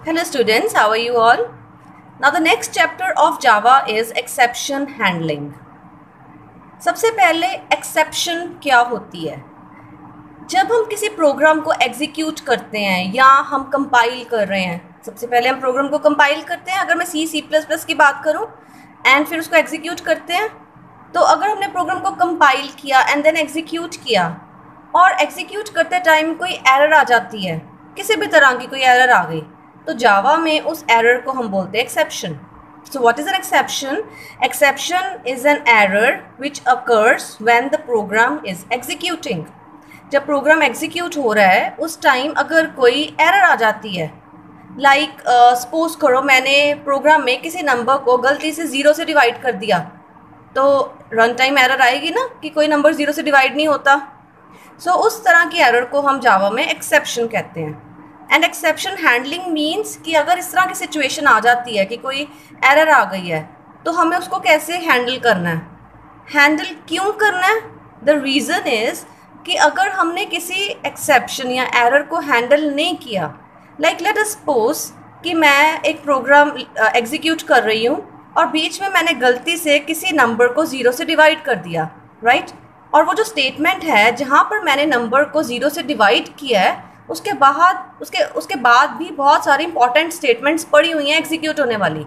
Hello students, how are you all? Now the next chapter of Java is exception handling. सबसे पहले exception क्या होती है? जब हम किसी प्रोग्राम को एग्जीक्यूट करते हैं या हम कंपाइल कर रहे हैं, सबसे पहले हम प्रोग्राम को कंपाइल करते हैं. अगर मैं C++ की बात करूं एंड फिर उसको एग्जीक्यूट करते हैं, तो अगर हमने प्रोग्राम को कंपाइल किया एंड देन एग्जीक्यूट किया और एग्जीक्यूट करते टाइम कोई एरर आ जाती है, किसी भी तरह की कोई एरर आ गई, तो जावा में उस एरर को हम बोलते हैं exception. So what is an exception? Exception is an error which occurs when the program is executing. जब प्रोग्राम एग्जीक्यूट हो रहा है उस टाइम अगर कोई एरर आ जाती है, लाइक सपोज करो मैंने प्रोग्राम में किसी नंबर को गलती से 0 से डिवाइड कर दिया, तो रन टाइम एरर आएगी ना कि कोई नंबर 0 से डिवाइड नहीं होता. सो उस तरह की एरर को हम जावा में एक्सेप्शन कहते हैं. एंड एक्सेप्शन हैंडलिंग मीन्स कि अगर इस तरह की सिचुएशन आ जाती है कि कोई एरर आ गई है, तो हमें उसको कैसे हैंडल करना है. हैंडल क्यों करना है? द रीज़न इज़ कि अगर हमने किसी एक्सेप्शन या एरर को हैंडल नहीं किया, लाइक लेट अस सपोज कि मैं एक प्रोग्राम एग्जीक्यूट कर रही हूँ और बीच में मैंने गलती से किसी नंबर को 0 से डिवाइड कर दिया, राइट? और वो जो स्टेटमेंट है जहाँ पर मैंने नंबर को 0 से डिवाइड किया है, उसके बाद भी बहुत सारी इंपॉर्टेंट स्टेटमेंट्स पड़ी हुई हैं एग्जीक्यूट होने वाली.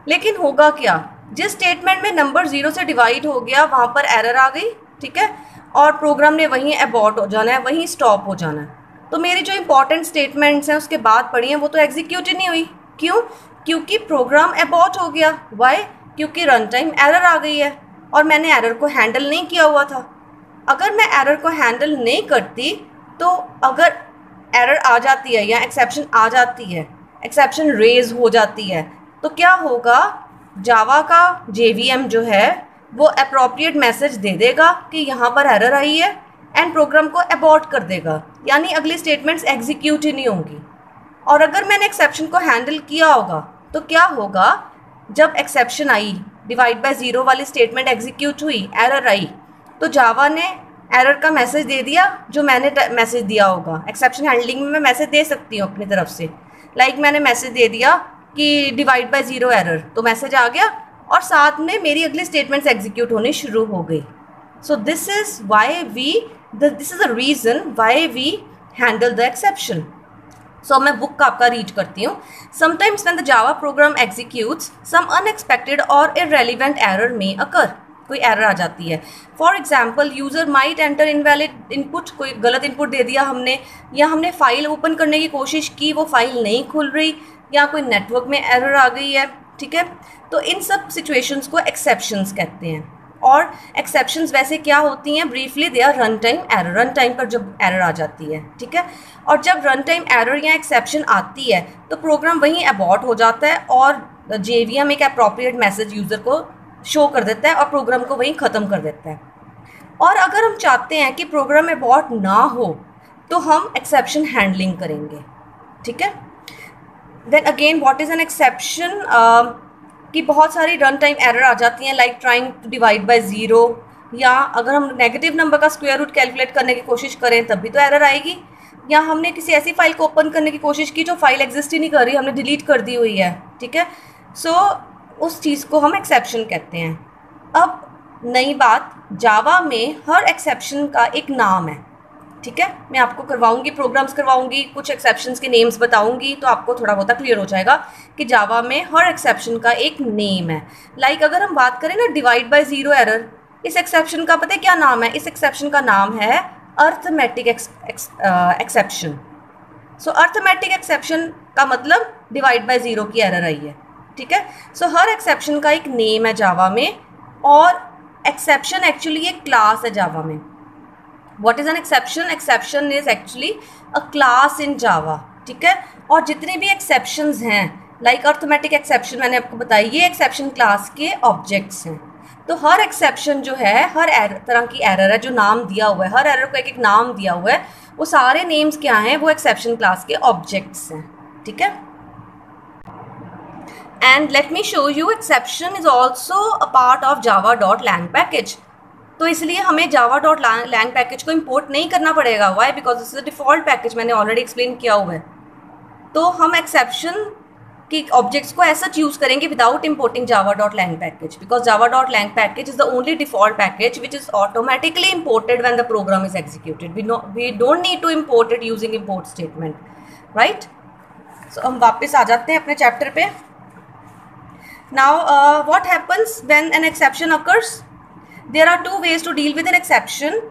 लेकिन होगा क्या, जिस स्टेटमेंट में नंबर 0 से डिवाइड हो गया वहाँ पर एरर आ गई, ठीक है, और प्रोग्राम ने वहीं अबॉर्ट हो जाना है, वहीं स्टॉप हो जाना है. तो मेरी जो इंपॉर्टेंट स्टेटमेंट्स हैं उसके बाद पड़ी हैं वो तो एग्जीक्यूट ही नहीं हुई. क्यों? क्योंकि प्रोग्राम अबॉर्ट हो गया. वाई? क्योंकि रन टाइम एरर आ गई है और मैंने एरर को हैंडल नहीं किया हुआ था. अगर मैं एरर को हैंडल नहीं करती, तो अगर एरर आ जाती है या एक्सेप्शन आ जाती है, एक्सेप्शन रेज हो जाती है, तो क्या होगा, जावा का JVM जो है वो अप्रोप्रिएट मैसेज दे देगा कि यहाँ पर एरर आई है एंड प्रोग्राम को अबॉर्ट कर देगा, यानी अगली स्टेटमेंट्स एग्जीक्यूट ही नहीं होंगी. और अगर मैंने एक्सेप्शन को हैंडल किया होगा तो क्या होगा, जब एक्सेप्शन आई, डिवाइड बाय 0 वाली स्टेटमेंट एग्जीक्यूट हुई, एरर आई, तो जावा ने एरर का मैसेज दे दिया जो मैंने मैसेज दिया होगा. एक्सेप्शन हैंडलिंग में मैं मैसेज दे सकती हूँ अपनी तरफ से, लाइक मैंने मैसेज दे दिया कि डिवाइड बाय 0 एरर, तो मैसेज आ गया और साथ में मेरी अगली स्टेटमेंट्स एग्जीक्यूट होनी शुरू हो गई. So this is the reason why we handle the exception. So मैं बुक का आपका रीड करती हूँ. Sometimes when the Java program executes some unexpected और इररेलेवेंट एरर में अकर. कोई एरर आ जाती है. For example, user might enter invalid input, कोई गलत इनपुट दे दिया हमने, या हमने फ़ाइल ओपन करने की कोशिश की, वो फ़ाइल नहीं खुल रही, या कोई नेटवर्क में एरर आ गई है, ठीक है. तो इन सब सिचुएशंस को एक्सेप्शंस कहते हैं. और एक्सेप्शंस वैसे क्या होती हैं, briefly they are run time error. Run time पर जब एरर आ जाती है, ठीक है, और जब रन टाइम एरर या एक्सेप्शन आती है तो प्रोग्राम वहीं अबॉर्ट हो जाता है और JVM एक अप्रोप्रिएट मैसेज यूज़र को शो कर देता है और प्रोग्राम को वहीं ख़त्म कर देता है. और अगर हम चाहते हैं कि प्रोग्राम अबॉर्ट ना हो तो हम एक्सेप्शन हैंडलिंग करेंगे, ठीक है. Then again what is an exception, कि बहुत सारी रन टाइम एरर आ जाती हैं, like trying to divide by 0, या अगर हम नेगेटिव नंबर का स्क्वायर रूट कैलकुलेट करने की कोशिश करें तब भी तो एरर आएगी, या हमने किसी ऐसी फाइल को ओपन करने की कोशिश की जो फाइल एग्जिस्ट ही नहीं कर रही, हमने डिलीट कर दी हुई है, ठीक है. सो उस चीज़ को हम एक्सेप्शन कहते हैं. अब नई बात, जावा में हर एक्सेप्शन का एक नाम है, ठीक है. मैं आपको करवाऊंगी, प्रोग्राम्स करवाऊंगी, कुछ एक्सेप्शंस के नेम्स बताऊंगी, तो आपको थोड़ा बहुत क्लियर हो जाएगा कि जावा में हर एक्सेप्शन का एक नेम है. लाइक अगर हम बात करें ना डिवाइड बाय 0 एरर, इस एक्सेप्शन का पता है क्या नाम है? इस एक्सेप्शन का नाम है अर्थमेटिक एक्सेप्शन. सो अर्थमेटिक एक्सेप्शन का मतलब डिवाइड बाय 0 की एरर आई है, ठीक है. सो हर एक्सेप्शन का एक नेम है जावा में, और एक्सेप्शन एक्चुअली एक क्लास है जावा में. What is an exception? Exception is actually a class in Java, ठीक है. और जितने भी एक्सेप्शंस हैं, लाइक अर्थमेटिक एक्सेप्शन मैंने आपको बताई, ये एक्सेप्शन क्लास के ऑब्जेक्ट्स हैं. तो हर एक्सेप्शन जो है, हर तरह की एरर है जो नाम दिया हुआ है, हर एरर को एक एक नाम दिया हुआ है, वो सारे नेम्स क्या हैं, वो एक्सेप्शन क्लास के ऑब्जेक्ट्स हैं, ठीक है. And let me show you exception is also a part of java.lang package. तो इसलिए हमें java.lang पैकेज को इंपोर्ट नहीं करना पड़ेगा. Why? Because this is a default package, मैंने ऑलरेडी एक्सप्लेन किया हुआ है. तो हम एक्सेप्शन कि ऑब्जेक्ट्स को ऐसा यूज करेंगे without importing java.lang package, because java.lang package is the only default package which is automatically imported when the program is executed. We don't need to import it using import statement, right? So हम वापस आ जाते हैं अपने chapter पे. Now what happens when an exception occurs? There are two ways to deal with an exception.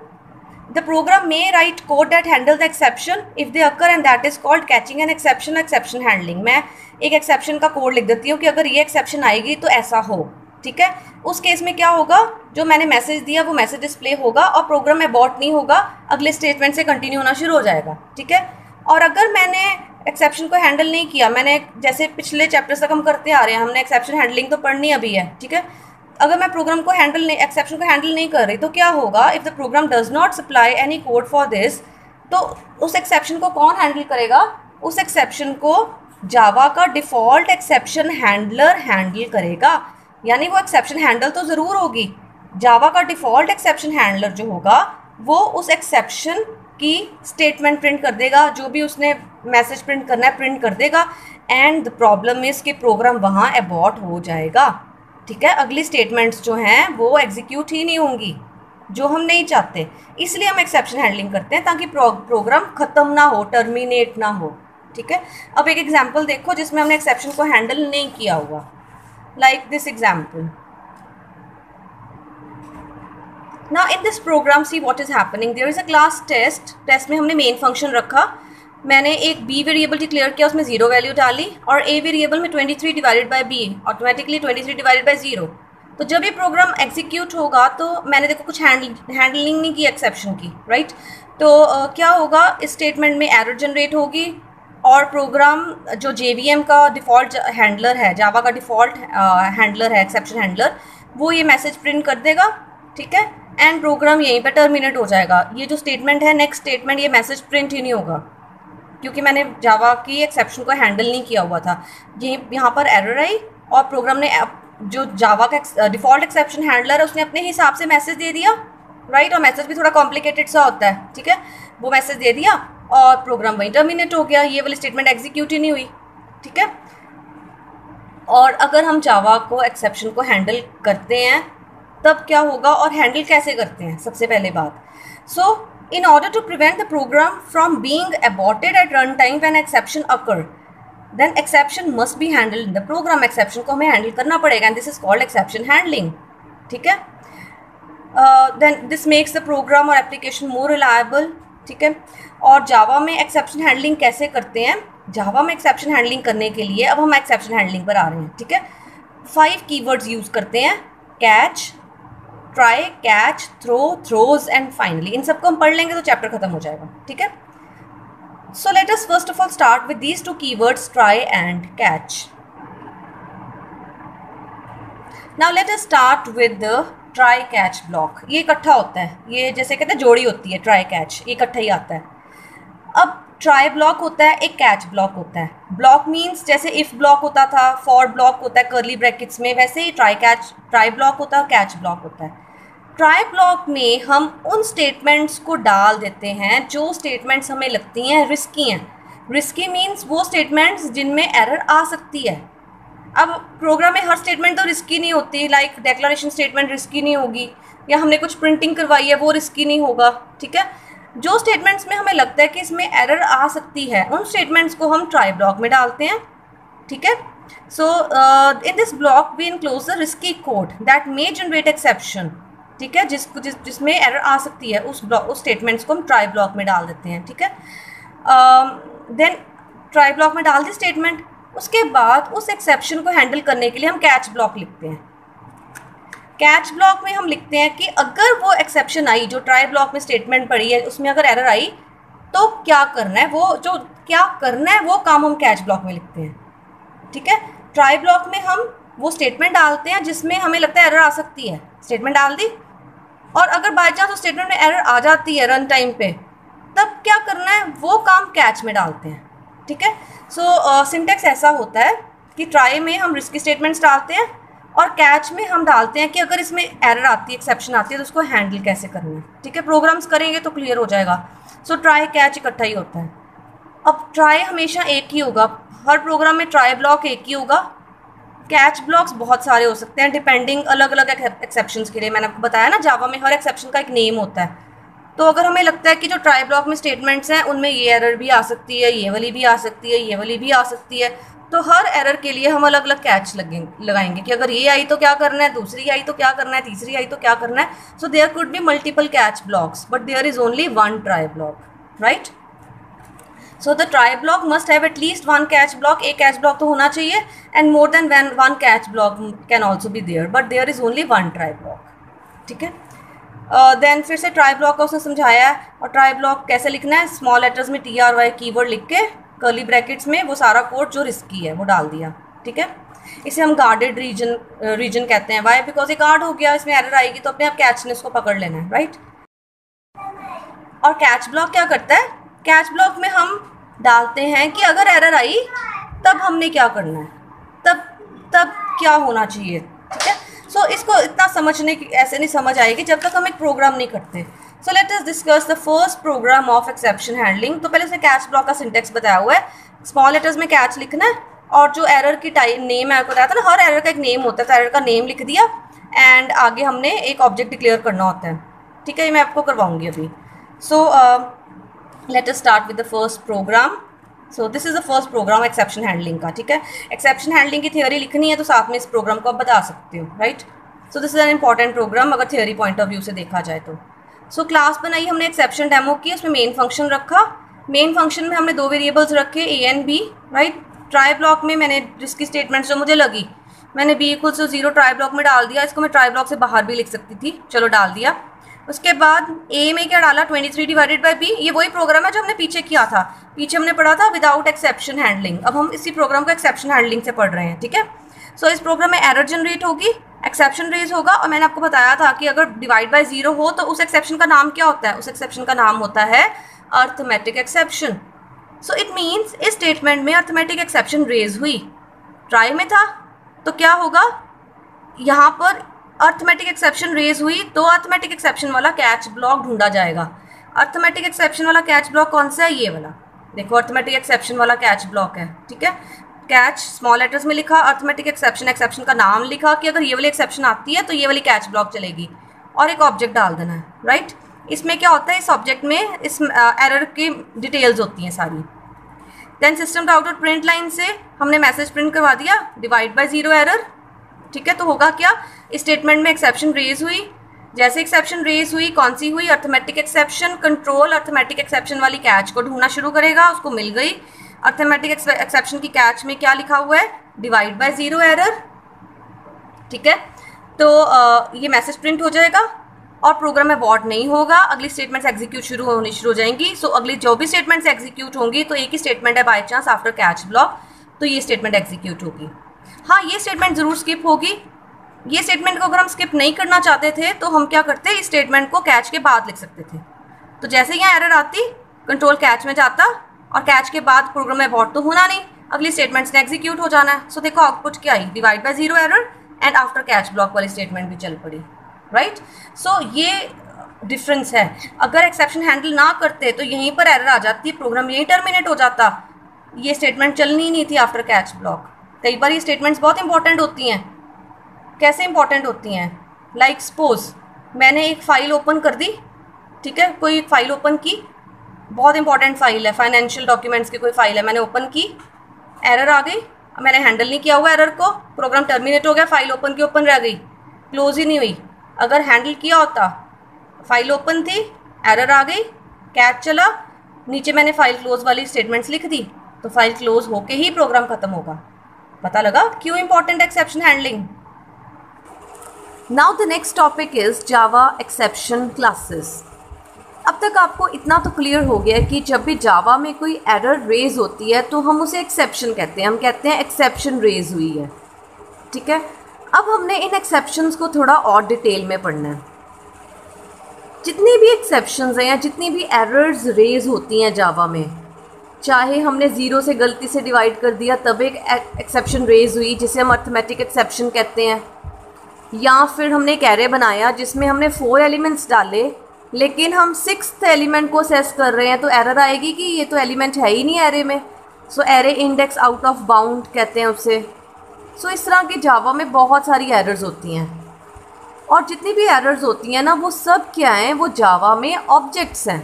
The program may write code that handles the exception if they occur, and that is called catching an exception or exception handling. मैं एक exception का code लिख देती हूँ कि अगर ये exception आएगी तो ऐसा हो, ठीक है. उस केस में क्या होगा, जो मैंने मैसेज दिया वो मैसेज डिस्प्ले होगा और प्रोग्राम अबॉर्ट नहीं होगा, अगले स्टेटमेंट से कंटिन्यू होना शुरू हो जाएगा, ठीक है. और अगर मैंने एक्सेप्शन को हैंडल नहीं किया, मैंने जैसे पिछले चैप्टर्स तक हम करते आ रहे हैं, हमने एक्सेप्शन हैंडलिंग तो पढ़नी अभी है, ठीक है. अगर मैं प्रोग्राम को हैंडल नहीं, एक्सेप्शन को हैंडल नहीं कर रही तो क्या होगा, if the program does not supply any code for this, तो उस एक्सेप्शन को कौन हैंडल करेगा, उस एक्सेप्शन को जावा का डिफ़ॉल्ट एक्सेप्शन हैंडलर हैंडल करेगा. यानी वो एक्सेप्शन हैंडल तो ज़रूर होगी, जावा का डिफ़ॉल्ट एक्सेप्शन हैंडलर जो होगा वो उस एक्सेप्शन की स्टेटमेंट प्रिंट कर देगा, जो भी उसने मैसेज प्रिंट करना है प्रिंट कर देगा. एंड द प्रॉब्लम इज़ कि प्रोग्राम वहाँ अबॉर्ट हो जाएगा, ठीक है. अगली स्टेटमेंट्स जो हैं वो एग्जीक्यूट ही नहीं होंगी, जो हम नहीं चाहते. इसलिए हम एक्सेप्शन हैंडलिंग करते हैं ताकि प्रोग्राम ख़त्म ना हो, टर्मिनेट ना हो, ठीक है. अब एक एग्जांपल देखो जिसमें हमने एक्सेप्शन को हैंडल नहीं किया हुआ. Like this example. Now in this program see what is happening. There is a class test. Test में हमने मेन फंक्शन रखा, मैंने एक बी वेरिएबल डिक्लेयर किया, उसमें 0 वैल्यू डाली, और ए वेरिएबल में 23 divided by B, automatically 23 divided by 0. तो जब ये प्रोग्राम एग्जीक्यूट होगा तो मैंने देखो कुछ हैंडलिंग नहीं की एक्सेप्शन की, राइट. तो क्या होगा, इस स्टेटमेंट में एरर जनरेट होगी और प्रोग्राम जो JVM का डिफ़ॉल्ट हैंडलर है, जावा का डिफ़ॉल्ट हैंडलर है एक्सेप्शन हैंडलर, वो ये मैसेज प्रिंट कर देगा, ठीक है. एंड प्रोग्राम यहीं पर टर्मिनेट हो जाएगा. ये जो स्टेटमेंट है नेक्स्ट स्टेटमेंट, ये मैसेज प्रिंट ही नहीं होगा क्योंकि मैंने जावा की एक्सेप्शन को हैंडल नहीं किया हुआ था. यहाँ पर एरर आई और प्रोग्राम ने जो जावा का डिफ़ॉल्ट एक्सेप्शन हैंडलर है उसने अपने हिसाब से मैसेज दे दिया, राइट. और मैसेज भी थोड़ा कॉम्प्लिकेटेड सा होता है, ठीक है. वो मैसेज दे दिया और प्रोग्राम वहीं टर्मिनेट हो गया, ये वाली स्टेटमेंट एग्जीक्यूट ही नहीं हुई, ठीक है. और अगर हम जावा को एक्सेप्शन को हैंडल करते हैं तब क्या होगा और हैंडल कैसे करते हैं, सबसे पहले बात. सो in order to prevent the program from being aborted at runtime when exception occur, then exception must be handled in the program. exception को हमें handle करना पड़ेगा and this is called exception handling, ठीक है. then this makes the program or application more reliable, ठीक है. और जावा में exception handling कैसे करते हैं, जावा में exception handling करने के लिए अब हम exception handling पर आ रहे हैं, ठीक है. 5 keywords यूज़ करते हैं, catch, try, catch, throw, throws and finally. इन सबको हम पढ़ लेंगे तो चैप्टर खत्म हो जाएगा, ठीक है. सो let us first of all start with these 2 keywords, try and catch. Now let us start with the try catch block. ये इकट्ठा होता है, ये जैसे कहते हैं जोड़ी होती है, ट्राई कैच ये इकट्ठा ही आता है. अब ट्राई ब्लॉक होता है, एक कैच ब्लॉक होता है. ब्लॉक मीन्स जैसे इफ़ ब्लॉक होता था, फॉर ब्लॉक होता है कर्ली ब्रैकेट्स में, वैसे ही ट्राई ब्लॉक होता है, कैच ब्लॉक होता है. ट्राई ब्लॉक में हम उन स्टेटमेंट्स को डाल देते हैं जो स्टेटमेंट्स हमें लगती हैं रिस्की हैं. रिस्की मीन्स वो स्टेटमेंट्स जिनमें एरर आ सकती है. अब प्रोग्राम में हर स्टेटमेंट तो रिस्की नहीं होती, लाइक डेक्लरेशन स्टेटमेंट रिस्की नहीं होगी, या हमने कुछ प्रिंटिंग करवाई है वो रिस्की नहीं होगा, ठीक है. जो स्टेटमेंट्स में हमें लगता है कि इसमें एरर आ सकती है उन स्टेटमेंट्स को हम ट्राई ब्लॉक में डालते हैं, ठीक है. So in this block we enclose the risky code that may generate exception, ठीक है. जिसमें एरर आ सकती है उस स्टेटमेंट्स को हम ट्राई ब्लॉक में डाल देते हैं, ठीक है. देन ट्राई ब्लॉक में डाल दी स्टेटमेंट, उसके बाद उस एक्सेप्शन को हैंडल करने के लिए हम कैच ब्लॉक लिखते हैं. कैच ब्लॉक में हम लिखते हैं कि अगर वो एक्सेप्शन आई जो ट्राई ब्लॉक में स्टेटमेंट पड़ी है उसमें अगर एरर आई तो क्या करना है, वो काम हम कैच ब्लॉक में लिखते हैं, ठीक है. ट्राई ब्लॉक में हम वो स्टेटमेंट डालते हैं जिसमें हमें लगता है एरर आ सकती है, स्टेटमेंट डाल दी, और अगर बाई चांस उस स्टेटमेंट में एरर आ जाती है रन टाइम पे तब क्या करना है, वो काम कैच में डालते हैं, ठीक है. सो सिंटेक्स ऐसा होता है कि ट्राई में हम रिस्की स्टेटमेंट्स डालते हैं और कैच में हम डालते हैं कि अगर इसमें एरर आती है, एक्सेप्शन आती है तो उसको हैंडल कैसे करना है, ठीक है. प्रोग्राम्स करेंगे तो क्लियर हो जाएगा. सो ट्राई कैच इकट्ठा ही होता है. अब ट्राई हमेशा एक ही होगा, हर प्रोग्राम में ट्राई ब्लॉक एक ही होगा, कैच ब्लॉक्स बहुत सारे हो सकते हैं डिपेंडिंग अलग अलग एक्सेप्शंस के लिए। मैंने आपको बताया ना जावा में हर एक्सेप्शन का एक नेम होता है। तो अगर हमें लगता है कि जो ट्राई ब्लॉक में स्टेटमेंट्स हैं उनमें ये एरर भी आ सकती है, ये वाली भी आ सकती है, ये वाली भी आ सकती है, तो हर एरर के लिए हम अलग अलग कैच लगाएंगे कि अगर ये आई तो क्या करना है, दूसरी आई तो क्या करना है, तीसरी आई तो क्या करना है। So there could be multiple catch blocks but there is only one try block, right. So the try block must have at least one catch block, एक catch block तो होना चाहिए, and more than one catch block can also be there, but there is only one try block, ठीक है। Then फिर से try block का उसने समझाया है, और ट्राई ब्लॉक कैसे लिखना है, स्मॉल लेटर्स में TRY कीवर्ड लिख के कर्ली ब्रैकेट्स में वो सारा कोड जो रिस्की है वो डाल दिया, ठीक है। इसे हम गार्डेड रीजन कहते हैं। वाई? बिकॉज ये गार्ड हो गया, इसमें एरर आएगी तो अपने आप कैच ने उसको पकड़ लेना है, राइट। और कैच ब्लॉक क्या करता है, कैच ब्लॉक में हम डालते हैं कि अगर एरर आई तब हमने क्या करना है, तब क्या होना चाहिए, ठीक है। सो इसको इतना समझने की ऐसे नहीं समझ आएगी जब तक हम एक प्रोग्राम नहीं करते। So let us discuss the first program of exception handling. तो पहले से कैच ब्लॉक का सिंटेक्स बताया हुआ है, स्मॉल लेटर्स में कैच लिखना है, और जो एरर की टाइप नेम है, आपको बताया था ना हर एरर का एक नेम होता है, तो एरर का नेम लिख दिया एंड आगे हमने एक ऑब्जेक्ट डिक्लेयर करना होता है, ठीक है। ये मैं आपको करवाऊंगी अभी। So let us start with the first program. So this is the first program exception handling का, ठीक है। एक्सेप्शन हैंडलिंग की थियोरी लिखनी है तो साथ में इस प्रोग्राम को आप बता सकते हो, right. So this is an important program अगर थियोरी पॉइंट ऑफ व्यू से देखा जाए तो। सो क्लास बनाई हमने एक्सेप्शन डेमो की, उसमें मेन फंक्शन रखा। मेन फंक्शन में हमने दो वेरिएबल्स रखे A and B, right. Try block में मैंने जिसकी स्टेटमेंट्स जो मुझे लगी मैंने B equal to 0 try block में डाल दिया। इसको मैं ट्राई ब्लॉक से बाहर भी लिख सकती थी, चलो डाल दिया। उसके बाद A में क्या डाला, 23 डिवाइडेड बाई B। ये वही प्रोग्राम है जो हमने पीछे किया था, पीछे हमने पढ़ा था विदाउट एक्सेप्शन हैंडलिंग। अब हम इसी प्रोग्राम को एक्सेप्शन हैंडलिंग से पढ़ रहे हैं, ठीक है। सो इस प्रोग्राम में एरर जनरेट होगी, एक्सेप्शन रेज होगा, और मैंने आपको बताया था कि अगर डिवाइड बाई 0 हो तो उस एक्सेप्शन का नाम क्या होता है, उस एक्सेप्शन का नाम होता है arithmetic exception. So it means इस स्टेटमेंट में अर्थमेटिक एक्सेप्शन रेज हुई, ट्राई में था तो क्या होगा, यहाँ पर अर्थमेटिक एक्सेप्शन रेज हुई तो अर्थमेटिक एक्सेप्शन वाला कैच ब्लॉक ढूंढा जाएगा। अर्थमेटिक एक्सेप्शन वाला कैच ब्लॉक कौन सा है, ये वाला देखो, अर्थमेटिक एक्सेप्शन वाला कैच ब्लॉक है, ठीक है। कैच स्मॉल लेटर्स में लिखा, अर्थमेटिक एक्सेप्शन का नाम लिखा कि अगर ये वाली एक्सेप्शन आती है तो ये वाली कैच ब्लॉक चलेगी, और एक ऑब्जेक्ट डाल देना है, राइट। इसमें क्या होता है, इस ऑब्जेक्ट में इस एरर की डिटेल्स होती हैं सारी। Then system dot out print line से हमने मैसेज प्रिंट करवा दिया डिवाइड बाई 0 एरर, ठीक है। तो होगा क्या, इस स्टेटमेंट में एक्सेप्शन रेज हुई, जैसे एक्सेप्शन रेज हुई कौन सी हुई, arithmetic exception. Control arithmetic exception वाली कैच को ढूंढना शुरू करेगा, उसको मिल गई। अर्थमेटिक एक्सेप्शन की कैच में क्या लिखा हुआ है, डिवाइड बाय 0 एरर, ठीक है। तो ये मैसेज प्रिंट हो जाएगा और प्रोग्राम में अबॉर्ट नहीं होगा, अगली स्टेटमेंट्स एग्जीक्यूट शुरू हो जाएंगी। सो अगली जो भी स्टेटमेंट्स एग्जीक्यूट होंगी, तो एक ही स्टेटमेंट है by chance after catch block, तो ये स्टेटमेंट एग्जीक्यूट होगी। हाँ, ये स्टेटमेंट ज़रूर स्किप होगी। ये स्टेटमेंट को अगर हम स्किप नहीं करना चाहते थे तो हम क्या करते, इस स्टेटमेंट को कैच के बाद लिख सकते थे। तो जैसे यहाँ एरर आती, कंट्रोल कैच में जाता, और कैच के बाद प्रोग्राम में अबॉर्ट तो होना नहीं, अगली स्टेटमेंट्स ने एग्जीक्यूट हो जाना है। सो देखो आउटपुट क्या आई, divide by 0 error and after catch block वाली स्टेटमेंट भी चल पड़ी, राइट। सो ये डिफरेंस है। अगर एक्सेप्शन हैंडल ना करते तो यहीं पर एरर आ जाती, प्रोग्राम यहीं टर्मिनेट हो जाता, ये स्टेटमेंट चलनी ही नहीं थी आफ्टर कैच ब्लॉक। कई बार ये स्टेटमेंट्स बहुत इंपॉर्टेंट होती हैं। कैसे इंपॉर्टेंट होती हैं, लाइक सपोज मैंने एक फ़ाइल ओपन कर दी, ठीक है, कोई फाइल ओपन की, बहुत इंपॉर्टेंट फाइल है, फाइनेंशियल डॉक्यूमेंट्स की कोई फाइल है, मैंने ओपन की, एरर आ गई, मैंने हैंडल नहीं किया हुआ एरर को, प्रोग्राम टर्मिनेट हो गया, फाइल ओपन की ओपन रह गई, क्लोज ही नहीं हुई। अगर हैंडल किया होता, फाइल ओपन थी, एरर आ गई, कैच चला, नीचे मैंने फाइल क्लोज वाली स्टेटमेंट्स लिख दी, तो फाइल क्लोज होके ही प्रोग्राम खत्म होगा। पता लगा क्यों important exception handling. Now the next topic is Java exception classes. अब तक आपको इतना तो क्लियर हो गया कि जब भी जावा में कोई एरर रेज होती है तो हम उसे एक्सेप्शन कहते हैं, हम कहते हैं एक्सेप्शन रेज हुई है, ठीक है। अब हमने इन एक्सेप्शंस को थोड़ा और डिटेल में पढ़ना है। जितनी भी एक्सेप्शंस हैं या जितनी भी एरर्स रेज होती हैं जावा में, चाहे हमने 0 से गलती से डिवाइड कर दिया तब एक एक्सेप्शन रेज हुई जिसे हम अर्थमेटिक एक्सेप्शन कहते हैं, या फिर हमने एक एरे बनाया जिसमें हमने 4 एलिमेंट्स डाले लेकिन हम 6th एलिमेंट को असेस कर रहे हैं, तो एरर आएगी कि ये तो एलिमेंट है ही नहीं एरे में, so array index out of bound कहते हैं उसे। सो इस तरह की जावा में बहुत सारी एरर्स होती हैं, और जितनी भी एरर्स होती हैं ना वो सब क्या हैं, वो जावा में ऑब्जेक्ट्स हैं।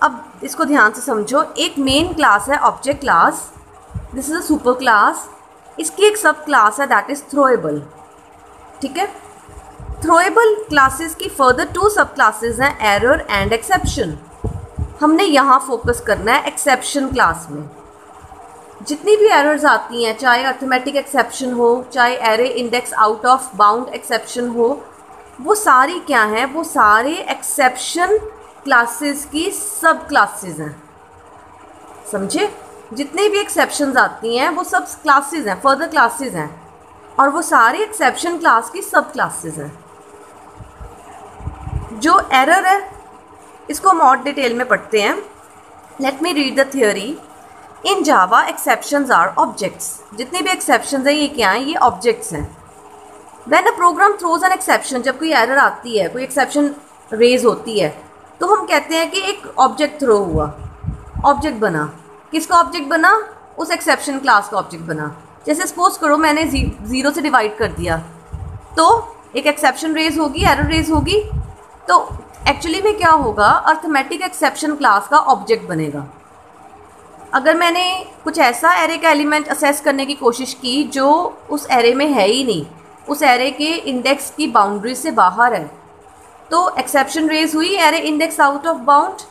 अब इसको ध्यान से समझो। एक मेन क्लास है object class, this is a super class. इसकी एक सब क्लास है दैट इज़ थ्रोएबल। ठीक है, थ्रोएबल क्लासेस की फर्दर 2 सब क्लासेस हैं, एरर एंड एक्सेप्शन। हमने यहाँ फोकस करना है एक्सेप्शन क्लास में। जितनी भी एरर्स आती हैं, चाहे अर्थमेटिक एक्सेप्शन हो, चाहे array index out of bound exception हो, वो सारी क्या हैं, वो सारे एक्सेप्शन क्लासेस की सब क्लासेस हैं। समझे? जितने भी एक्सेप्शंस आती हैं वो सब क्लासेस हैं, फर्दर क्लासेस हैं, और वो सारे एक्सेप्शन क्लास की सब क्लासेस हैं। जो एरर है इसको हम और डिटेल में पढ़ते हैं। Let me read the theory. In Java exceptions are objects. जितने भी एक्सेप्शंस हैं ये क्या हैं, ये ऑब्जेक्ट्स हैं। When a program throws an exception, जब कोई एरर आती है, कोई एक्सेप्शन रेज होती है, तो हम कहते हैं कि एक ऑब्जेक्ट थ्रो हुआ, ऑब्जेक्ट बना। किसका ऑब्जेक्ट बना? उस एक्सेप्शन क्लास का ऑब्जेक्ट बना। जैसे सपोज करो मैंने 0 से डिवाइड कर दिया, तो एक एक्सेप्शन रेज होगी, एरर रेज होगी, तो एक्चुअली में क्या होगा, अर्थमेटिक एक्सेप्शन क्लास का ऑब्जेक्ट बनेगा। अगर मैंने कुछ ऐसा एरे का एलिमेंट असेस करने की कोशिश की जो उस एरे में है ही नहीं, उस एरे के इंडेक्स की बाउंड्री से बाहर है, तो एक्सेप्शन रेज हुई, array index out of bound.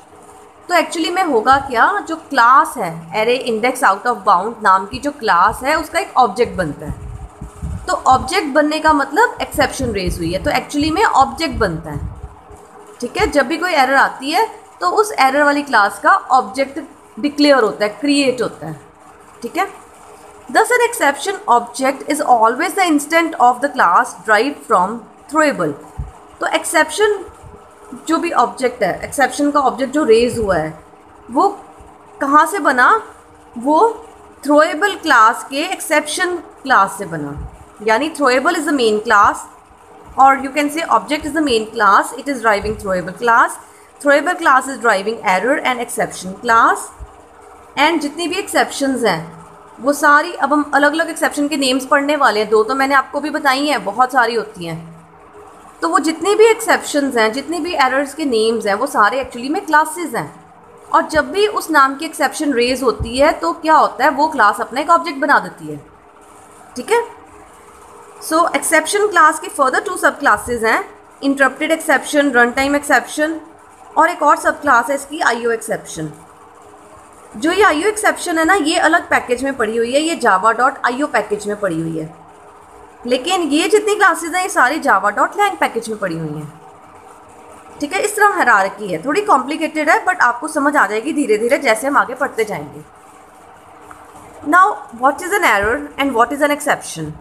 तो एक्चुअली में होगा क्या, जो क्लास है array index out of bound नाम की जो क्लास है, उसका एक ऑब्जेक्ट बनता है। तो ऑब्जेक्ट बनने का मतलब एक्सेप्शन रेज हुई है, तो एक्चुअली में ऑब्जेक्ट बनता है। ठीक है, जब भी कोई एरर आती है तो उस एरर वाली क्लास का ऑब्जेक्ट डिक्लेयर होता है, क्रिएट होता है। ठीक है, thus an exception object is always the instant of the class derived from throwable। तो एक्सेप्शन जो भी ऑब्जेक्ट है, एक्सेप्शन का ऑब्जेक्ट जो रेज हुआ है, वो कहाँ से बना, वो थ्रोएबल क्लास के एक्सेप्शन क्लास से बना। यानी throwable is the main class, और you can say object is the main class, it is driving throwable class, throwable class is driving error and exception class, and जितनी भी exceptions हैं वो सारी, अब हम अलग अलग exception के names पढ़ने वाले हैं, 2 तो मैंने आपको भी बताई हैं, बहुत सारी होती हैं। तो वो जितनी भी exceptions हैं, जितनी भी errors के names हैं, वो सारे actually में classes हैं, और जब भी उस नाम की exception raise होती है तो क्या होता है, वो class अपना एक object बना देती है। ठीक है, सो एक्सेप्शन क्लास की फर्दर 2 सब क्लासेज हैं, interrupted exception, run time exception, और एक और सब क्लास है इसकी IO एक्सेप्शन। जो ये IO एक्सेप्शन है ना, ये अलग पैकेज में पड़ी हुई है, ये java.io पैकेज में पड़ी हुई है, लेकिन ये जितनी क्लासेज हैं ये सारी java.lang पैकेज में पड़ी हुई हैं। ठीक है, इस तरह हायरार्की है, थोड़ी कॉम्प्लिकेटेड है, बट आपको समझ आ जाएगी धीरे धीरे जैसे हम आगे पढ़ते जाएंगे। Now what is an error and what is an exception.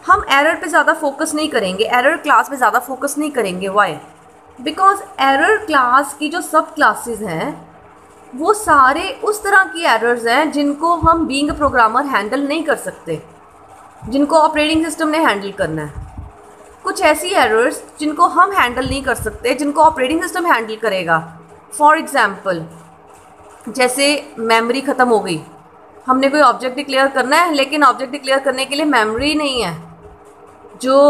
हम एरर पे ज़्यादा फोकस नहीं करेंगे, एरर क्लास पे ज़्यादा फोकस नहीं करेंगे। वाई? बिकॉज एरर क्लास की जो सब क्लासेस हैं वो सारे उस तरह की एरर्स हैं जिनको हम बीइंग अ प्रोग्रामर हैंडल नहीं कर सकते, जिनको ऑपरेटिंग सिस्टम ने हैंडल करना है। कुछ ऐसी एरर्स जिनको हम हैंडल नहीं कर सकते, जिनको ऑपरेटिंग सिस्टम हैंडल करेगा। फॉर एग्ज़ाम्पल, जैसे मेमोरी ख़त्म हो गई, हमने कोई ऑब्जेक्ट डिक्लेयर करना है, लेकिन ऑब्जेक्ट डिक्लेयर करने के लिए मेमोरी नहीं है, जो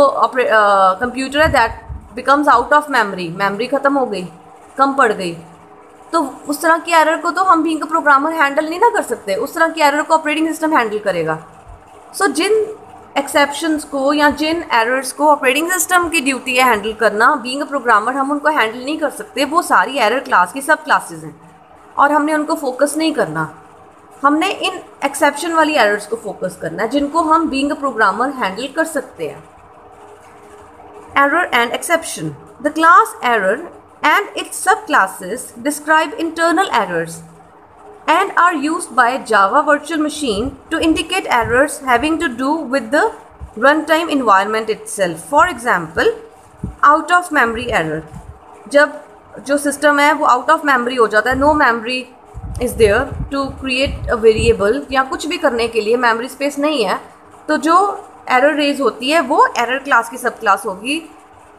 कंप्यूटर है that becomes out of memory, memory ख़त्म हो गई, कम पड़ गई, तो उस तरह की एरर को तो हम बीइंग अ प्रोग्रामर हैंडल नहीं ना कर सकते, उस तरह की एरर को ऑपरेटिंग सिस्टम हैंडल करेगा। सो जिन एक्सेप्शंस को या जिन एरर्स को ऑपरेटिंग सिस्टम की ड्यूटी है हैंडल करना, बीइंग अ प्रोग्रामर हम उनको हैंडल नहीं कर सकते, वो सारी एरर क्लास की सब क्लासेस हैं, और हमने उनको फोकस नहीं करना। हमने इन एक्सेप्शन वाली एरर्स को फोकस करना है जिनको हम बीइंग अ प्रोग्रामर हैंडल कर सकते हैं। Error and exception. The class error and its subclasses describe internal errors and are used by Java Virtual Machine to indicate errors having to do with the runtime environment itself. For example, out of memory error. जब जो system है वो out of memory हो जाता है, no memory is there to create a variable, या कुछ भी करने के लिए मेमोरी स्पेस नहीं है, तो जो एरर रेज होती है वो एरर क्लास की सब क्लास होगी,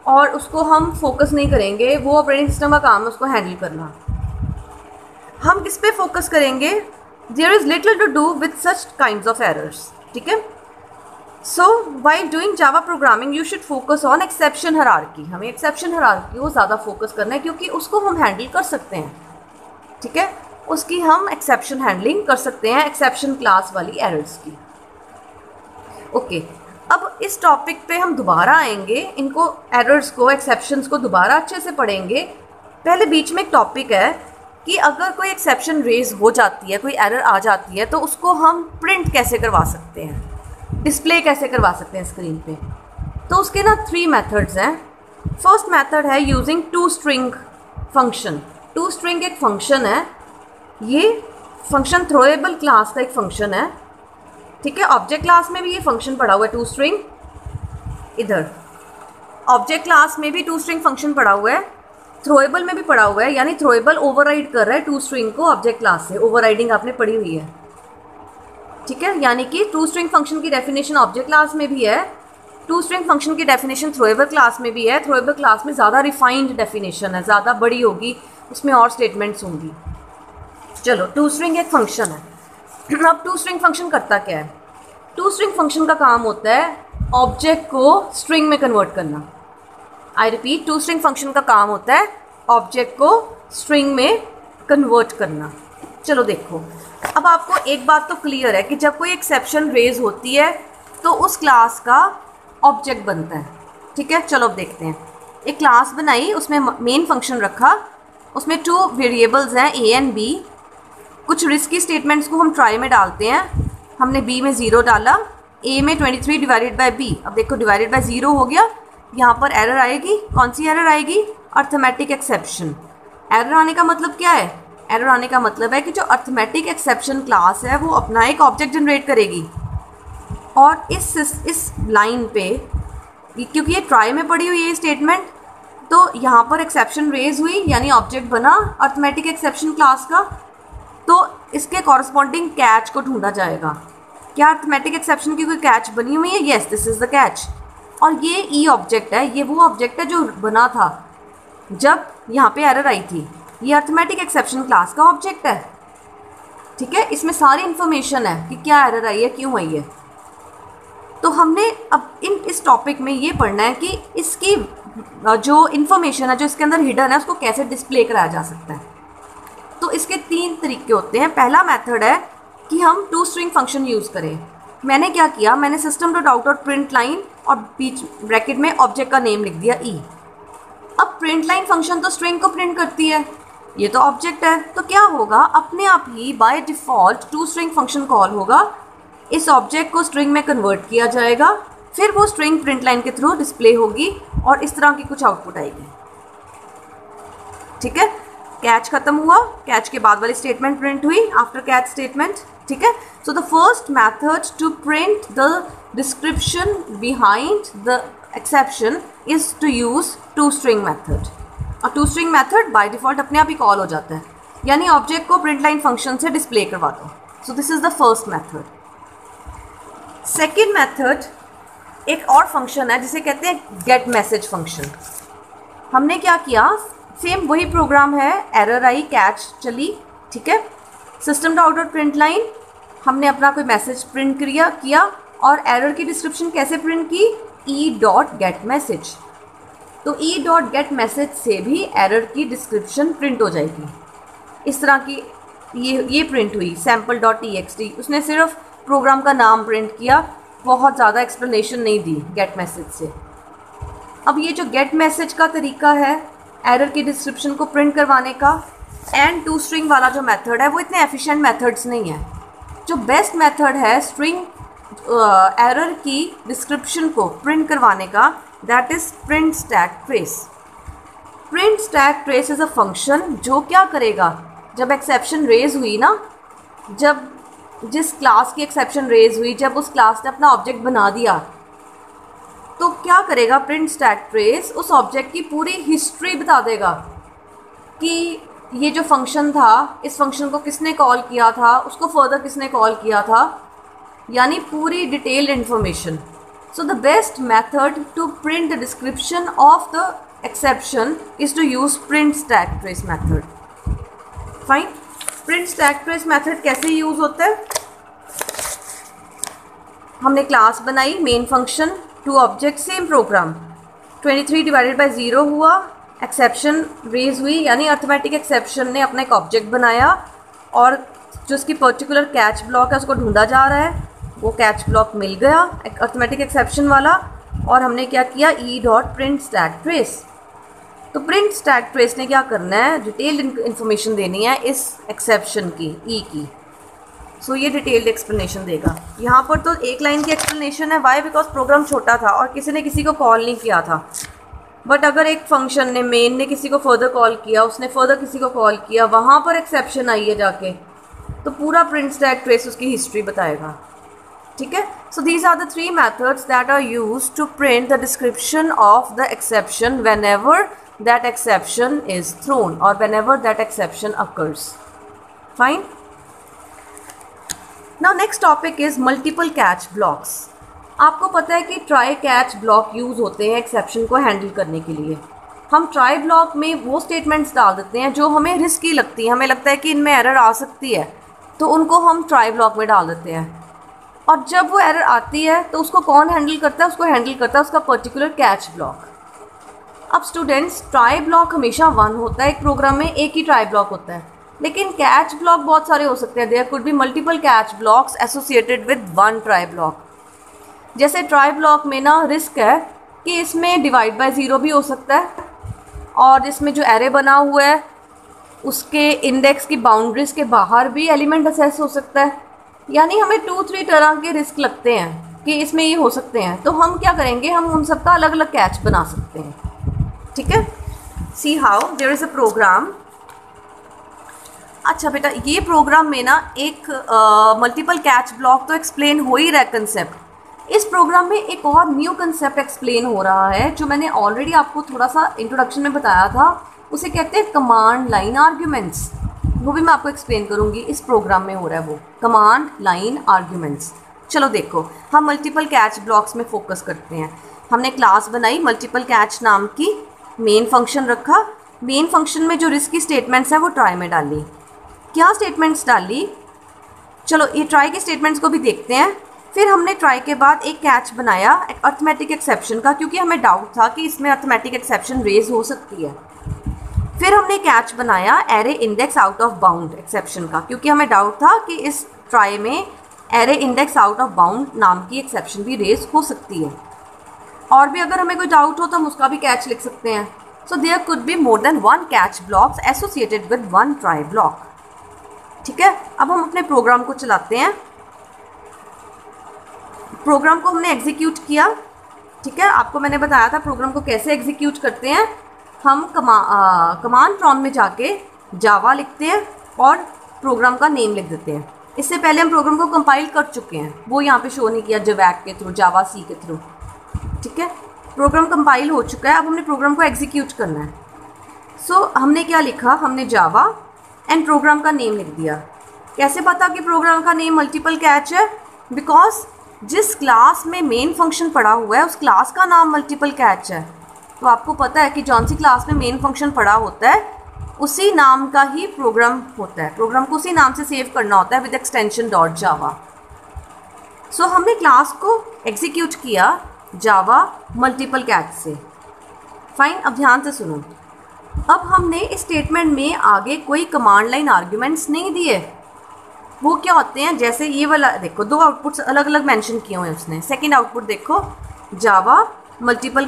और उसको हम फोकस नहीं करेंगे, वो ऑपरेटिंग सिस्टम का काम है उसको हैंडल करना। हम किस पे फोकस करेंगे, there is little to do with such kinds of errors, ठीक है। So while doing Java programming you should focus on exception hierarchy. हमें एक्सेप्शन हायरार्की को ज़्यादा फोकस करना है क्योंकि उसको हम हैंडल कर सकते हैं, ठीक है। उसकी हम एक्सेप्शन हैंडलिंग कर सकते हैं, एक्सेप्शन क्लास वाली एरर्स की। ओके, अब इस टॉपिक पे हम दोबारा आएंगे, इनको एरर्स को, एक्सेप्शंस को दोबारा अच्छे से पढ़ेंगे। पहले बीच में एक टॉपिक है कि अगर कोई एक्सेप्शन रेज हो जाती है, कोई एरर आ जाती है, तो उसको हम प्रिंट कैसे करवा सकते हैं, डिस्प्ले कैसे करवा सकते हैं स्क्रीन पे। तो उसके ना 3 मेथड्स हैं। फर्स्ट मेथड है using to string function. To string एक फंक्शन है, ये फंक्शन थ्रोएबल क्लास का एक फंक्शन है, ठीक है। ऑब्जेक्ट क्लास में भी ये फंक्शन पड़ा हुआ है टू स्ट्रिंग, इधर ऑब्जेक्ट क्लास में भी टू स्ट्रिंग फंक्शन पड़ा हुआ है, थ्रोएबल में भी पड़ा हुआ है, यानी थ्रोएबल ओवरराइड कर रहा है टू स्ट्रिंग को ऑब्जेक्ट क्लास से। ओवरराइडिंग आपने पढ़ी हुई है, ठीक है। यानी कि टू स्ट्रिंग फंक्शन की डेफिनेशन ऑब्जेक्ट क्लास में भी है, टू स्ट्रिंग फंक्शन की डेफिनेशन थ्रोएबल क्लास में भी है। थ्रोएबल क्लास में ज़्यादा रिफाइंड डेफिनेशन है, ज़्यादा बड़ी होगी, उसमें और स्टेटमेंट्स होंगी। चलो, टू स्ट्रिंग एक फंक्शन है। अब टू स्ट्रिंग फंक्शन करता क्या है? टू स्ट्रिंग फंक्शन का काम होता है ऑब्जेक्ट को स्ट्रिंग में कन्वर्ट करना। I repeat, to string function का काम होता है ऑब्जेक्ट को स्ट्रिंग में कन्वर्ट करना। चलो देखो, अब आपको एक बात तो क्लियर है कि जब कोई एक्सेप्शन रेज होती है तो उस क्लास का ऑब्जेक्ट बनता है, ठीक है। चलो अब देखते हैं। एक क्लास बनाई, उसमें मेन फंक्शन रखा, उसमें 2 वेरिएबल्स हैं ए एंड बी। कुछ रिस्की स्टेटमेंट्स को हम ट्राई में डालते हैं। हमने बी में 0 डाला, ए में 23 डिवाइडेड बाय बी। अब देखो डिवाइडेड बाय 0 हो गया, यहाँ पर एरर आएगी। कौन सी एरर आएगी? Arithmetic exception. एरर आने का मतलब क्या है? एरर आने का मतलब है कि जो अर्थमेटिक एक्सेप्शन क्लास है वो अपना एक ऑब्जेक्ट जनरेट करेगी, और इस लाइन पे, क्योंकि ये ट्राई में पड़ी हुई है स्टेटमेंट, तो यहाँ पर एक्सेप्शन रेज हुई, यानी ऑब्जेक्ट बना अर्थमेटिक एक्सेप्शन क्लास का। तो इसके कॉरस्पॉन्डिंग कैच को ढूंढा जाएगा। क्या अर्थमेटिक एक्सेप्शन की कोई कैच बनी हुई है? Yes, this is the catch. और ये ई ऑब्जेक्ट है, ये वो ऑब्जेक्ट है जो बना था जब यहाँ पे एरर आई थी। ये अर्थमेटिक एक्सेप्शन क्लास का ऑब्जेक्ट है, ठीक है। इसमें सारी इन्फॉर्मेशन है कि क्या एरर आई है, क्यों आई है। तो हमने अब इस टॉपिक में ये पढ़ना है कि इसकी जो इन्फॉर्मेशन है, जो इसके अंदर हिडन है, उसको कैसे डिस्प्ले कराया जा सकता है। तो इसके 3 तरीके होते हैं। पहला मेथड है कि हम टू स्ट्रिंग फंक्शन यूज़ करें। मैंने क्या किया, मैंने सिस्टम डॉट आउट और प्रिंट लाइन और बीच ब्रैकेट में ऑब्जेक्ट का नेम लिख दिया ई। अब प्रिंट लाइन फंक्शन तो स्ट्रिंग को प्रिंट करती है, ये तो ऑब्जेक्ट है, तो क्या होगा, अपने आप ही by default to string function call होगा, इस ऑब्जेक्ट को स्ट्रिंग में कन्वर्ट किया जाएगा, फिर वो स्ट्रिंग प्रिंट लाइन के थ्रू डिस्प्ले होगी और इस तरह की कुछ आउटपुट आएगी, ठीक है। कैच खत्म हुआ, कैच के बाद वाली स्टेटमेंट प्रिंट हुई, आफ्टर कैच स्टेटमेंट, ठीक है। So the first method to print the description behind the exception is to use to string method. और to string method by default अपने आप ही कॉल हो जाता है, यानी ऑब्जेक्ट को प्रिंट लाइन फंक्शन से डिस्प्ले करवा दो। So this is the first method. Second method एक और फंक्शन है जिसे कहते हैं गेट मैसेज फंक्शन। हमने क्या किया, सेम वही प्रोग्राम है, एरर आई, कैच चली, ठीक है। System dot out print line, हमने अपना कोई मैसेज प्रिंट किया और एरर की डिस्क्रिप्शन कैसे प्रिंट की, ई डॉट गेट मैसेज। तो ई डॉट गेट मैसेज से भी एरर की डिस्क्रिप्शन प्रिंट हो जाएगी। इस तरह की ये प्रिंट हुई सैम्पल डॉट txt। उसने सिर्फ प्रोग्राम का नाम प्रिंट किया, बहुत ज़्यादा एक्सप्लेनेशन नहीं दी गेट मैसेज से। अब ये जो गेट मैसेज का तरीका है एरर की डिस्क्रिप्शन को प्रिंट करवाने का, एंड टू स्ट्रिंग वाला जो मेथड है, वो इतने एफिशिएंट मेथड्स नहीं है। जो बेस्ट मेथड है स्ट्रिंग एरर की डिस्क्रिप्शन को प्रिंट करवाने का, that is print stack trace. Print stack trace is a function जो क्या करेगा, जब एक्सेप्शन रेज हुई ना, जब जिस क्लास की एक्सेप्शन रेज हुई, जब उस क्लास ने अपना ऑब्जेक्ट बना दिया, तो क्या करेगा प्रिंट स्टैक ट्रेस, उस ऑब्जेक्ट की पूरी हिस्ट्री बता देगा कि ये जो फंक्शन था, इस फंक्शन को किसने कॉल किया था, उसको फर्दर किसने कॉल किया था, यानी पूरी detailed information. So the best method to print the description of the exception is to use print stack trace method. Fine. Print stack trace method कैसे यूज़ होता है? हमने क्लास बनाई, main function, to object, same program, 23 divided by 0 हुआ, exception raise हुई, यानी arithmetic exception ने अपना एक ऑब्जेक्ट बनाया और जो उसकी पर्टिकुलर कैच ब्लॉक है उसको ढूंढा जा रहा है, वो कैच ब्लॉक मिल गया अर्थमेटिक एक्सेप्शन वाला, और हमने क्या किया, E dot print stack trace. तो प्रिंट स्टैक ट्रेस ने क्या करना है, डिटेल्ड इन्फॉर्मेशन देनी है इस एक्सेप्शन की, ई की। सो ये डिटेल्ड एक्सप्लेनेशन देगा। यहाँ पर तो एक लाइन की एक्सप्लेनेशन है, वाई, बिकॉज प्रोग्राम छोटा था और किसी ने किसी को कॉल नहीं किया था। बट अगर एक फंक्शन ने, मेन ने किसी को फर्दर कॉल किया, उसने फर्दर किसी को कॉल किया, वहाँ पर एक्सेप्शन आई है जाके, तो पूरा प्रिंट स्टैक ट्रेस उसकी हिस्ट्री बताएगा। ठीक है, so these are the 3 methods that are used to print the description of the exception whenever that exception is thrown और whenever that exception occurs. Fine. Now next topic is multiple catch blocks. आपको पता है कि try catch block use होते हैं exception को handle करने के लिए। हम ट्राई ब्लॉक में वो स्टेटमेंट्स डाल देते हैं जो हमें रिस्की लगती है, हमें लगता है कि इनमें एरर आ सकती है, तो उनको हम ट्राई ब्लॉक में डाल देते हैं। और जब वो एरर आती है तो उसको कौन हैंडल करता है? उसको हैंडल करता है उसका पर्टिकुलर कैच ब्लॉक। अब स्टूडेंट्स, ट्राई ब्लॉक हमेशा 1 होता है, एक प्रोग्राम में एक ही ट्राई ब्लॉक होता है, लेकिन कैच ब्लॉक बहुत सारे हो सकते हैं। There could be multiple catch blocks associated with 1 try block. जैसे ट्राई ब्लॉक में ना रिस्क है कि इसमें डिवाइड बाय 0 भी हो सकता है, और इसमें जो एरे बना हुआ है उसके इंडेक्स की बाउंड्रीज के बाहर भी एलिमेंट असेस हो सकता है। यानी हमें 2-3 तरह के रिस्क लगते हैं कि इसमें ये हो सकते हैं, तो हम क्या करेंगे, हम उन सबका अलग अलग कैच बना सकते हैं। ठीक है, see how there is a program. अच्छा बेटा, ये प्रोग्राम में ना एक मल्टीपल कैच ब्लॉक तो एक्सप्लेन हो ही रहा है कंसेप्ट। इस प्रोग्राम में एक और न्यू कंसेप्ट एक्सप्लेन हो रहा है जो मैंने ऑलरेडी आपको थोड़ा सा इंट्रोडक्शन में बताया था, उसे कहते हैं कमांड लाइन आर्ग्यूमेंट्स। वो भी मैं आपको एक्सप्लेन करूँगी। इस प्रोग्राम में हो रहा है वो कमांड लाइन आर्ग्यूमेंट्स। चलो देखो, हम मल्टीपल कैच ब्लॉक्स में फोकस करते हैं। हमने क्लास बनाई मल्टीपल कैच नाम की, मेन फंक्शन रखा, मेन फंक्शन में जो रिस्की स्टेटमेंट्स हैं वो ट्राई में डाली। क्या स्टेटमेंट्स डाली, चलो ये ट्राई के स्टेटमेंट्स को भी देखते हैं। फिर हमने ट्राई के बाद एक कैच बनाया अर्थमेटिक एक्सेप्शन का, क्योंकि हमें डाउट था कि इसमें अर्थमेटिक एक्सेप्शन रेज हो सकती है। फिर हमने कैच बनाया array index out of bound exception का, क्योंकि हमें डाउट था कि इस ट्राई में array index out of bound नाम की एक्सेप्शन भी रेज हो सकती है। और भी अगर हमें कोई डाउट हो तो हम उसका भी कैच लिख सकते हैं। So there could be more than 1 catch blocks associated with 1 try block. ठीक है, अब हम अपने प्रोग्राम को चलाते हैं। प्रोग्राम को हमने एग्जीक्यूट किया। ठीक है, आपको मैंने बताया था प्रोग्राम को कैसे एग्जीक्यूट करते हैं। हम कमांड प्रॉम्प्ट में जाके जावा लिखते हैं और प्रोग्राम का नेम लिख देते हैं। इससे पहले हम प्रोग्राम को कंपाइल कर चुके हैं, वो यहाँ पे शो नहीं किया जवैक के थ्रू, जावा सी के थ्रू। ठीक है, प्रोग्राम कंपाइल हो चुका है, अब हमने प्रोग्राम को एग्जीक्यूट करना है। सो हमने क्या लिखा, हमने जावा एंड प्रोग्राम का नेम लिख दिया। कैसे पता कि प्रोग्राम का नेम मल्टीपल कैच है? बिकॉज जिस क्लास में मेन फंक्शन पड़ा हुआ है उस क्लास का नाम मल्टीपल कैच है। तो आपको पता है कि जौन सी क्लास में मेन फंक्शन पड़ा होता है उसी नाम का ही प्रोग्राम होता है, प्रोग्राम को उसी नाम से सेव करना होता है विद एक्सटेंशन डॉट जावा। सो हमने क्लास को एग्जीक्यूट किया जावा मल्टीपल कैच से। फाइन, अब ध्यान से सुनो। अब हमने इस स्टेटमेंट में आगे कोई कमांड लाइन आर्ग्यूमेंट्स नहीं दिए। वो क्या होते हैं, जैसे ये वाला देखो, 2 आउटपुट्स अलग अलग मेंशन किए हुए हैं उसने। सेकंड आउटपुट देखो, जावा मल्टीपल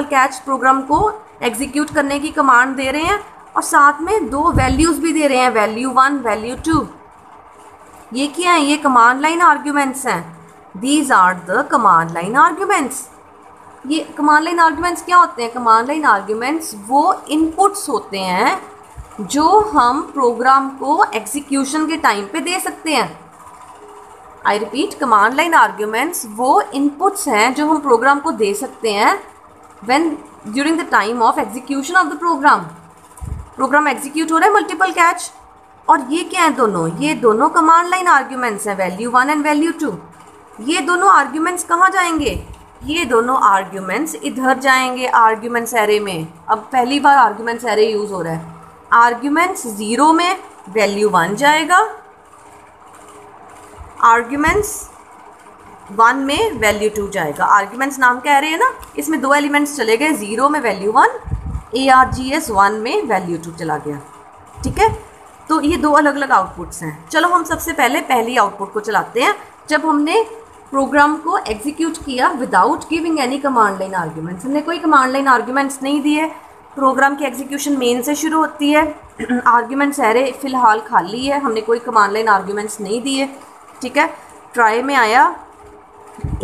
कैच प्रोग्राम को एग्जीक्यूट करने की कमांड दे रहे हैं और साथ में 2 वैल्यूज़ भी दे रहे हैं, वैल्यू 1 वैल्यू 2। ये क्या है, ये कमांड लाइन आर्ग्यूमेंट्स हैं। These are the command line arguments. ये कमांड लाइन आर्ग्यूमेंट्स क्या होते हैं? कमांड लाइन आर्ग्यूमेंट्स वो इनपुट्स होते हैं जो हम प्रोग्राम को एग्जीक्यूशन के टाइम पे दे सकते हैं। I repeat, command line arguments वो इनपुट्स हैं जो हम प्रोग्राम को दे सकते हैं when during the time of execution of the program. Program execute हो रहा है मल्टीपल कैच, और ये क्या है दोनों? ये दोनों कमांड लाइन आर्ग्यूमेंट्स हैं, वैल्यू 1 एंड वैल्यू 2। ये दोनों आर्ग्यूमेंट्स कहाँ जाएंगे? ये दोनों आर्ग्यूमेंट्स इधर जाएंगे आर्ग्यूमेंट्स एरे में। अब पहली बार आर्ग्यूमेंट्स एरे यूज़ हो रहा है। आर्ग्यूमेंट्स 0 में वैल्यू 1 जाएगा, आर्ग्यूमेंट्स 1 में वैल्यू 2 जाएगा। आर्ग्यूमेंट्स नाम कह रहे हैं ना, इसमें दो एलिमेंट्स चले गए, 0 में वैल्यू 1, ARGS 1 में वैल्यू 2 चला गया। ठीक है, तो ये दो अलग अलग आउटपुट्स हैं। चलो हम सबसे पहले पहली आउटपुट को चलाते हैं। जब हमने प्रोग्राम को एग्जीक्यूट किया without giving any command line arguments, हमने कोई कमांड लाइन आर्ग्यूमेंट्स नहीं दिए, प्रोग्राम की एग्जीक्यूशन मेन से शुरू होती है। आर्ग्यूमेंट्स एरे फिलहाल खाली है, हमने कोई कमांड लाइन आर्ग्यूमेंट्स नहीं दिए। ठीक है, ट्राई में आया,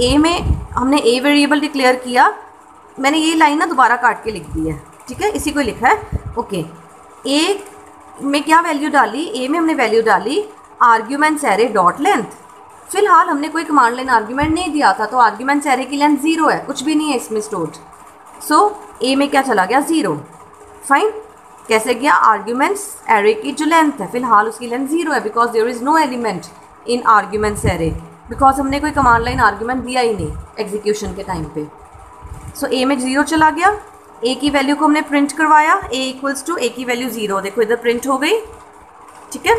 ए में हमने ए वेरिएबल डिक्लेयर किया। मैंने ये लाइन ना दोबारा काट के लिख दी है, ठीक है, इसी को लिखा है। ओके, ए में क्या वैल्यू डाली, ए में हमने वैल्यू डाली आर्ग्यूमेंट्स एरे डॉट लेंथ। फिलहाल हमने कोई कमांड लाइन आर्ग्यूमेंट नहीं दिया था, तो आर्ग्यूमेंट्स एरे की लेंथ 0 है, कुछ भी नहीं है इसमें स्टोर्ड। सो ए में क्या चला गया, 0। फाइन, कैसे गया, आर्ग्यूमेंट्स एरे की जो लेंथ है फिलहाल उसकी लेंथ 0 है, because there is no element in arguments array, because हमने कोई कमांड लाइन आर्ग्यूमेंट दिया ही नहीं एग्जीक्यूशन के टाइम पे। सो ए में 0 चला गया, ए की वैल्यू को हमने प्रिंट करवाया, ए इक्वल्स टू ए की वैल्यू 0, देखो इधर प्रिंट हो गई। ठीक है,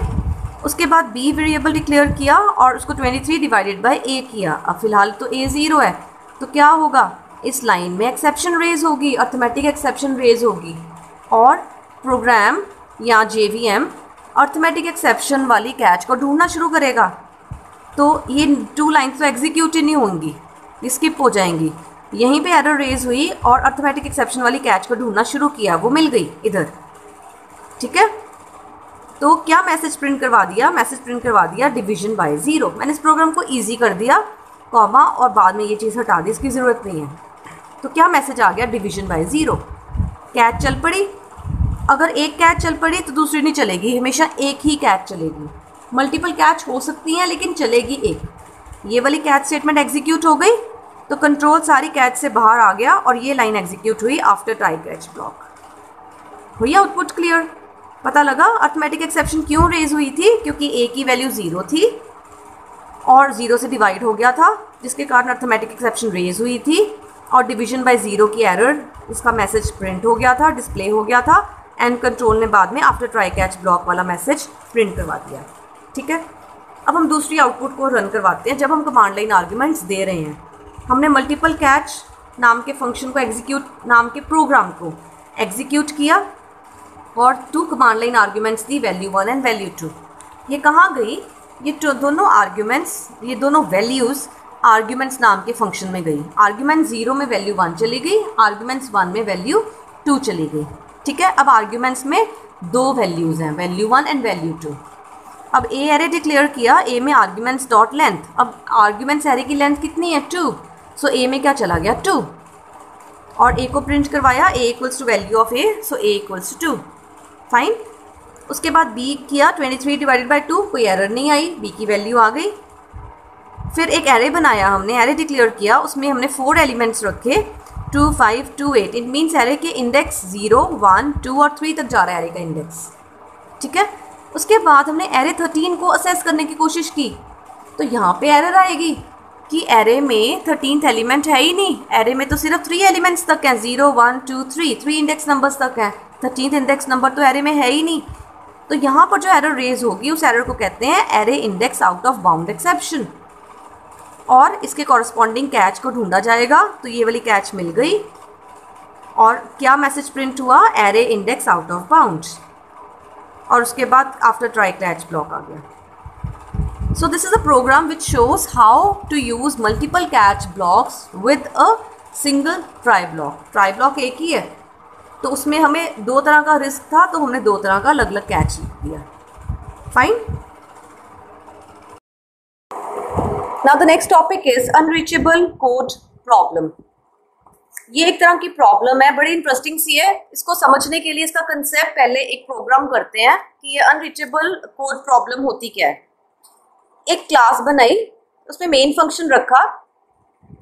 उसके बाद बी वेरिएबल डिक्लेयर किया और उसको 23 डिवाइडेड बाय ए किया। अब फिलहाल तो ए 0 है, तो क्या होगा, इस लाइन में एक्सेप्शन रेज होगी, अर्थमेटिक एक्सेप्शन रेज होगी, और प्रोग्राम या JVM अर्थमेटिक एक्सेप्शन वाली कैच को ढूंढना शुरू करेगा। तो ये 2 लाइन्स तो एग्जीक्यूट ही नहीं होंगी, स्किप हो जाएंगी। यहीं पे एरर रेज हुई और अर्थमेटिक एक्सेप्शन वाली कैच को ढूंढना शुरू किया, वो मिल गई इधर। ठीक है, तो क्या मैसेज प्रिंट करवा दिया, मैसेज प्रिंट करवा दिया डिवीजन बाय 0। मैंने इस प्रोग्राम को इजी कर दिया, कॉमा और बाद में ये चीज़ हटा दी, इसकी ज़रूरत नहीं है। तो क्या मैसेज आ गया, डिवीजन बाय 0। कैच चल पड़ी, अगर एक कैच चल पड़ी तो दूसरी नहीं चलेगी, हमेशा एक ही कैच चलेगी। मल्टीपल कैच हो सकती हैं लेकिन चलेगी एक। ये वाली कैच स्टेटमेंट एग्जीक्यूट हो गई तो कंट्रोल सारी कैच से बाहर आ गया और ये लाइन एग्जीक्यूट हुई आफ्टर ट्राई कैच ब्लॉक। हुई आउटपुट क्लियर, पता लगा अर्थमेटिक एक्सेप्शन क्यों रेज हुई थी, क्योंकि ए की वैल्यू 0 थी और 0 से डिवाइड हो गया था, जिसके कारण अर्थमेटिक एक्सेप्शन रेज हुई थी और डिवीजन बाय 0 की एरर, इसका मैसेज प्रिंट हो गया था, डिस्प्ले हो गया था, एंड कंट्रोल ने बाद में आफ्टर ट्राई कैच ब्लॉक वाला मैसेज प्रिंट करवा दिया। ठीक है, अब हम दूसरी आउटपुट को रन करवाते हैं। जब हम कमांड लाइन आर्ग्यूमेंट्स दे रहे हैं, हमने मल्टीपल कैच नाम के फंक्शन को एग्जीक्यूट, नाम के प्रोग्राम को एग्जीक्यूट किया और 2 command line arguments the, value 1 and value 2। ये कहाँ गई, ये दोनों आर्ग्यूमेंट्स, ये दोनों वैल्यूज़ आर्ग्यूमेंट्स नाम के फंक्शन में गई। आर्ग्यूमेंट 0 में वैल्यू 1 चली गई, आर्ग्यूमेंट्स 1 में वैल्यू 2 चली गई। ठीक है, अब आर्ग्यूमेंट्स में 2 वैल्यूज़ हैं, वैल्यू 1 एंड वैल्यू 2। अब ए एरे डिक्लेयर किया, ए में आर्ग्यूमेंट्स डॉट लेंथ, अब आर्ग्यूमेंट्स एरे की लेंथ कितनी है, 2। सो ए में क्या चला गया, 2, और ए को प्रिंट करवाया, a equals to value of a, so a equals to 2। Fine, उसके बाद बी किया, 23 डिवाइडेड बाई 2, कोई एरर नहीं आई, बी की वैल्यू आ गई। फिर एक एरे बनाया हमने, एरे डिक्लेयर किया, उसमें हमने 4 एलिमेंट्स रखे, 2, 5, 2, 8। इट मीन्स एरे के इंडेक्स 0, 1, 2 और 3 तक जा रहा है एरे का इंडेक्स। ठीक है, उसके बाद हमने एरे 13 को असेस करने की कोशिश की, तो यहाँ पे एरर आएगी कि एरे में 13th एलिमेंट है ही नहीं, एरे में तो सिर्फ 3 एलिमेंट्स तक हैं, 0, 1, 2, 3, 3 इंडेक्स नंबर्स तक हैं, 13th इंडेक्स नंबर तो एरे में है ही नहीं। तो यहाँ पर जो एरर रेज होगी उस एरर को कहते हैं array index out of bound exception, और इसके कॉरस्पॉन्डिंग कैच को ढूंढा जाएगा। तो ये वाली कैच मिल गई और क्या मैसेज प्रिंट हुआ, array index out of bound, और उसके बाद आफ्टर ट्राई कैच ब्लॉक आ गया। So this is a program which shows how to use multiple catch blocks with a single try block. Try block एक ही है, तो उसमें हमें 2 तरह का रिस्क था, तो हमने 2 तरह का अलग अलग कैच लिख दिया। Fine, now the next topic is unreachable code problem. ये एक तरह की प्रॉब्लम है, बड़ी इंटरेस्टिंग सी है। इसको समझने के लिए इसका कंसेप्ट पहले एक प्रोग्राम करते हैं कि ये अनरीचेबल कोड प्रॉब्लम होती क्या है। एक क्लास बनाई, उसमें मेन फंक्शन रखा,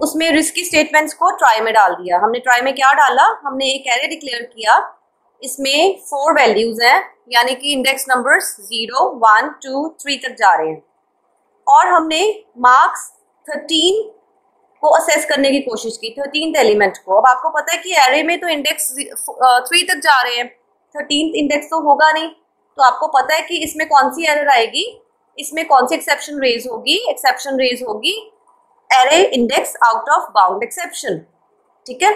उसमें रिस्की स्टेटमेंट्स को ट्राई में डाल दिया। हमने ट्राई में क्या डाला, हमने एक एरे डिक्लेयर किया, इसमें 4 वैल्यूज हैं, यानी कि इंडेक्स नंबर्स 0, 1, 2, 3 तक जा रहे हैं, और हमने मार्क्स 13 को असेस करने की कोशिश की, 13th एलिमेंट को। अब आपको पता है कि एरे में तो इंडेक्स 3 तक जा रहे हैं, 13th इंडेक्स तो होगा नहीं, तो आपको पता है कि इसमें कौन सी एरर आएगी, इसमें कौन सी एक्सेप्शन रेज होगी, एक्सेप्शन रेज होगी array index out of bound exception. ठीक है,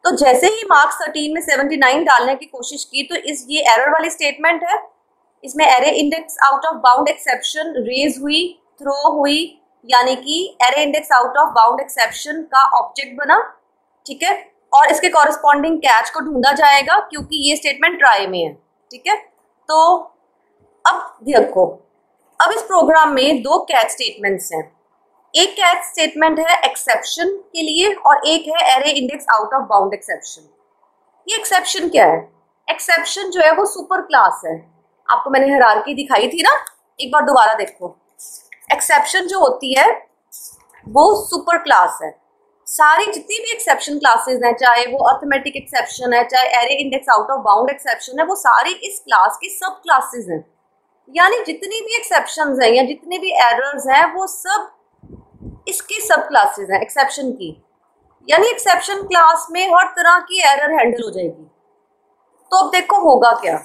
तो जैसे ही मार्क्स 13 में 79 डालने की कोशिश की तो ये एरर वाली स्टेटमेंट है, इसमें array index out of bound exception raise हुई, थ्रो हुई, यानी कि array index out of bound exception का ऑब्जेक्ट बना। ठीक है, और इसके कॉरेस्पॉन्डिंग कैच को ढूंढा जाएगा क्योंकि ये स्टेटमेंट ट्राई में है। ठीक है, तो अब देखो, अब इस प्रोग्राम में दो कैच स्टेटमेंट्स हैं। एक कैच स्टेटमेंट है एक्सेप्शन के लिए और एक है array index out of bound exception. ये एक्सेप्शन क्या है? एक्सेप्शन जो है वो सुपर क्लास है। आपको मैंने हायरार्की दिखाई थी ना, एक बार दोबारा देखो। एक्सेप्शन जो होती है वो सुपर क्लास है। सारी जितनी भी एक्सेप्शन क्लासेस हैं, चाहे वो अर्थमेटिक एक्सेप्शन है, चाहे array index out of bound exception है, वो सारी इस क्लास की सब क्लासेस हैं। यानी जितनी भी एक्सेप्शंस हैं या जितने भी एरर्स हैं वो सब इसकी सब क्लासेस हैं एक्सेप्शन की। यानी एक्सेप्शन क्लास में हर तरह की एरर हैंडल हो जाएगी। तो अब देखो होगा क्या।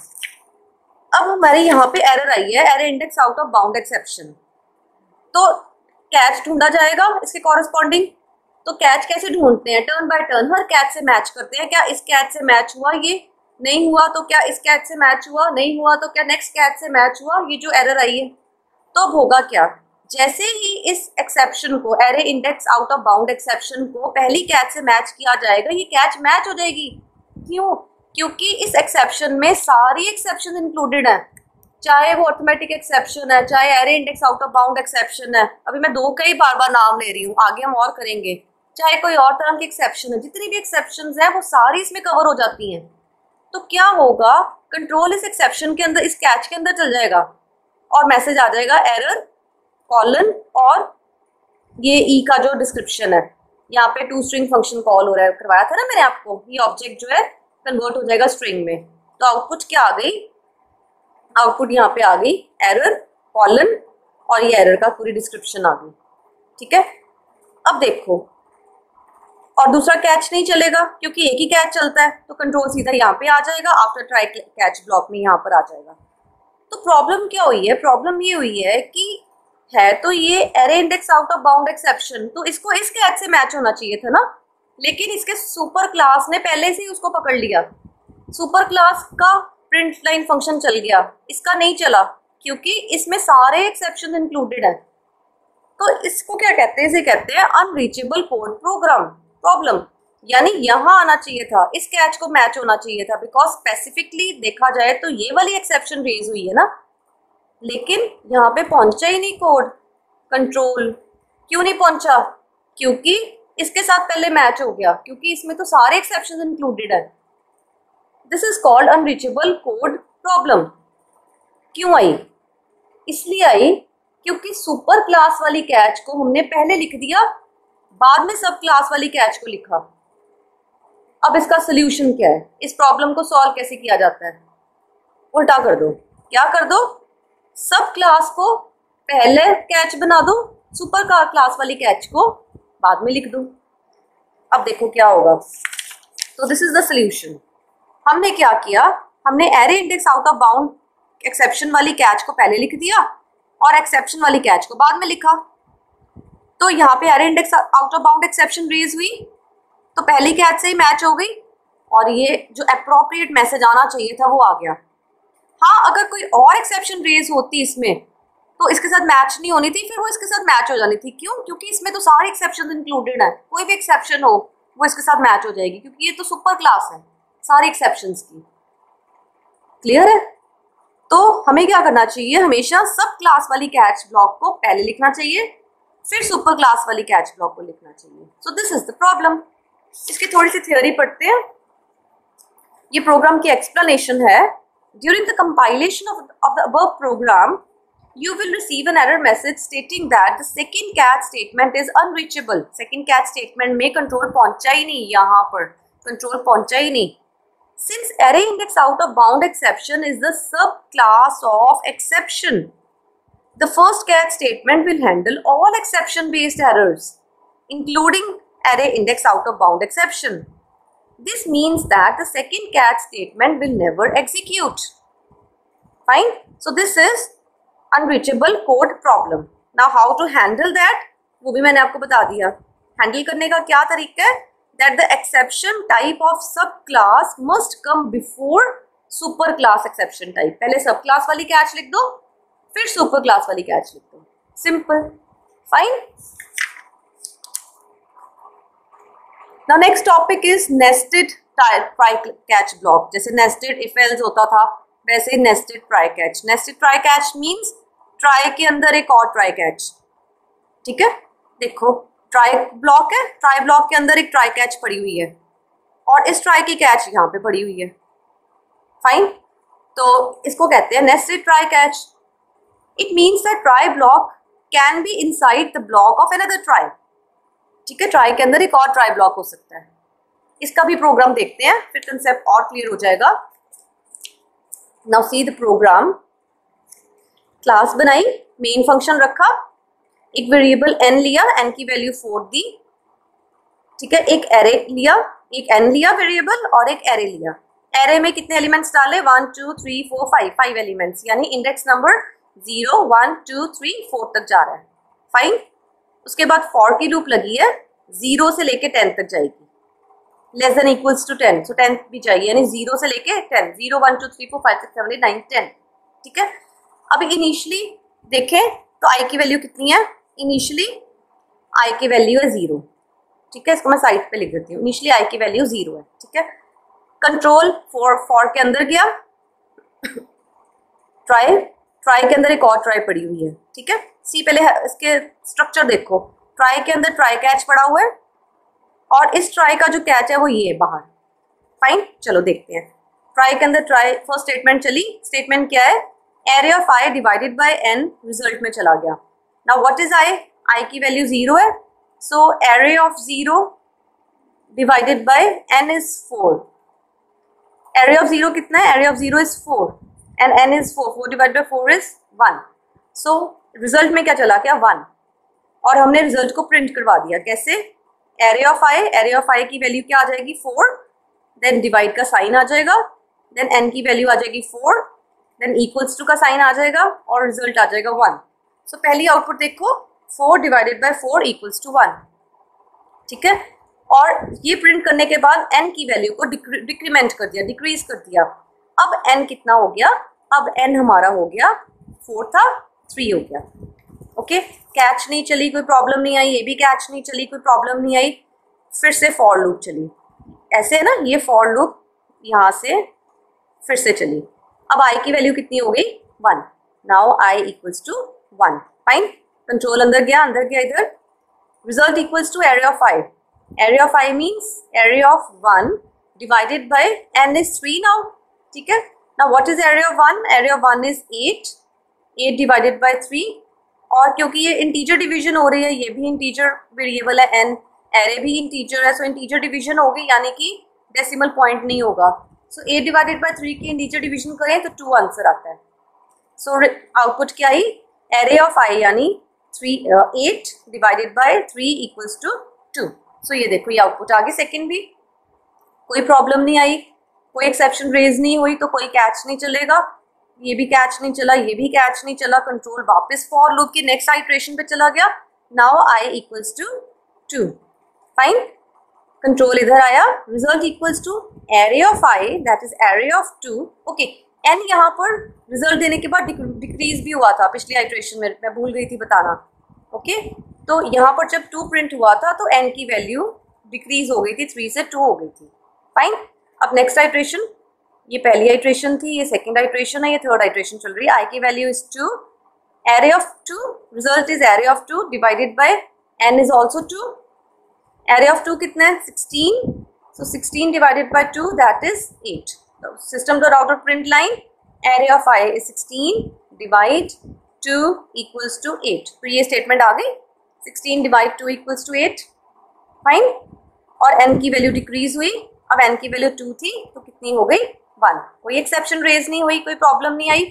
अब हमारे यहाँ पे एरर आई है array index out of bound exception, तो कैच ढूंढा जाएगा इसके कॉरेस्पॉन्डिंग। तो कैच कैसे ढूंढते हैं? Turn by turn her catch से मैच करते हैं। क्या इस कैच से मैच हुआ, ये नहीं हुआ तो क्या इस कैच से मैच हुआ, नहीं हुआ तो क्या नेक्स्ट कैच से मैच हुआ, ये जो एरर आई है। तो अब होगा क्या, जैसे ही इस एक्सेप्शन को, array index out of bound exception को पहली कैच से मैच किया जाएगा, ये कैच मैच हो जाएगी। क्यों? क्योंकि इस एक्सेप्शन में सारी एक्सेप्शन इंक्लूडेड है, चाहे वो अर्थमेटिक एक्सेप्शन है, चाहे array index out of bound exception है। अभी मैं दो का ही बार बार नाम ले रही हूँ, आगे हम और करेंगे। चाहे कोई और तरह की एक्सेप्शन है, जितनी भी एक्सेप्शंस हैं वो सारी इसमें कवर हो जाती हैं। तो क्या होगा, कंट्रोल इस एक्सेप्शन के अंदर, इस कैच के अंदर चल जाएगा और मैसेज आ जाएगा एरर कॉलन, और ये ई का जो डिस्क्रिप्शन है, यहाँ पे टू स्ट्रिंग फंक्शन कॉल हो रहा है, करवाया था ना मैंने आपको, ये ऑब्जेक्ट जो है कन्वर्ट हो जाएगा स्ट्रिंग में। तो आउटपुट क्या आ गई, आउटपुट यहाँ पे आ गई एरर कॉलन, और ये एरर का पूरी डिस्क्रिप्शन आ गई। ठीक है, अब देखो, और दूसरा कैच नहीं चलेगा क्योंकि एक ही कैच चलता है, तो कंट्रोल सीधा यहाँ पे आ जाएगा, आफ्टर ट्राई कैच ब्लॉक में यहाँ पर आ जाएगा। तो प्रॉब्लम क्या हुई है? प्रॉब्लम ये हुई है कि है तो ये array index out of bound exception, तो इसको इस कैच से मैच होना चाहिए था ना, लेकिन इसके सुपर क्लास ने पहले से ही उसको पकड़ लिया। सुपर क्लास का प्रिंट लाइन फंक्शन चल गया, इसका नहीं चला क्योंकि इसमें सारे एक्सेप्शन इंक्लूडेड है। तो इसको क्या कहते हैं? इसे कहते हैं अनरीचेबल कोड प्रोग्राम प्रॉब्लम। यानी यहाँ आना चाहिए था, इस कैच को मैच होना चाहिए था, बिकॉज स्पेसिफिकली देखा जाए तो ये वाली एक्सेप्शन रेज हुई है ना, लेकिन यहाँ पे पहुंचा ही नहीं कोड। कंट्रोल क्यों नहीं पहुंचा? क्योंकि इसके साथ पहले मैच हो गया, क्योंकि इसमें तो सारे एक्सेप्शन इंक्लूडेड है। This is called unreachable code problem. क्यों आई? इसलिए आई क्योंकि सुपर क्लास वाली कैच को हमने पहले लिख दिया, बाद में सब क्लास वाली कैच को लिखा। अब इसका सोल्यूशन क्या है? इस प्रॉब्लम को सॉल्व कैसे किया जाता है? उल्टा कर दो। क्या कर दो? सब क्लास को पहले कैच बना दो, सुपर क्लास वाली कैच को बाद में लिख दो। अब देखो क्या होगा। तो दिस इज द सोल्यूशन। हमने क्या किया, हमने array index out of bound exception वाली कैच को पहले लिख दिया और एक्सेप्शन वाली कैच को बाद में लिखा। तो यहाँ पे array index out of bound exception raise हुई तो पहली कैच से ही मैच हो गई, और ये जो अप्रोप्रिएट मैसेज आना चाहिए था वो आ गया। हाँ, अगर कोई और एक्सेप्शन रेज होती इसमें तो इसके साथ मैच नहीं होनी थी, फिर वो इसके साथ मैच हो जानी थी। क्यों? क्योंकि इसमें तो सारे एक्सेप्शन इंक्लूडेड है, कोई भी एक्सेप्शन हो वो इसके साथ मैच हो जाएगी, क्योंकि ये तो सुपर क्लास है सारी एक्सेप्शंस की। क्लियर है? तो हमें क्या करना चाहिए, हमेशा सब क्लास वाली कैच ब्लॉक को पहले लिखना चाहिए, फिर सुपर क्लास वाली कैच ब्लॉक को लिखना चाहिए। So this is the problem. इसकी थोड़ी सी थ्योरी पढ़ते हैं। ये प्रोग्राम की एक्सप्लेनेशन है। During the compilation of the above program you will receive an error message stating that the second catch statement is unreachable. Second catch statement में control पहुंचा ही नहीं, यहाँ पर कंट्रोल पहुंचा ही नहीं। Since array index out of bound exception is the subclass of exception, the first catch statement will handle all exception based errors, including array index out of bound exception. This means that the second catch statement will never execute. Fine. So this is unreachable code problem. Now how to handle that? वो भी मैंने आपको बता दिया. Handle करने का क्या तरीका है? That the exception type of subclass must come before super class exception type. पहले सब क्लास वाली कैच लिख दो, फिर सुपर क्लास वाली कैच लिख दो. Simple. Fine. Now next topic is nested try catch block. जैसे nested if else होता था वैसे nested try catch. Nested try catch means try के अंदर एक और try catch. ठीक है, देखो try block है, try block के अंदर एक try catch पड़ी हुई है और इस try की catch यहाँ पे पड़ी हुई है. फाइन. तो इसको कहते हैं nested try catch. It means that try block can be inside the block of another try. ठीक है, ट्राई के अंदर एक और ट्राई ब्लॉक हो सकता है. इसका भी प्रोग्राम देखते हैं, फिर कंसेप्ट और क्लियर हो जाएगा. Now see the program. Class बनाई, मेन फंक्शन रखा, एक वेरिएबल n लिया, n की वैल्यू 4 दी. ठीक है, एक एरे लिया, एक n लिया वेरिएबल और एक एरे लिया. एरे में कितने एलिमेंट्स डाले? 1 2 3 4 5 एलिमेंट्स, यानी इंडेक्स नंबर 0 1 2 3 4 तक जा रहा है. फाइन. उसके बाद फॉर की लूप लगी है, 0 से लेके 10 तक जाएगी. लेस देन इक्वल्स टू 10, सो 10 भी चाहिए, यानी 0 से लेके 10. 0 1 2 3 4 5 6 7 8 9 10. ठीक है. अभी इनिशियली देखें तो आई की वैल्यू कितनी है? इनिशियली आई की वैल्यू है 0. ठीक है, इसको मैं साइड पे लिख देती हूँ. इनिशियली आई की वैल्यू 0 है. ठीक है. कंट्रोल फॉर के अंदर गया, ट्राई के अंदर एक और ट्राई पड़ी हुई है. ठीक है. सी पहले इसके स्ट्रक्चर देखो. ट्राई के अंदर ट्राई कैच पड़ा हुआ है और इस ट्राई का जो कैच है वो ये है बाहर. फाइन. चलो देखते हैं. ट्राई के अंदर ट्राई फर्स्ट स्टेटमेंट चली. स्टेटमेंट क्या है? Array of i divided by n result में चला गया. Now what is i? I की वैल्यू 0 है, so array of 0 divided by n is 4. Array of 0 कितना है? Array of 0 is 4 and n is 4. 4 divided by 4 is 1. So result में क्या चला गया? 1. और हमने रिजल्ट को प्रिंट करवा दिया. कैसे? एरे ऑफ आई की वैल्यू क्या आ जाएगी? 4. देन डिवाइड का साइन आ जाएगा, देन n की वैल्यू आ जाएगी 4, देन इक्वल्स टू का साइन आ जाएगा और रिजल्ट आ जाएगा 1. सो पहली आउटपुट देखो, 4 डिवाइडेड बाय 4 इक्वल्स टू 1. ठीक है. और ये प्रिंट करने के बाद n की वैल्यू को डिक्रीमेंट कर दिया, डिक्रीज कर दिया. अब n कितना हो गया? अब n हमारा हो गया 4 था 3 हो गया. ओके. कैच नहीं चली, कोई प्रॉब्लम नहीं आई. ये भी कैच नहीं चली, कोई प्रॉब्लम नहीं आई. फिर से फॉर लूप चली. ऐसे है ना, ये फॉर लूप यहाँ से फिर से चली. अब आई की वैल्यू कितनी हो गई? 1. Now i equals to 1. Fine. Control अंदर गया इधर. Result equals to array of i. Array of i means array of 1 divided by n is 3 now. ठीक है. Now what is array of 1? Array of 1 is 8 divided by 3. और क्योंकि ये integer division हो रही है, ये भी इंटीजर वेरिएबल है n, एरे भी इंटीजर है, सो इंटीजर डिवीजन हो गई, यानी कि डेसिमल पॉइंट नहीं होगा. सो 8 डिवाइडेड बाय 3 की इंटीजर डिवीजन करें तो 2 आंसर आता है. सो आउटपुट क्या आई? एरे ऑफ आई यानी 8 डिवाइडेड बाय 3 इक्वल्स टू 2. सो ये देखो, ये आउटपुट आ गई. सेकेंड भी कोई प्रॉब्लम नहीं आई, कोई एक्सेप्शन रेज नहीं हुई, तो कोई कैच नहीं चलेगा. ये भी कैच नहीं चला, ये भी कैच नहीं चला. कंट्रोल वापस फॉर लूप की नेक्स्ट आइटरेशन पे चला गया. Now i equals to 2. Fine. Control इधर आया. Result equals to array of i that is array of 2. Okay. N यहाँ पर रिजल्ट देने के बाद डिक्रीज भी हुआ था पिछली आइटरेशन में, मैं भूल गई थी बताना. ओके. तो यहाँ पर जब 2 प्रिंट हुआ था तो एन की वैल्यू डिक्रीज हो गई थी, 3 से 2 हो गई थी. फाइन. अब नेक्स्ट आइटरेशन, ये पहली आइटरेशन थी, ये सेकंड आइटरेशन है, ये थर्ड आइटरेशन चल रही है. आई की value is 2, array of 2, result is array of 2 divided by n is also 2. Array of 2 कितना है? 16. So 16 divided by 2 that is 8. System dot out of print line array of i is 16 divide 2 equals to 8. तो ये statement आ गई, 16 divide 2 equals to 8. Fine. और n की value decrease हुई. अब n की वैल्यू 2 थी तो कितनी हो गई? 1. कोई एक्सेप्शन रेज नहीं हुई, कोई प्रॉब्लम नहीं आई,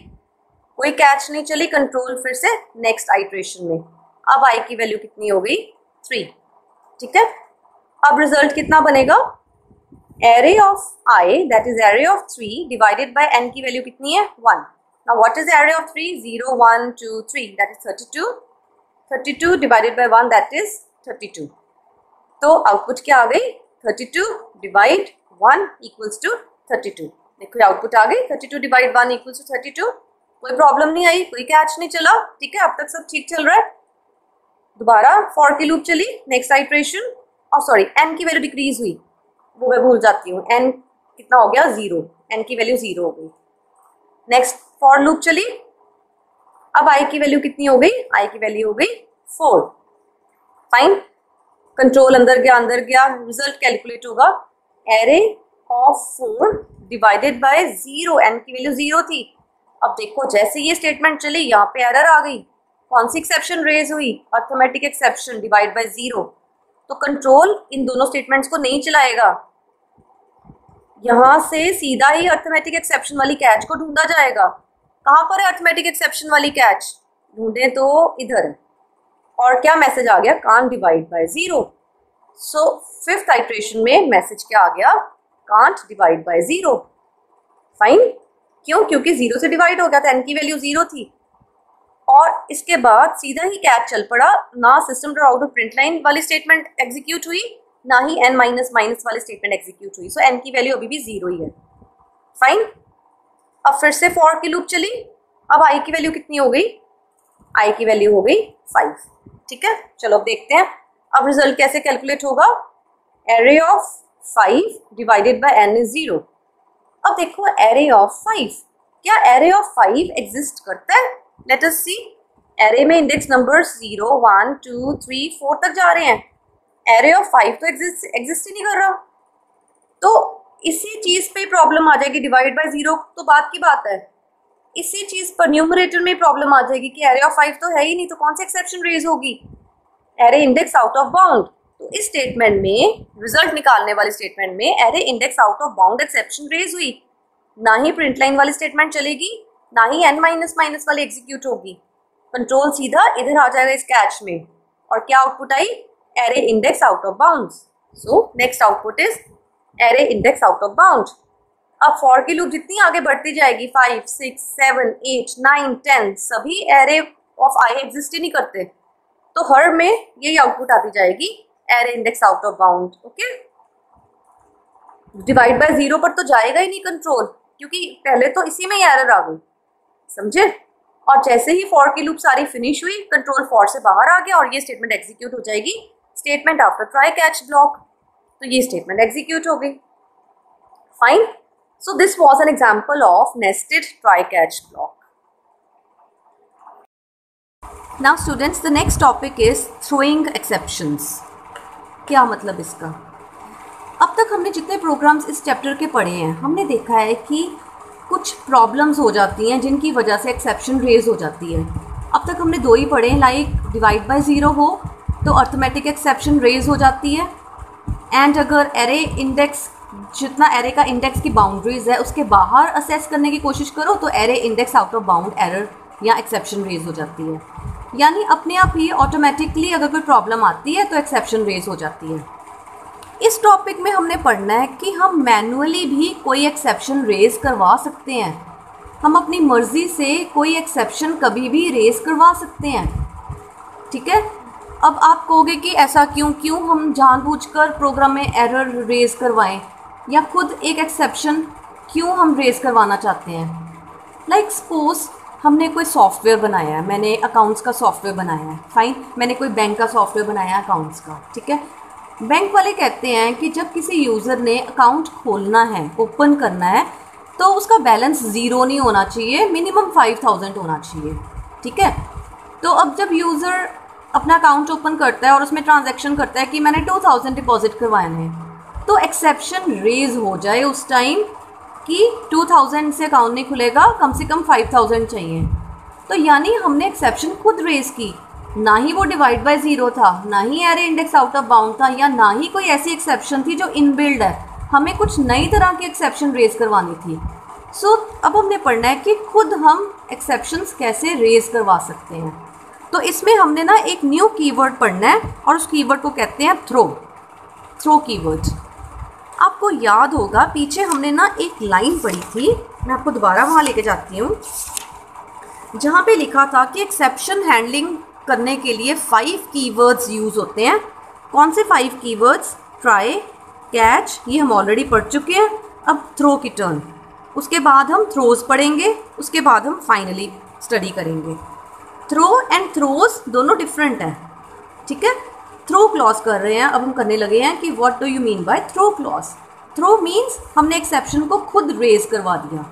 कोई कैच नहीं चली. कंट्रोल फिर से नेक्स्ट आइटरेशन में. अब आई की वैल्यू कितनी हो गई? 3. ठीक है. अब रिजल्ट कितना बनेगा? Array of i that is array of 3 divided by n की वैल्यू कितनी है 1. Now what is array of 3? 0 1 2 3 that is 32. 32 divided by 1 that is 32. तो आउटपुट क्या आ गई? 32 डिवाइड 1 इक्वल्स टू 32. देखो आउटपुट आ गई 32 डिवाइड 1 इक्वल्स टू 32. कोई प्रॉब्लम नहीं आई, कोई कैच नहीं चला. ठीक है, अब तक सब ठीक चल रहा है. दोबारा फॉर की लूप चली, नेक्स्ट आइटरेशन, और सॉरी एन की वैल्यू डिक्रीज हुई, वो मैं भूल जाती हूँ. एन कितना हो गया? 0. एन की वैल्यू 0 हो गई. नेक्स्ट फॉर लूप चली, अब आई की वैल्यू कितनी हो गई? आई की वैल्यू हो गई 4. फाइन, कंट्रोल अंदर गया, रिजल्ट कैलकुलेट होगा. Array of 4 divided by 0, n की वैल्यू 0 थी. अब देखो जैसे ये स्टेटमेंट चली, यहाँ पे एरर आ गई. कौन सी एक्सेप्शन रेज हुई? Arithmetic exception divide by 0. तो कंट्रोल इन दोनों स्टेटमेंट्स को नहीं चलाएगा, यहां से सीधा ही अर्थमेटिक एक्सेप्शन वाली कैच को ढूंढा जाएगा. कहां पर है अर्थमेटिक एक्सेप्शन वाली कैच? ढूंढे तो इधर. और क्या मैसेज आ गया? Can't divide by 0. So fifth iteration में मैसेज क्या आ गया? Can't divide by 0. फाइन, क्यों? क्योंकि 0 से डिवाइड हो गया था, n की वैल्यू 0 थी. और इसके बाद सीधा ही कैच चल पड़ा. ना system dot out of print line वाली स्टेटमेंट एग्जीक्यूट हुई, ना ही n माइनस माइनस वाली स्टेटमेंट एग्जीक्यूट हुई. सो n की वैल्यू अभी भी 0 ही है. फाइन, अब फिर से फॉर की लूप चली. अब i की वैल्यू कितनी हो गई? i की वैल्यू हो गई 5. ठीक है, चलो अब देखते हैं अब रिजल्ट कैसे कैलकुलेट होगा. Array of 5 divided by n is 0. अब देखो एरे ऑफ 5, क्या एरे ऑफ 5 एग्जिस्ट करता है? लेट अस सी. एरे में इंडेक्स नंबर्स 0 1 2 3 4 तक जा रहे हैं. एरे ऑफ 5 तो एग्जिस्ट ही नहीं कर रहा. तो इसी चीज पे प्रॉब्लम आ जाएगी. डिवाइड बाय 0 तो बात की बात है. इसी चीज पर न्यूमरेटर में प्रॉब्लम आ जाएगी कि एरे ऑफ 5 तो है ही नहीं, तो कौन सी एक्सेप्शन रेज होगी? Array index out of bound. तो इस स्टेटमेंट में, रिजल्ट निकालने वाले स्टेटमेंट में, array index out of bound exception raise हुई. ना ही प्रिंट लाइन वाली स्टेटमेंट चलेगी, ना ही n माइनस माइनस वाली एग्जीक्यूट होगी. कंट्रोल सीधा इधर आ जाएगा इस कैच में. और क्या आउटपुट आई? Array index out of bounds. So next output is array index out of bound. अब फॉर की लूप जितनी आगे बढ़ती जाएगी, 5 6 7 8 9 10 सभी एरे ऑफ आई एग्जिस्ट ही नहीं करते, तो हर में यही आउटपुट आती जाएगी, array index out of bound. Okay, divide by 0 पर तो जाएगा ही नहीं कंट्रोल, क्योंकि पहले तो इसी में ही एरर आ गई. समझे? और जैसे ही फॉर की लूप सारी फिनिश हुई, कंट्रोल फॉर से बाहर आ गया और ये स्टेटमेंट एग्जीक्यूट हो जाएगी. Statement after try catch block. तो ये स्टेटमेंट एग्जीक्यूट हो गई. Fine, so this was an example of nested try catch block. Now students, the next topic is throwing exceptions. क्या मतलब इसका? अब तक हमने जितने प्रोग्राम्स इस चैप्टर के पढ़े हैं, हमने देखा है कि कुछ प्रॉब्लम्स हो जाती हैं जिनकी वजह से एक्सेप्शन रेज हो जाती है. अब तक हमने 2 ही पढ़े हैं, लाइक डिवाइड बाय 0 हो तो अर्थमेटिक एक्सेप्शन रेज हो जाती है. एंड अगर एरे इंडेक्स, जितना एरे का इंडेक्स की बाउंड्रीज है उसके बाहर असेस करने की कोशिश करो तो array index out of bound error या एक्सेप्शन रेज हो जाती है. यानी अपने आप ही ऑटोमेटिकली अगर कोई प्रॉब्लम आती है तो एक्सेप्शन रेज हो जाती है. इस टॉपिक में हमने पढ़ना है कि हम मैनुअली भी कोई एक्सेप्शन रेज करवा सकते हैं. हम अपनी मर्ज़ी से कोई एक्सेप्शन कभी भी रेज करवा सकते हैं. ठीक है, अब आप कहोगे कि ऐसा क्यों हम जानबूझकर प्रोग्राम में एरर रेज करवाएं, या खुद एक एक्सेप्शन क्यों हम रेज करवाना चाहते हैं. लाइक सपोज हमने कोई सॉफ्टवेयर बनाया है, मैंने अकाउंट्स का सॉफ्टवेयर बनाया है. फाइन, मैंने कोई बैंक का सॉफ्टवेयर बनाया है अकाउंट्स का. ठीक है, बैंक वाले कहते हैं कि जब किसी यूज़र ने अकाउंट खोलना है, ओपन करना है, तो उसका बैलेंस 0 नहीं होना चाहिए, मिनिमम 5000 होना चाहिए. ठीक है, तो अब जब यूज़र अपना अकाउंट ओपन करता है और उसमें ट्रांजैक्शन करता है कि मैंने 2000 डिपॉजिट करवाए हैं, तो एक्सेप्शन रेज हो जाए उस टाइम कि 2000 से अकाउंट नहीं खुलेगा, कम से कम 5000 चाहिए. तो यानी हमने एक्सेप्शन खुद रेज की. ना ही वो डिवाइड बाय 0 था, ना ही array index out of bound था, या ना ही कोई ऐसी एक्सेप्शन थी जो इनबिल्ड है. हमें कुछ नई तरह की एक्सेप्शन रेज करवानी थी. सो अब हमने पढ़ना है कि खुद हम एक्सेप्शंस कैसे रेज करवा सकते हैं. तो इसमें हमने ना एक न्यू कीवर्ड पढ़ना है और उस कीवर्ड को कहते हैं थ्रो कीवर्ड. आपको याद होगा पीछे हमने ना एक लाइन पढ़ी थी, मैं आपको दोबारा वहाँ लेके जाती हूँ, जहाँ पे लिखा था कि एक्सेप्शन हैंडलिंग करने के लिए 5 कीवर्ड्स यूज़ होते हैं। कौन से 5 कीवर्ड्स? ट्राई, कैच, ये हम ऑलरेडी पढ़ चुके हैं। अब थ्रो की टर्न, उसके बाद हम थ्रोज पढ़ेंगे, उसके बाद हम फाइनली स्टडी करेंगे। थ्रो एंड थ्रोज दोनों डिफरेंट हैं, ठीक है। थ्रो क्लॉज कर रहे हैं, अब हम करने लगे हैं कि what do you mean by throw clause. Throw means हमने एक्सेप्शन को खुद रेज करवा दिया,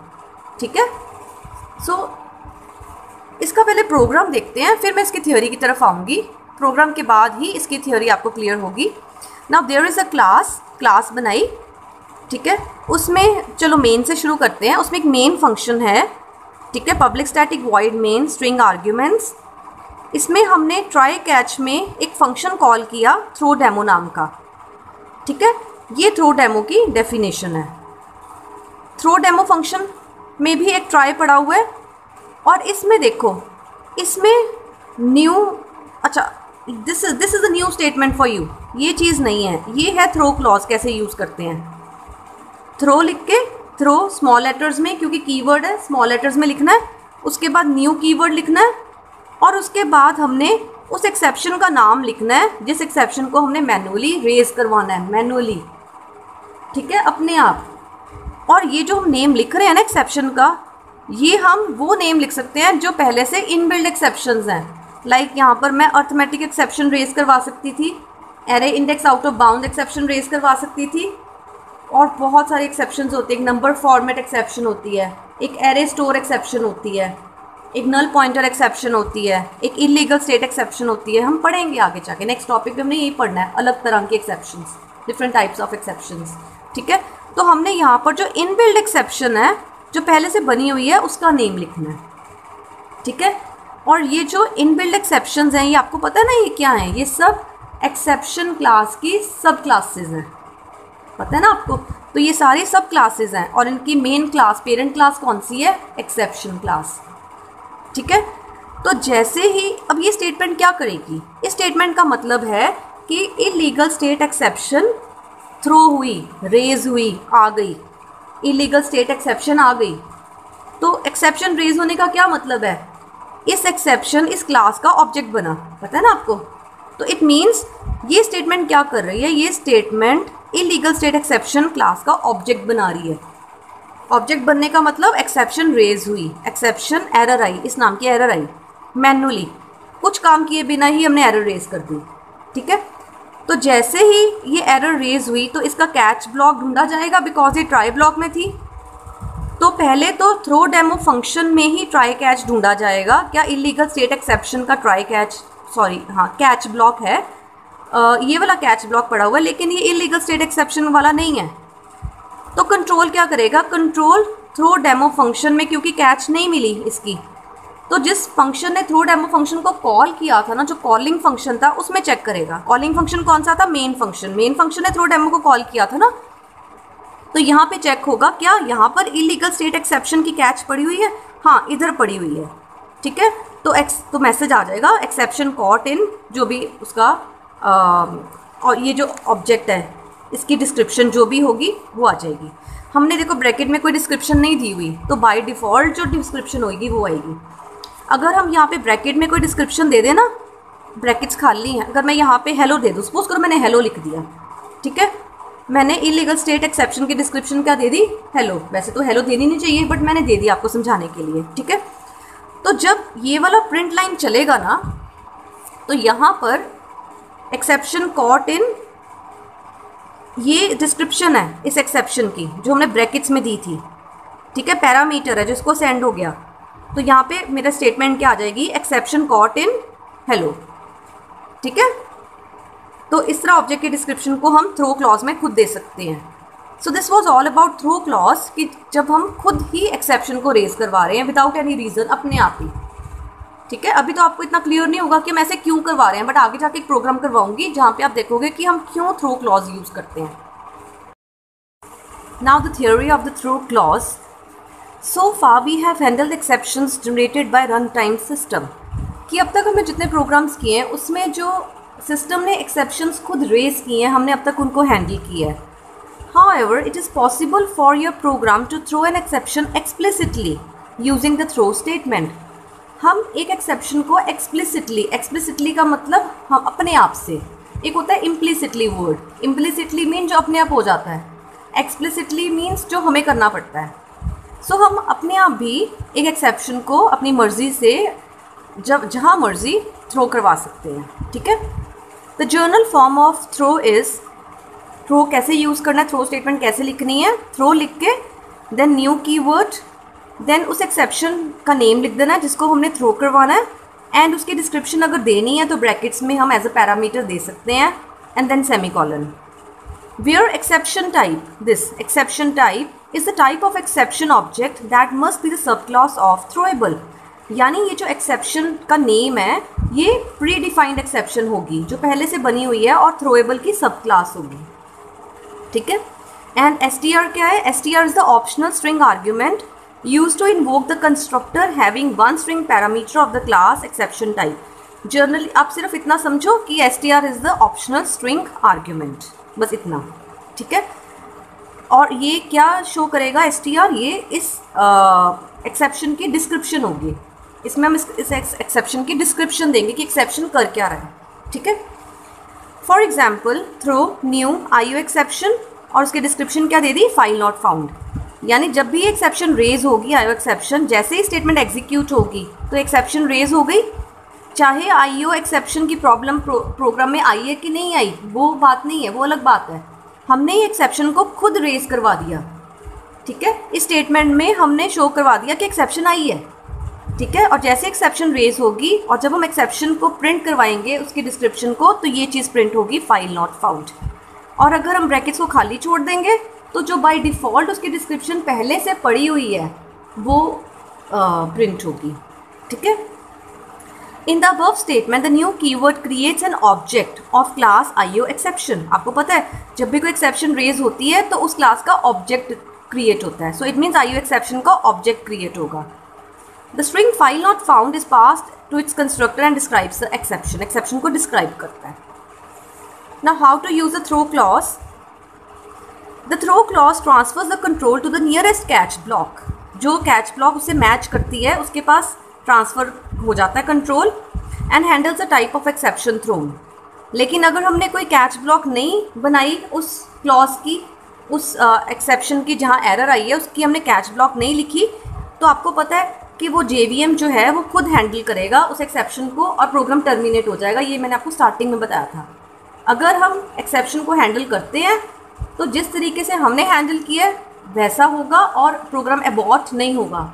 ठीक है। सो इसका पहले प्रोग्राम देखते हैं, फिर मैं इसकी थ्योरी की तरफ आऊँगी। प्रोग्राम के बाद ही इसकी थ्योरी आपको क्लियर होगी। Now there is a class बनाई, ठीक है। उसमें चलो मेन से शुरू करते हैं। उसमें एक मेन फंक्शन है, ठीक है, public static void main string arguments. इसमें हमने ट्राई कैच में एक फंक्शन कॉल किया थ्रो डेमो नाम का, ठीक है। ये थ्रो डेमो की डेफिनेशन है। थ्रो डेमो फंक्शन में भी एक ट्राई पड़ा हुआ है, और इसमें देखो, इसमें न्यू, अच्छा this is a new statement for you, ये चीज़ नहीं है, ये है थ्रो क्लॉज कैसे यूज़ करते हैं। थ्रो लिख के, थ्रो स्मॉल लेटर्स में, क्योंकि कीवर्ड है स्मॉल लेटर्स में लिखना है, उसके बाद न्यू कीवर्ड लिखना है, और उसके बाद हमने उस एक्सेप्शन का नाम लिखना है जिस एक्सेप्शन को हमने मैनुअली रेज करवाना है, मैनुअली, ठीक है, अपने आप। और ये जो हम नेम लिख रहे हैं ना एक्सेप्शन का, ये हम वो नेम लिख सकते हैं जो पहले से इनबिल्ड एक्सेप्शंस हैं। लाइक यहाँ पर मैं अर्थमेटिक एक्सेप्शन रेज करवा सकती थी, array index out of bound exception raise करवा सकती थी, और बहुत सारे एक्सेप्शंस होते हैं। एक नंबर फॉर्मेट एक्सेप्शन होती है, एक एरे स्टोर एक्सेप्शन होती है, एक नल पॉइंटर एक्सेप्शन होती है, एक इलीगल स्टेट एक्सेप्शन होती है। हम पढ़ेंगे आगे जाके, नेक्स्ट टॉपिक में हमने यही पढ़ना है, अलग तरह के exceptions, different types of exceptions, ठीक है। तो हमने यहाँ पर जो इनबिल्ड एक्सेप्शन है जो पहले से बनी हुई है उसका नेम लिखना है, ठीक है। और ये जो इनबिल्ड एक्सेप्शंस हैं, ये आपको पता है ना ये क्या हैं? ये सब एक्सेप्शन क्लास की सब क्लासेस हैं, पता है ना आपको। तो ये सारी सब क्लासेस हैं, और इनकी मेन क्लास, पेरेंट क्लास कौन सी है? एक्सेप्शन क्लास, ठीक है। तो जैसे ही अब ये स्टेटमेंट क्या करेगी? इस स्टेटमेंट का मतलब है कि इलीगल स्टेट एक्सेप्शन थ्रो हुई, रेज हुई, आ गई, इलीगल स्टेट एक्सेप्शन आ गई। तो एक्सेप्शन रेज होने का क्या मतलब है? इस एक्सेप्शन इस क्लास का ऑब्जेक्ट बना, पता है ना आपको। तो इट मीन्स ये स्टेटमेंट क्या कर रही है? ये statement illegal state exception class का ऑब्जेक्ट बना रही है। ऑब्जेक्ट बनने का मतलब एक्सेप्शन रेज हुई, एक्सेप्शन एरर आई, इस नाम की एरर आई, मैनुअली कुछ काम किए बिना ही हमने एरर रेज कर दी, ठीक है। तो जैसे ही ये एरर रेज हुई तो इसका कैच ब्लॉक ढूंढा जाएगा, बिकॉज ये ट्राई ब्लॉक में थी। तो पहले तो थ्रो डेमो फंक्शन में ही ट्राई कैच ढूंढा जाएगा। क्या इलीगल स्टेट एक्सेप्शन का ट्राई कैच, सॉरी हाँ कैच ब्लॉक है, ये वाला कैच ब्लॉक पड़ा हुआ है, लेकिन ये इलीगल स्टेट एक्सेप्शन वाला नहीं है। तो कंट्रोल क्या करेगा? कंट्रोल थ्रो डेमो फंक्शन में, क्योंकि कैच नहीं मिली इसकी, तो जिस फंक्शन ने थ्रो डेमो फंक्शन को कॉल किया था ना, जो कॉलिंग फंक्शन था, उसमें चेक करेगा। कॉलिंग फंक्शन कौन सा था? Main function. मेन फंक्शन ने थ्रो डेमो को कॉल किया था ना, तो यहाँ पे चेक होगा क्या यहाँ पर इलीगल स्टेट एक्सेप्शन की कैच पड़ी हुई है? हाँ, इधर पड़ी हुई है, ठीक है। तो मैसेज आ जाएगा एक्सेप्शन कॉट इन, जो भी उसका और ये जो ऑब्जेक्ट है इसकी डिस्क्रिप्शन जो भी होगी वो आ जाएगी। हमने देखो ब्रैकेट में कोई डिस्क्रिप्शन नहीं दी हुई, तो बाय डिफ़ॉल्ट जो डिस्क्रिप्शन होगी वो आएगी। अगर हम यहाँ पे ब्रैकेट में कोई डिस्क्रिप्शन दे देना, ब्रैकेट्स खाली हैं, अगर मैं यहाँ पे हेलो दे दूँ, सपोज करो मैंने हेलो लिख दिया, ठीक है, मैंने इलीगल स्टेट एक्सेप्शन की डिस्क्रिप्शन क्या दे दी? हेलो। वैसे तो हेलो देनी नहीं चाहिए, बट मैंने दे दिया आपको समझाने के लिए, ठीक है। तो जब ये वाला प्रिंट लाइन चलेगा ना, तो यहाँ पर एक्सेप्शन कॉट इन, ये डिस्क्रिप्शन है इस एक्सेप्शन की जो हमने ब्रैकेट्स में दी थी, ठीक है, पैरामीटर है जिसको सेंड हो गया। तो यहाँ पे मेरा स्टेटमेंट क्या आ जाएगी? एक्सेप्शन कॉट इन हेलो, ठीक है। तो इस तरह ऑब्जेक्ट की डिस्क्रिप्शन को हम थ्रो क्लॉज में खुद दे सकते हैं। So this was all about throw clause, कि जब हम खुद ही एक्सेप्शन को रेज करवा रहे हैं विदाउट एनी रीज़न, अपने आप ही, ठीक है। अभी तो आपको इतना क्लियर नहीं होगा कि हम ऐसे क्यों करवा रहे हैं, बट आगे जाके एक प्रोग्राम करवाऊंगी जहाँ पे आप देखोगे कि हम क्यों थ्रो क्लॉज यूज़ करते हैं। Now the theory of the throw clause. So far we have handled exceptions generated by run time system, कि अब तक हमने जितने प्रोग्राम्स किए हैं उसमें जो सिस्टम ने एक्सेप्शंस खुद रेज किए हैं, हमने अब तक उनको हैंडल किया है। However, it is possible for your program to throw an exception explicitly using the throw statement. हम एक एक्सेप्शन को एक्सप्लिसिटली का मतलब हम अपने आप से, एक होता है इम्प्लिसिटली वर्ड, इम्प्लिसिटली मीन जो अपने आप हो जाता है, एक्सप्लिसिटली मीन्स जो हमें करना पड़ता है. सो हम अपने आप भी एक एक्सेप्शन को अपनी मर्ज़ी से जब जहाँ मर्ज़ी थ्रो करवा सकते हैं. ठीक है. The general form of throw is, throw कैसे यूज़ करना है, थ्रो स्टेटमेंट कैसे लिखनी है, थ्रो लिख के देन न्यू कीवर्ड, देन उस एक्सेप्शन का नेम लिख देना है जिसको हमने थ्रो करवाना है, एंड उसकी डिस्क्रिप्शन अगर देनी है तो ब्रैकेट्स में हम एज अ पैरामीटर दे सकते हैं, and then semicolon. Where exception type, this exception type is the type of exception object that must be the subclass of throwable. यानी ये जो एक्सेप्शन का नेम है ये प्री डिफाइंड एक्सेप्शन होगी जो पहले से बनी हुई है और थ्रोएबल की सब क्लास होगी. ठीक है. एंड STR क्या है? STR is the optional string argument use to invoke the constructor having one string parameter of the class exception type. Generally आप सिर्फ इतना समझो कि STR is the optional string argument, बस इतना. ठीक है. और ये क्या शो करेगा STR? ये इस एक्सेप्शन की डिस्क्रिप्शन होगी. इसमें हम इस एक्सेप्शन की डिस्क्रिप्शन देंगे कि एक्सेप्शन कर क्या रहा है. ठीक है. For example throw new IO exception और उसकी डिस्क्रिप्शन क्या दे दी? File not found. यानी जब भी एक्सेप्शन रेज होगी IO एक्सेप्शन, जैसे ही स्टेटमेंट एग्जीक्यूट होगी तो एक्सेप्शन रेज हो गई. चाहे IO एक्सेप्शन की प्रॉब्लम प्रोग्राम में आई है कि नहीं आई वो बात नहीं है, वो अलग बात है. हमने ये एक्सेप्शन को खुद रेज करवा दिया. ठीक है. इस स्टेटमेंट में हमने शो करवा दिया कि एक्सेप्शन आई है. ठीक है. और जैसे एक्सेप्शन रेज होगी और जब हम एक्सेप्शन को प्रिंट करवाएंगे उसकी डिस्क्रिप्शन को, तो ये चीज़ प्रिंट होगी फाइल नॉट फाउंड. और अगर हम ब्रैकेट्स को खाली छोड़ देंगे तो जो बाय डिफ़ॉल्ट उसकी डिस्क्रिप्शन पहले से पड़ी हुई है वो प्रिंट होगी. ठीक है. In the above statement the new keyword creates an object of class IO exception. आपको पता है जब भी कोई एक्सेप्शन रेज होती है तो उस क्लास का ऑब्जेक्ट क्रिएट होता है. So it means IO exception का ऑब्जेक्ट क्रिएट होगा. The string file not found is passed to its constructor and describes the exception. Exception को describe करता है. Now how to use the throw clause? The throw clause transfers the control to the nearest catch block. जो catch block उसे match करती है उसके पास transfer हो जाता है control, and handles the type of exception thrown. लेकिन अगर हमने कोई catch block नहीं बनाई उस clause की, उस exception की जहाँ error आई है उसकी हमने catch block नहीं लिखी, तो आपको पता है कि वो JVM जो है वो खुद हैंडल करेगा उस एक्सेप्शन को और प्रोग्राम टर्मिनेट हो जाएगा. ये मैंने आपको स्टार्टिंग में बताया था. अगर हम एक्सेप्शन को हैंडल करते हैं तो जिस तरीके से हमने हैंडल किया वैसा होगा और प्रोग्राम एबॉर्ट नहीं होगा.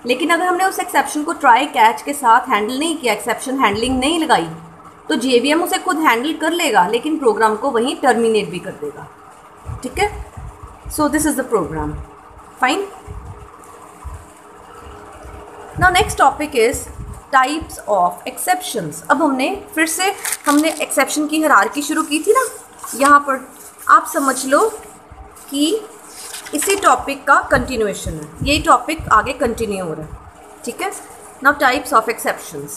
लेकिन अगर हमने उस एक्सेप्शन को ट्राई कैच के साथ हैंडल नहीं किया, एक्सेप्शन हैंडलिंग नहीं लगाई, तो JVM उसे खुद हैंडल कर लेगा लेकिन प्रोग्राम को वहीं टर्मिनेट भी कर देगा. ठीक है. So this is the program. Fine. Now next topic is types of exceptions. अब हमने एक्सेप्शन की हायरार्की शुरू की थी ना, यहाँ पर आप समझ लो कि इसी टॉपिक का कंटिन्यूएशन है. यही टॉपिक आगे कंटिन्यू हो रहा है. ठीक है. Now types of exceptions.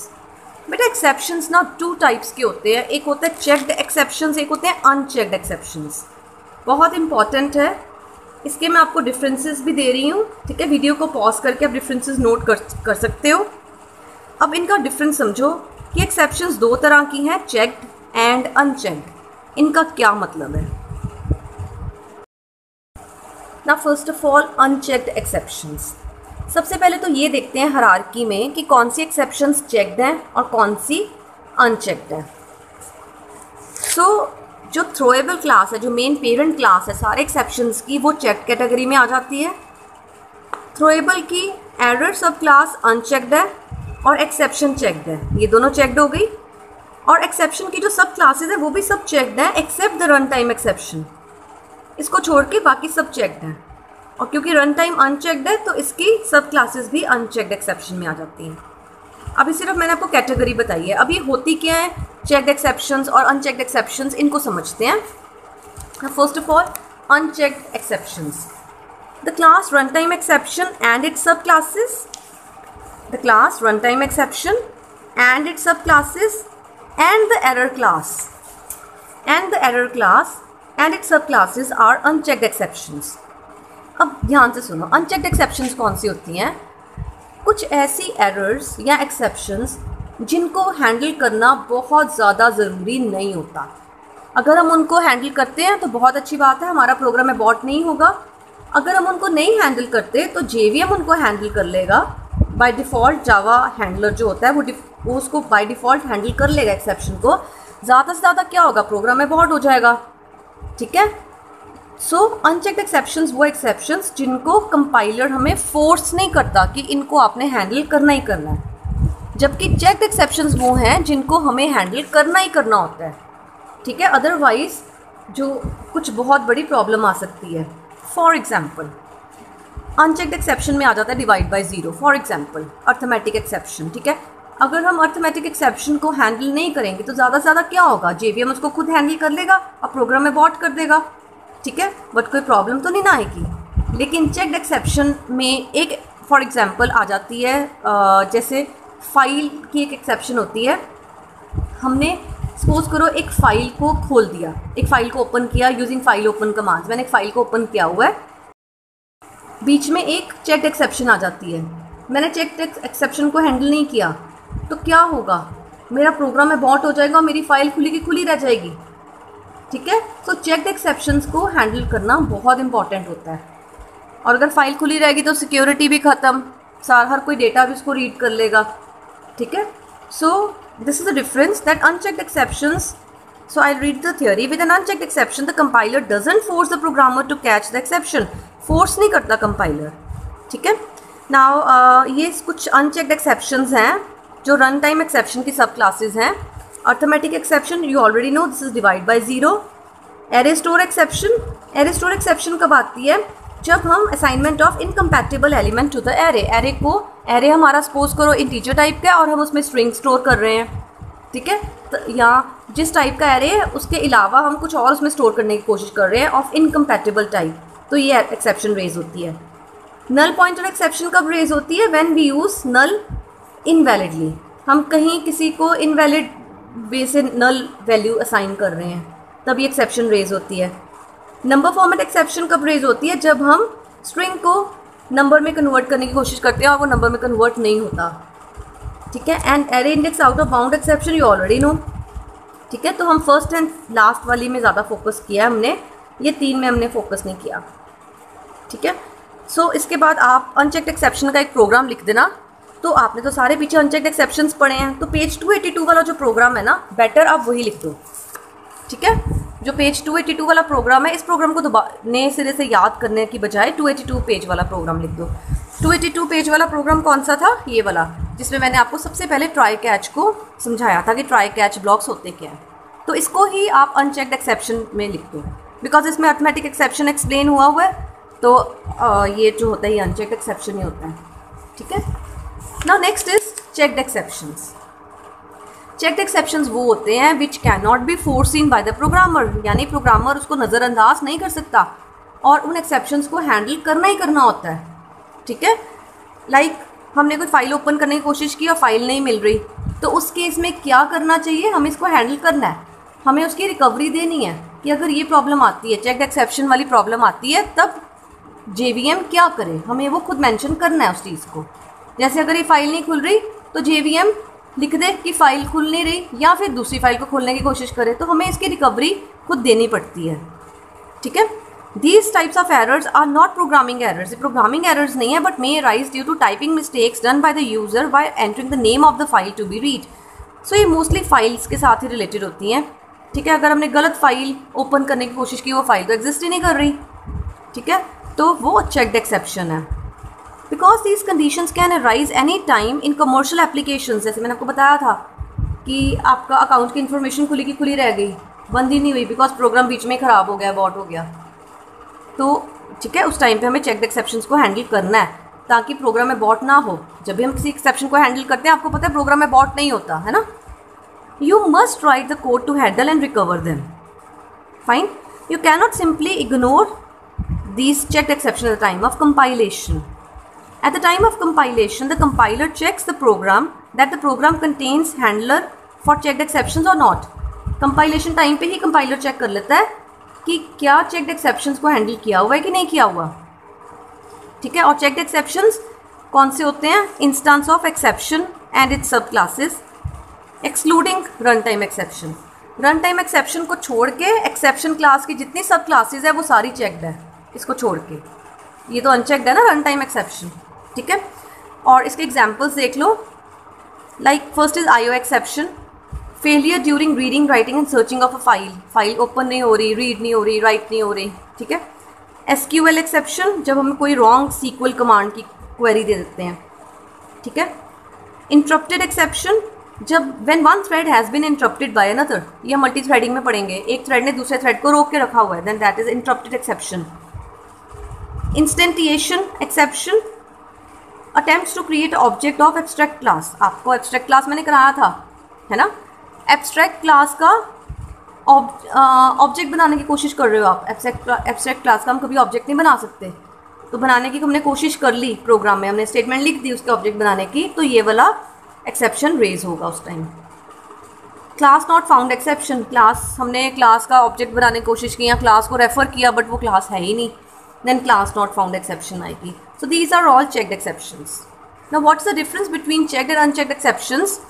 बेटा एक्सेप्शंस ना 2 टाइप्स के होते हैं. एक होता है चेक्ड एक्सेप्शंस, एक होते हैं अनचेक्ड एक्सेप्शंस. बहुत इंपॉर्टेंट है. इसके मैं आपको डिफरेंसेस भी दे रही हूँ. ठीक है. वीडियो को पॉज करके आप डिफरेंसेस नोट कर सकते हो. अब इनका डिफरेंस समझो कि एक्सेप्शंस 2 तरह की हैं, चेक्ड एंड अनचेक्ड. इनका क्या मतलब है? ना first of all unchecked exceptions. सबसे पहले तो ये देखते हैं हायरार्की में कि कौन सी एक्सेप्शंस चेक्ड हैं और कौन सी अनचेक्ड है. सो जो थ्रोएबल क्लास है, जो मेन पेरेंट क्लास है सारे एक्सेप्शंस की, वो चेक्ड कैटेगरी में आ जाती है. थ्रोएबल की एरर सब क्लास अनचेक्ड है और एक्सेप्शन चेक्ड है. ये दोनों चेक्ड हो गई. और एक्सेप्शन की जो सब क्लासेस है वो भी सब चेक्ड हैं except the run time exception. इसको छोड़ के बाकी सब चेक्ड हैं. और क्योंकि रन टाइम अनचेक्ड है तो इसकी सब क्लासेस भी अनचेक्ड एक्सेप्शन में आ जाती हैं. अभी सिर्फ मैंने आपको कैटेगरी बताई है. अब ये होती क्या है चेक्ड एक्सेप्शंस और अनचेक्ड एक्सेप्शंस, इनको समझते हैं. First of all unchecked exceptions. The class run time exception and its sub classes. The class run time exception and its sub classes and the error class and its sub classes are unchecked exceptions. अब ध्यान से सुनो, unchecked exceptions कौन सी होती हैं? कुछ ऐसी errors या एक्सेप्शंस जिनको हैंडल करना बहुत ज़्यादा ज़रूरी नहीं होता। अगर हम उनको हैंडल करते हैं तो बहुत अच्छी बात है, हमारा प्रोग्राम अबॉर्ट नहीं होगा। अगर हम उनको नहीं हैंडल करते तो JVM उनको हैंडल कर लेगा। बाय डिफ़ॉल्ट जावा हैंडलर जो होता है वो उसको बाय डिफ़ॉल्ट हैंडल कर लेगा एक्सेप्शन को। ज़्यादा से ज़्यादा क्या होगा, प्रोग्राम अबॉर्ट हो जाएगा। ठीक है। सो अनचेक्ड एक्सेप्शंस वो एक्सेप्शंस जिनको कंपाइलर हमें फोर्स नहीं करता कि इनको आपने हैंडल करना ही करना है, जबकि चेक्ड एक्सेप्शंस वो हैं जिनको हमें हैंडल करना ही करना होता है। ठीक है। अदरवाइज जो कुछ बहुत बड़ी प्रॉब्लम आ सकती है। फॉर एग्जाम्पल अनचेक्ड एक्सेप्शन में आ जाता है divide by zero, for example arithmetic exception. ठीक है। अगर हम अर्थमेटिक एक्सेप्शन को हैंडल नहीं करेंगे तो ज़्यादा से ज़्यादा क्या होगा, JVM उसको खुद हैंडल कर लेगा और प्रोग्राम अबॉर्ट कर देगा। ठीक है। बट कोई प्रॉब्लम तो नहीं ना आएगी। लेकिन चेक्ड एक्सेप्शन में एक फॉर एग्जाम्पल आ जाती है, जैसे फाइल की एक एक्सेप्शन होती है। हमने सपोज करो एक फ़ाइल को खोल दिया, एक फ़ाइल को ओपन किया यूजिंग फाइल ओपन कमांड्स। मैंने एक फ़ाइल को ओपन किया हुआ है, बीच में एक चेक्ड एक्सेप्शन आ जाती है। मैंने चेक्ड एक्सेप्शन को हैंडल नहीं किया तो क्या होगा, मेरा प्रोग्राम अबॉर्ट हो जाएगा और मेरी फ़ाइल खुली की खुली रह जाएगी। ठीक है। तो चेक्ड एक्सेप्शंस को हैंडल करना बहुत इंपॉर्टेंट होता है। और अगर फाइल खुली रहेगी तो सिक्योरिटी भी ख़त्म, हर कोई डेटा भी उसको रीड कर लेगा। ठीक है। सो this is the difference that unchecked exceptions. So I'll read the theory. With an unchecked exception, the compiler doesn't force the programmer to catch the exception. Force नहीं करता compiler. ठीक है। Now ये कुछ unchecked exceptions हैं जो run time exception की सब classes हैं। Arithmetic exception you already know, this is divide by zero. Array store exception. Array store exception कब आती है, जब हम assignment of incompatible element to the array हमारा सपोज करो इंटीजर टाइप का और हम उसमें स्ट्रिंग स्टोर कर रहे हैं। ठीक है। तो या जिस टाइप का एरे है उसके अलावा हम कुछ और उसमें स्टोर करने की कोशिश कर रहे हैं ऑफ इनकम्पैटिबल टाइप, तो ये एक्सेप्शन रेज होती है। नल पॉइंटर एक्सेप्शन कब रेज होती है, व्हेन वी यूज़ नल इनवैलिडली। हम कहीं किसी को इनवैलिड वे से नल वैल्यू असाइन कर रहे हैं, तब ये एक्सेप्शन रेज होती है। नंबर फॉर्मेट एक्सेप्शन कब रेज होती है, जब हम स्ट्रिंग को नंबर में कन्वर्ट करने की कोशिश करते हैं और वो नंबर में कन्वर्ट नहीं होता। ठीक है। And array index out of bound exception you already know. ठीक है। तो हम फर्स्ट एंड लास्ट वाली में ज़्यादा फोकस किया हमने, ये तीन में हमने फोकस नहीं किया। ठीक है। सो इसके बाद आप अनचेक्ड एक्सेप्शन का एक प्रोग्राम लिख देना। तो आपने तो सारे पीछे अनचेक्ड एक्सेप्शंस पढ़े हैं, तो पेज 282 वाला जो प्रोग्राम है ना, बेटर आप वही लिख दो। ठीक है। जो पेज 282 वाला प्रोग्राम है, इस प्रोग्राम को नए सिरे से याद करने की बजाय 282 पेज वाला प्रोग्राम लिख दो। 282 पेज वाला प्रोग्राम कौन सा था, ये वाला, जिसमें मैंने आपको सबसे पहले ट्राई कैच को समझाया था कि ट्राई कैच ब्लॉक्स होते क्या हैं। तो इसको ही आप अनचेक्ड एक्सेप्शन में लिख दो, बिकॉज इसमें अर्थमेटिक एक्सेप्शन एक्सप्लेन हुआ है। तो ये जो होता है ये अनचेक्ड एक्सेप्शन ही होता है। ठीक है। Now next is checked exceptions. Checked exceptions वो होते हैं which can not be foreseen by the programmer, यानी प्रोग्रामर उसको नज़रअंदाज नहीं कर सकता और उन एक्सेप्शंस को हैंडल करना ही करना होता है। ठीक है। लाइक हमने कोई फाइल ओपन करने की कोशिश की और फाइल नहीं मिल रही, तो उस केस में क्या करना चाहिए, हमें इसको हैंडल करना है, हमें उसकी रिकवरी देनी है कि अगर ये प्रॉब्लम आती है, चेक्ड एक्सेप्शन वाली प्रॉब्लम आती है, तब JVM क्या करे, हमें वो खुद मेंशन करना है उस चीज़ को। जैसे अगर ये फाइल नहीं खुल रही तो JVM लिख दे कि फ़ाइल खुल नहीं रही, या फिर दूसरी फाइल को खोलने की कोशिश करे, तो हमें इसकी रिकवरी खुद देनी पड़ती है। ठीक है। These types of errors are not programming errors. ये प्रोग्रामिंग एरर्स नहीं है, but may arise due to typing mistakes done by the user while entering the name of the file to be read. So ये mostly files के साथ ही related होती हैं। ठीक है। अगर हमने गलत फाइल ओपन करने की कोशिश की, वो फाइल तो एग्जिस्ट ही नहीं कर रही। ठीक है। तो वो चेक्ड एक्सेप्शन है। Because these conditions can arise any time in commercial application. जैसे मैंने आपको बताया था कि आपका अकाउंट की इन्फॉर्मेशन खुली की खुली रह गई, बंद ही नहीं हुई, बिकॉज प्रोग्राम बीच में ख़राब हो गया, बॉट हो गया। तो ठीक है, उस टाइम पे हमें चेक्ड एक्सेप्शंस को हैंडल करना है ताकि प्रोग्राम में बॉट ना हो। जब भी हम किसी एक्सेप्शन को हैंडल करते हैं, आपको पता है प्रोग्राम में बॉट नहीं होता है ना। You must write the code to handle and recover them. Fine. You cannot simply ignore these checked exceptions at the time of compilation. At the time of compilation, the compiler checks the program that the program contains handler for checked exceptions or not. Compilation time पे ही compiler check कर लेता है कि क्या checked exceptions को handle किया हुआ है कि नहीं किया हुआ, ठीक है। और चेक्ड एक्सेप्शंस कौन से होते हैं? Instance of exception and its sub classes excluding run time exception. Run time exception को छोड़ के एक्सेप्शन क्लास की जितनी सब क्लासेस है वो सारी चेक्ड है, इसको छोड़ के। ये तो अनचेक्ड है ना रन टाइम एक्सेप्शन, ठीक है। और इसके एग्जांपल्स देख लो। Like first is IO exception, failure during reading writing and searching of a file open नहीं हो रही, रीड नहीं हो रही, राइट नहीं हो रही, ठीक है। SQL एक्सेप्शन, जब हमें कोई रॉन्ग SQL कमांड की क्वेरी दे देते हैं, ठीक है। इंटरप्टेड एक्सेप्शन, जब when one thread has been interrupted by another, ये मल्टी थ्रेडिंग में पढ़ेंगे, एक थ्रेड ने दूसरे थ्रेड को रोक के रखा हुआ है, then that is interrupted exception. Instantiation exception, attempts to create object of abstract class. आपको एब्स्ट्रैक्ट क्लास मैंने कराया था, है ना। एब्स्ट्रैक्ट क्लास का ऑब्जेक्ट बनाने की कोशिश कर रहे हो आप। एब्स्ट्रैक्ट क्लास का हम कभी ऑब्जेक्ट नहीं बना सकते, तो बनाने की हमने कोशिश कर ली प्रोग्राम में, हमने स्टेटमेंट लिख दी उसके ऑब्जेक्ट बनाने की, तो ये वाला एक्सेप्शन रेज होगा उस time. Class not found exception, हमने क्लास का ऑब्जेक्ट बनाने की कोशिश की या क्लास को रेफर किया बट वो क्लास है ही नहीं, then class not found exception आएगी। So these are all checked exceptions. Now what's the difference between checked and unchecked exceptions?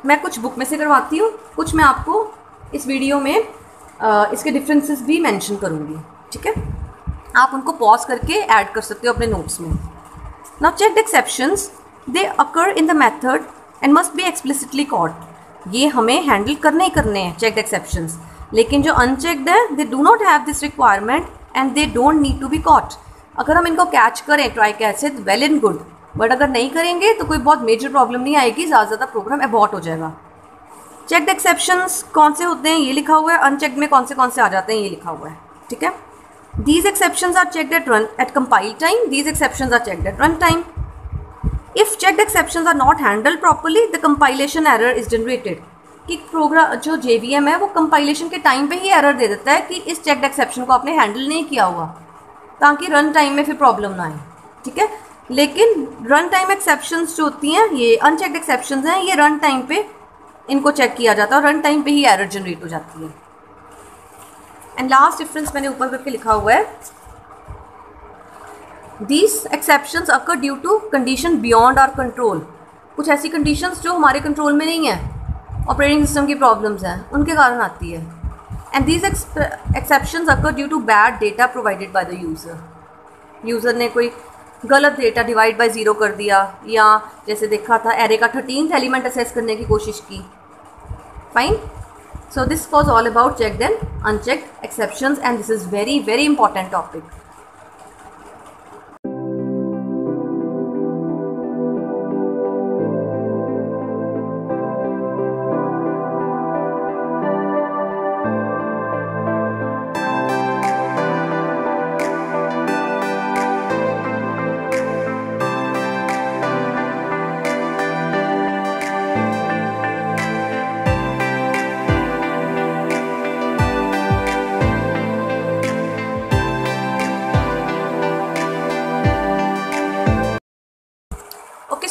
मैं कुछ बुक में से करवाती हूँ, कुछ मैं आपको इस वीडियो में इसके डिफरेंसेस भी मेंशन करूँगी, ठीक है। आप उनको पॉज करके ऐड कर सकते हो अपने नोट्स में। Now checked exceptions, they occur in the method and must be explicitly caught. ये हमें हैंडल करने ही करने हैं चेक्ड एक्सेप्शंस, लेकिन जो अनचेक्ड है they do not have this requirement and they don't need to be caught. अगर हम इनको कैच करें, try catch it, well and good, but अगर नहीं करेंगे तो कोई बहुत मेजर प्रॉब्लम नहीं आएगी, ज़्यादा प्रोग्राम अबॉर्ट हो जाएगा। चेक्ड एक्सेप्शंस कौन से होते हैं ये लिखा हुआ है, अनचेक्ड में कौन से आ जाते हैं ये लिखा हुआ है, ठीक है। These exceptions are checked at compile time. These exceptions are checked at runtime. If checked exceptions are not handled properly, the compilation error is generated. कि प्रोग्राम जो JVM है वो कंपाइलेशन के टाइम पे ही एरर दे देता है कि इस चेक्ड एक्सेप्शन को आपने हैंडल नहीं किया हुआ, ताकि रन टाइम में फिर प्रॉब्लम ना आए, ठीक है। लेकिन रन टाइम एक्सेप्शंस जो होती हैं, ये अनचेक्ड एक्सेप्शंस हैं, ये रन टाइम पे इनको चेक किया जाता है और रन टाइम पे ही एरर जनरेट हो जाती है। एंड लास्ट डिफरेंस मैंने ऊपर करके लिखा हुआ है, these exceptions occur due to condition beyond our control. कुछ ऐसी कंडीशंस जो हमारे कंट्रोल में नहीं है, ऑपरेटिंग सिस्टम की प्रॉब्लम्स हैं, उनके कारण आती है। And these exceptions occur due to bad data provided by the user ने कोई गलत डेटा डिवाइड बाय ज़ीरो कर दिया, या जैसे देखा था एरे का 13th एलिमेंट असेस करने की कोशिश की। Fine. So this was all about checked and unchecked exceptions, and this is very important topic.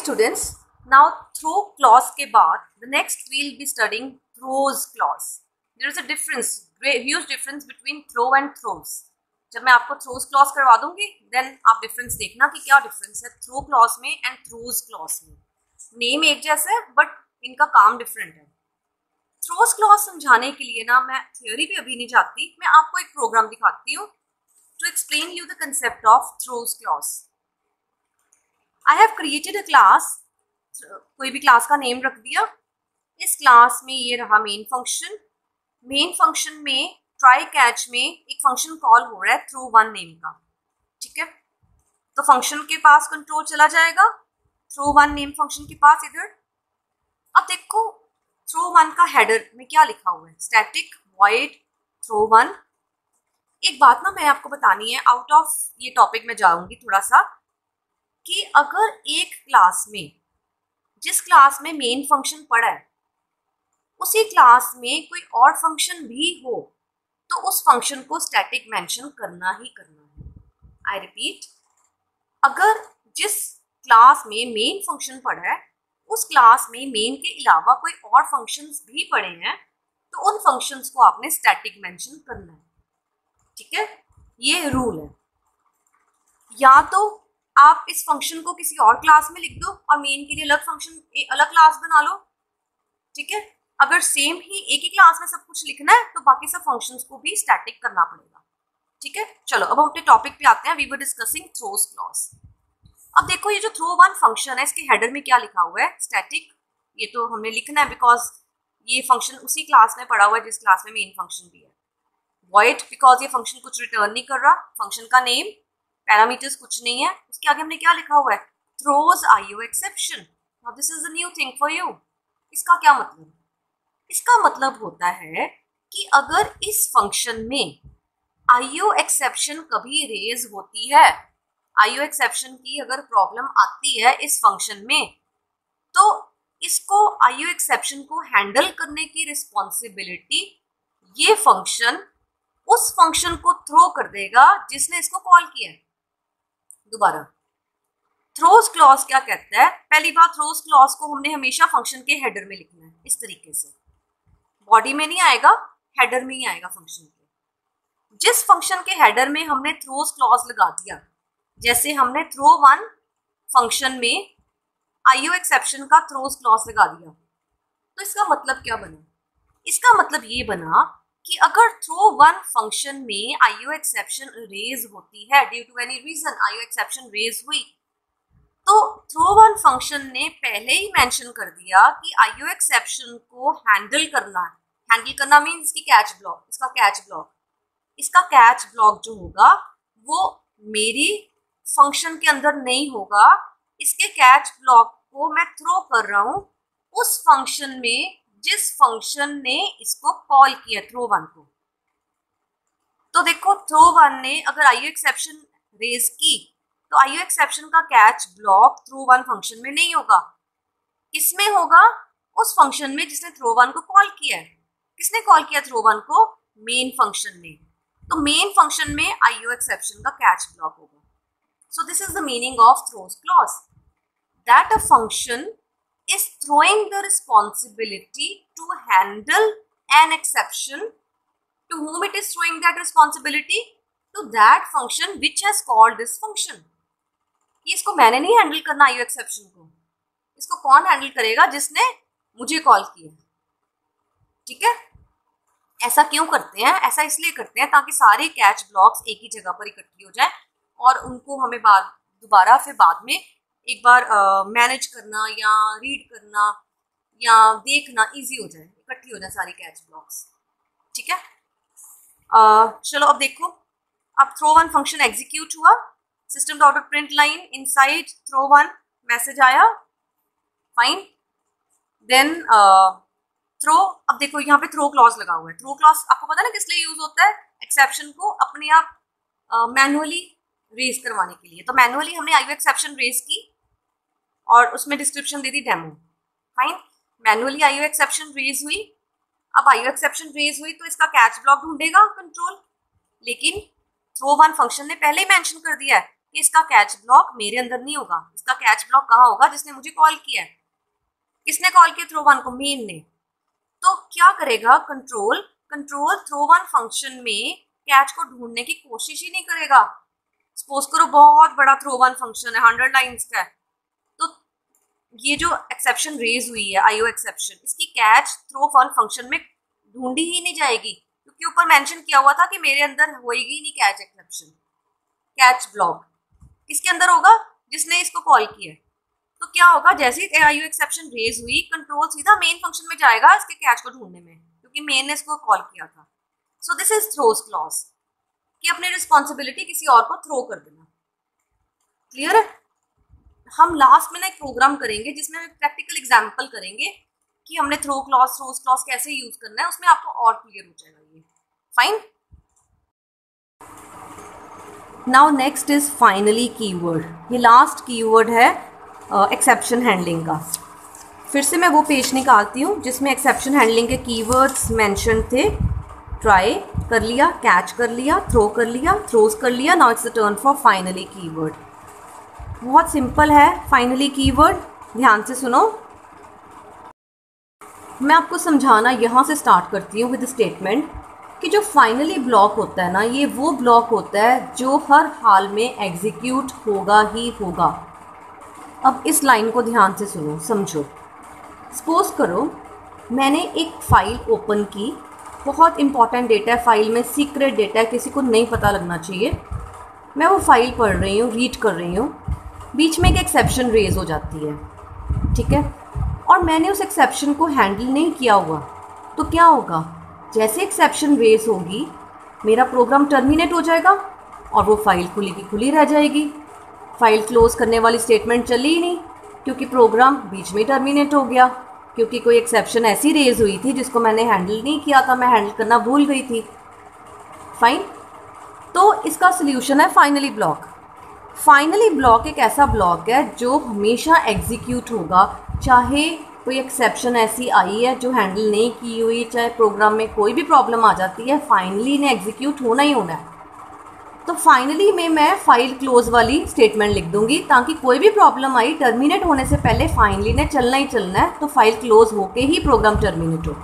Students, now throw clause के बाद the next we'll be studying throws clause. There is a difference, huge difference between throw and throws. जब मैं आपको throws clause करवा दूंगी, then आप difference देखना कि क्या difference है throw clause में and throws clause में. Name एक जैसा है, but इनका काम different है. throws clause समझाने के लिए ना मैं theory पे अभी नहीं जाती, मैं आपको एक program दिखाती हूँ to explain you the concept of throws clause. I have created a class, कोई भी क्लास का नेम रख दिया। इस क्लास में ये रहा मेन फंक्शन में ट्राई कैच में एक फंक्शन कॉल हो रहा है थ्रो वन नेम का, ठीक है। तो फंक्शन के पास कंट्रोल चला जाएगा, थ्रो वन नेम फंक्शन के पास इधर। अब देखो थ्रो वन का हेडर में क्या लिखा हुआ है, स्टैटिक वॉइड थ्रो वन। एक बात ना मैं आपको बतानी है, आउट ऑफ ये टॉपिक में जाऊंगी थोड़ा सा, कि अगर एक क्लास में, जिस क्लास में मेन फंक्शन पड़ा है, उसी क्लास में कोई और फंक्शन भी हो तो उस फंक्शन को स्टैटिक मेंशन करना ही करना है। आई रिपीट, अगर जिस क्लास में मेन फंक्शन पड़ा है उस क्लास में मेन के अलावा कोई और फंक्शंस भी पड़े हैं तो उन फंक्शंस को आपने स्टैटिक मेंशन करना है। ठीक है, ये रूल है। या तो आप इस फंक्शन को किसी और क्लास में लिख दो और मेन के लिए अलग फंक्शन अलग क्लास बना लो, ठीक है। अगर सेम ही एक ही क्लास में सब कुछ लिखना है तो बाकी सब फंक्शंस को भी स्टैटिक करना पड़ेगा, ठीक है। चलो अब हम अपने टॉपिक पे आते हैं। We were discussing throws clause. अब देखो ये जो थ्रो वन फंक्शन है इसके हेडर में क्या लिखा हुआ है, स्टैटिक। ये तो हमें लिखना है बिकॉज ये फंक्शन उसी क्लास में पड़ा हुआ है जिस क्लास में मेन फंक्शन भी है। वॉइड बिकॉज ये फंक्शन कुछ रिटर्न नहीं कर रहा, फंक्शन का नेम, पैरामीटर्स कुछ नहीं है। उसके आगे हमने क्या लिखा हुआ है, throws IO exception. Now this is a new thing for you. इसका क्या मतलब, इसका मतलब होता है कि अगर इस फंक्शन में IO एक्सेप्शन कभी रेज होती है, IO एक्सेप्शन की अगर प्रॉब्लम आती है इस फंक्शन में, तो इसको IO एक्सेप्शन को हैंडल करने की रिस्पॉन्सिबिलिटी ये फंक्शन उस फंक्शन को थ्रो कर देगा जिसने इसको कॉल किया है। दोबारा, थ्रोज क्लॉज क्या कहता है, पहली बात थ्रोज क्लॉज को हमने हमेशा फंक्शन के हेडर में लिखना है इस तरीके से, बॉडी में नहीं आएगा, हेडर में ही आएगा फंक्शन के। जिस फंक्शन के हेडर में हमने थ्रोज क्लॉज लगा दिया, जैसे हमने थ्रो वन फंक्शन में IO एक्सेप्शन का थ्रोज क्लॉज लगा दिया, तो इसका मतलब क्या बना, इसका मतलब ये बना कि अगर थ्रो वन फंक्शन में IO एक्सेप्शन रेज होती है, due to any reason IO exception raise हुई, तो थ्रो वन फंक्शन ने पहले ही मेंशन कर दिया कि IO एक्सेप्शन को हैंडल करना है। हैंडल करना मीन्स इसकी कैच ब्लॉक, इसका कैच ब्लॉक, इसका कैच ब्लॉक जो होगा वो मेरी फंक्शन के अंदर नहीं होगा, इसके कैच ब्लॉक को मैं थ्रो कर रहा हूं उस फंक्शन में जिस फंक्शन ने इसको कॉल किया, थ्रो वन को। तो देखो थ्रो वन ने अगर IO एक्सेप्शन रेज की तो IO एक्सेप्शन का catch block throw one function में नहीं होगा, किसमें होगा, उस फंक्शन में जिसने थ्रो वन को कॉल किया है। किसने कॉल किया थ्रो वन को, मेन फंक्शन ने, तो मेन फंक्शन में IO एक्सेप्शन का कैच ब्लॉक होगा। So this is the meaning of throws clause, that a function is throwing the responsibility to handle an exception. To whom it is throwing that responsibility? To that function which has called this function. ये इसको मैंने नहीं handle करना IO exception को, इसको कौन handle करेगा, जिसने मुझे कॉल किया, ठीक है। ऐसा क्यों करते हैं, ऐसा इसलिए करते हैं ताकि सारे कैच ब्लॉक्स एक ही जगह पर इकट्ठी हो जाए और उनको हमें दोबारा फिर बाद में एक बार मैनेज करना या रीड करना या देखना इजी हो जाए, इकट्ठी हो जाए सारी कैच ब्लॉक्स, ठीक है। चलो अब देखो, अब थ्रो वन फंक्शन एग्जीक्यूट हुआ, system dot print line inside throw one, message आया, फाइन। देन थ्रो, अब देखो यहाँ पे थ्रो क्लॉज लगा हुआ है। थ्रो क्लॉज आपको पता ना किस लिए यूज होता है, एक्सेप्शन को अपने आप मैनुअली रेज करवाने के लिए। तो मैनुअली हमने IO एक्सेप्शन रेज की और उसमें डिस्क्रिप्शन दे दी demo, fine. Manually IO exception raise हुई, अब IO एक्सेप्शन रेज हुई तो इसका कैच ब्लॉक ढूंढेगा कंट्रोल, लेकिन थ्रो वन फंक्शन ने पहले ही मेंशन कर दिया है कि इसका कैच ब्लॉक मेरे अंदर नहीं होगा, इसका कैच ब्लॉक कहाँ होगा, जिसने मुझे कॉल किया है। किसने कॉल किया, थ्रो वन को, मेन ने। तो क्या करेगा control, control throw one function में कैच को ढूंढने की कोशिश ही नहीं करेगा। सपोज करो बहुत बड़ा थ्रो वन फंक्शन है, 100 लाइन्स का है, तो ये जो एक्सेप्शन रेज हुई है IO एक्सेप्शन, इसकी कैच थ्रो वन फंक्शन में ढूंढी ही नहीं जाएगी, क्योंकि ऊपर मेंशन किया हुआ था कि मेरे अंदर होएगी नहीं कैच एक्सेप्शन, कैच ब्लॉक किसके अंदर होगा, जिसने इसको कॉल किया। तो क्या होगा, जैसे ही IO एक्सेप्शन रेज हुई, कंट्रोल सीधा मेन फंक्शन में जाएगा इसके कैच को ढूंढने में, क्योंकि मेन ने इसको कॉल किया था। So this is throws clause, कि अपनी रिस्पॉन्सिबिलिटी किसी और को थ्रो कर देना। क्लियर है। हम लास्ट में ना एक प्रोग्राम करेंगे जिसमें प्रैक्टिकल एग्जाम्पल करेंगे कि हमने थ्रो क्लॉज, थ्रोज क्लॉज कैसे यूज करना है, उसमें आपको और क्लियर हो जाएगा ये, fine. Now next is finally keyword. ये लास्ट कीवर्ड है एक्सेप्शन हैंडलिंग का। फिर से मैं वो पेज निकालती हूँ जिसमें एक्सेप्शन हैंडलिंग के कीवर्ड्स मेंशन थे। ट्राई कर लिया, कैच कर लिया, थ्रो कर लिया, थ्रोज कर लिया। Now it's the turn for finally keyword. बहुत सिंपल है फाइनली कीवर्ड, ध्यान से सुनो। मैं आपको समझाना यहाँ से स्टार्ट करती हूँ विद स्टेटमेंट कि जो फाइनली ब्लॉक होता है ना, ये वो ब्लॉक होता है जो हर हाल में एग्जीक्यूट होगा ही होगा। अब इस लाइन को ध्यान से सुनो, समझो। सपोज करो मैंने एक फ़ाइल ओपन की, बहुत इंपॉर्टेंट डेटा है फ़ाइल में, सीक्रेट डेटा है, किसी को नहीं पता लगना चाहिए। मैं वो फ़ाइल पढ़ रही हूँ, रीड कर रही हूँ, बीच में एक एक्सेप्शन रेज़ हो जाती है, ठीक है, और मैंने उस एक्सेप्शन को हैंडल नहीं किया हुआ, तो क्या होगा? जैसे एक्सेप्शन रेज़ होगी मेरा प्रोग्राम टर्मिनेट हो जाएगा और वो फ़ाइल खुली की खुली रह जाएगी। फ़ाइल क्लोज़ करने वाली स्टेटमेंट चली ही नहीं, क्योंकि प्रोग्राम बीच में टर्मिनेट हो गया, क्योंकि कोई एक्सेप्शन ऐसी रेज़ हुई थी जिसको मैंने हैंडल नहीं किया था, मैं हैंडल करना भूल गई थी। फाइन। तो इसका सोल्यूशन है फाइनली ब्लॉक। फाइनली ब्लॉक एक ऐसा ब्लॉक है जो हमेशा एग्जीक्यूट होगा, चाहे कोई एक्सेप्शन ऐसी आई है जो हैंडल नहीं की हुई, चाहे प्रोग्राम में कोई भी प्रॉब्लम आ जाती है, फाइनली ने एग्जीक्यूट होना ही होना है। तो फाइनली में मैं फाइल क्लोज वाली स्टेटमेंट लिख दूंगी, ताकि कोई भी प्रॉब्लम आई टर्मिनेट होने से पहले फाइनली ने चलना ही चलना है, तो फाइल क्लोज होके ही प्रोग्राम टर्मिनेट हो।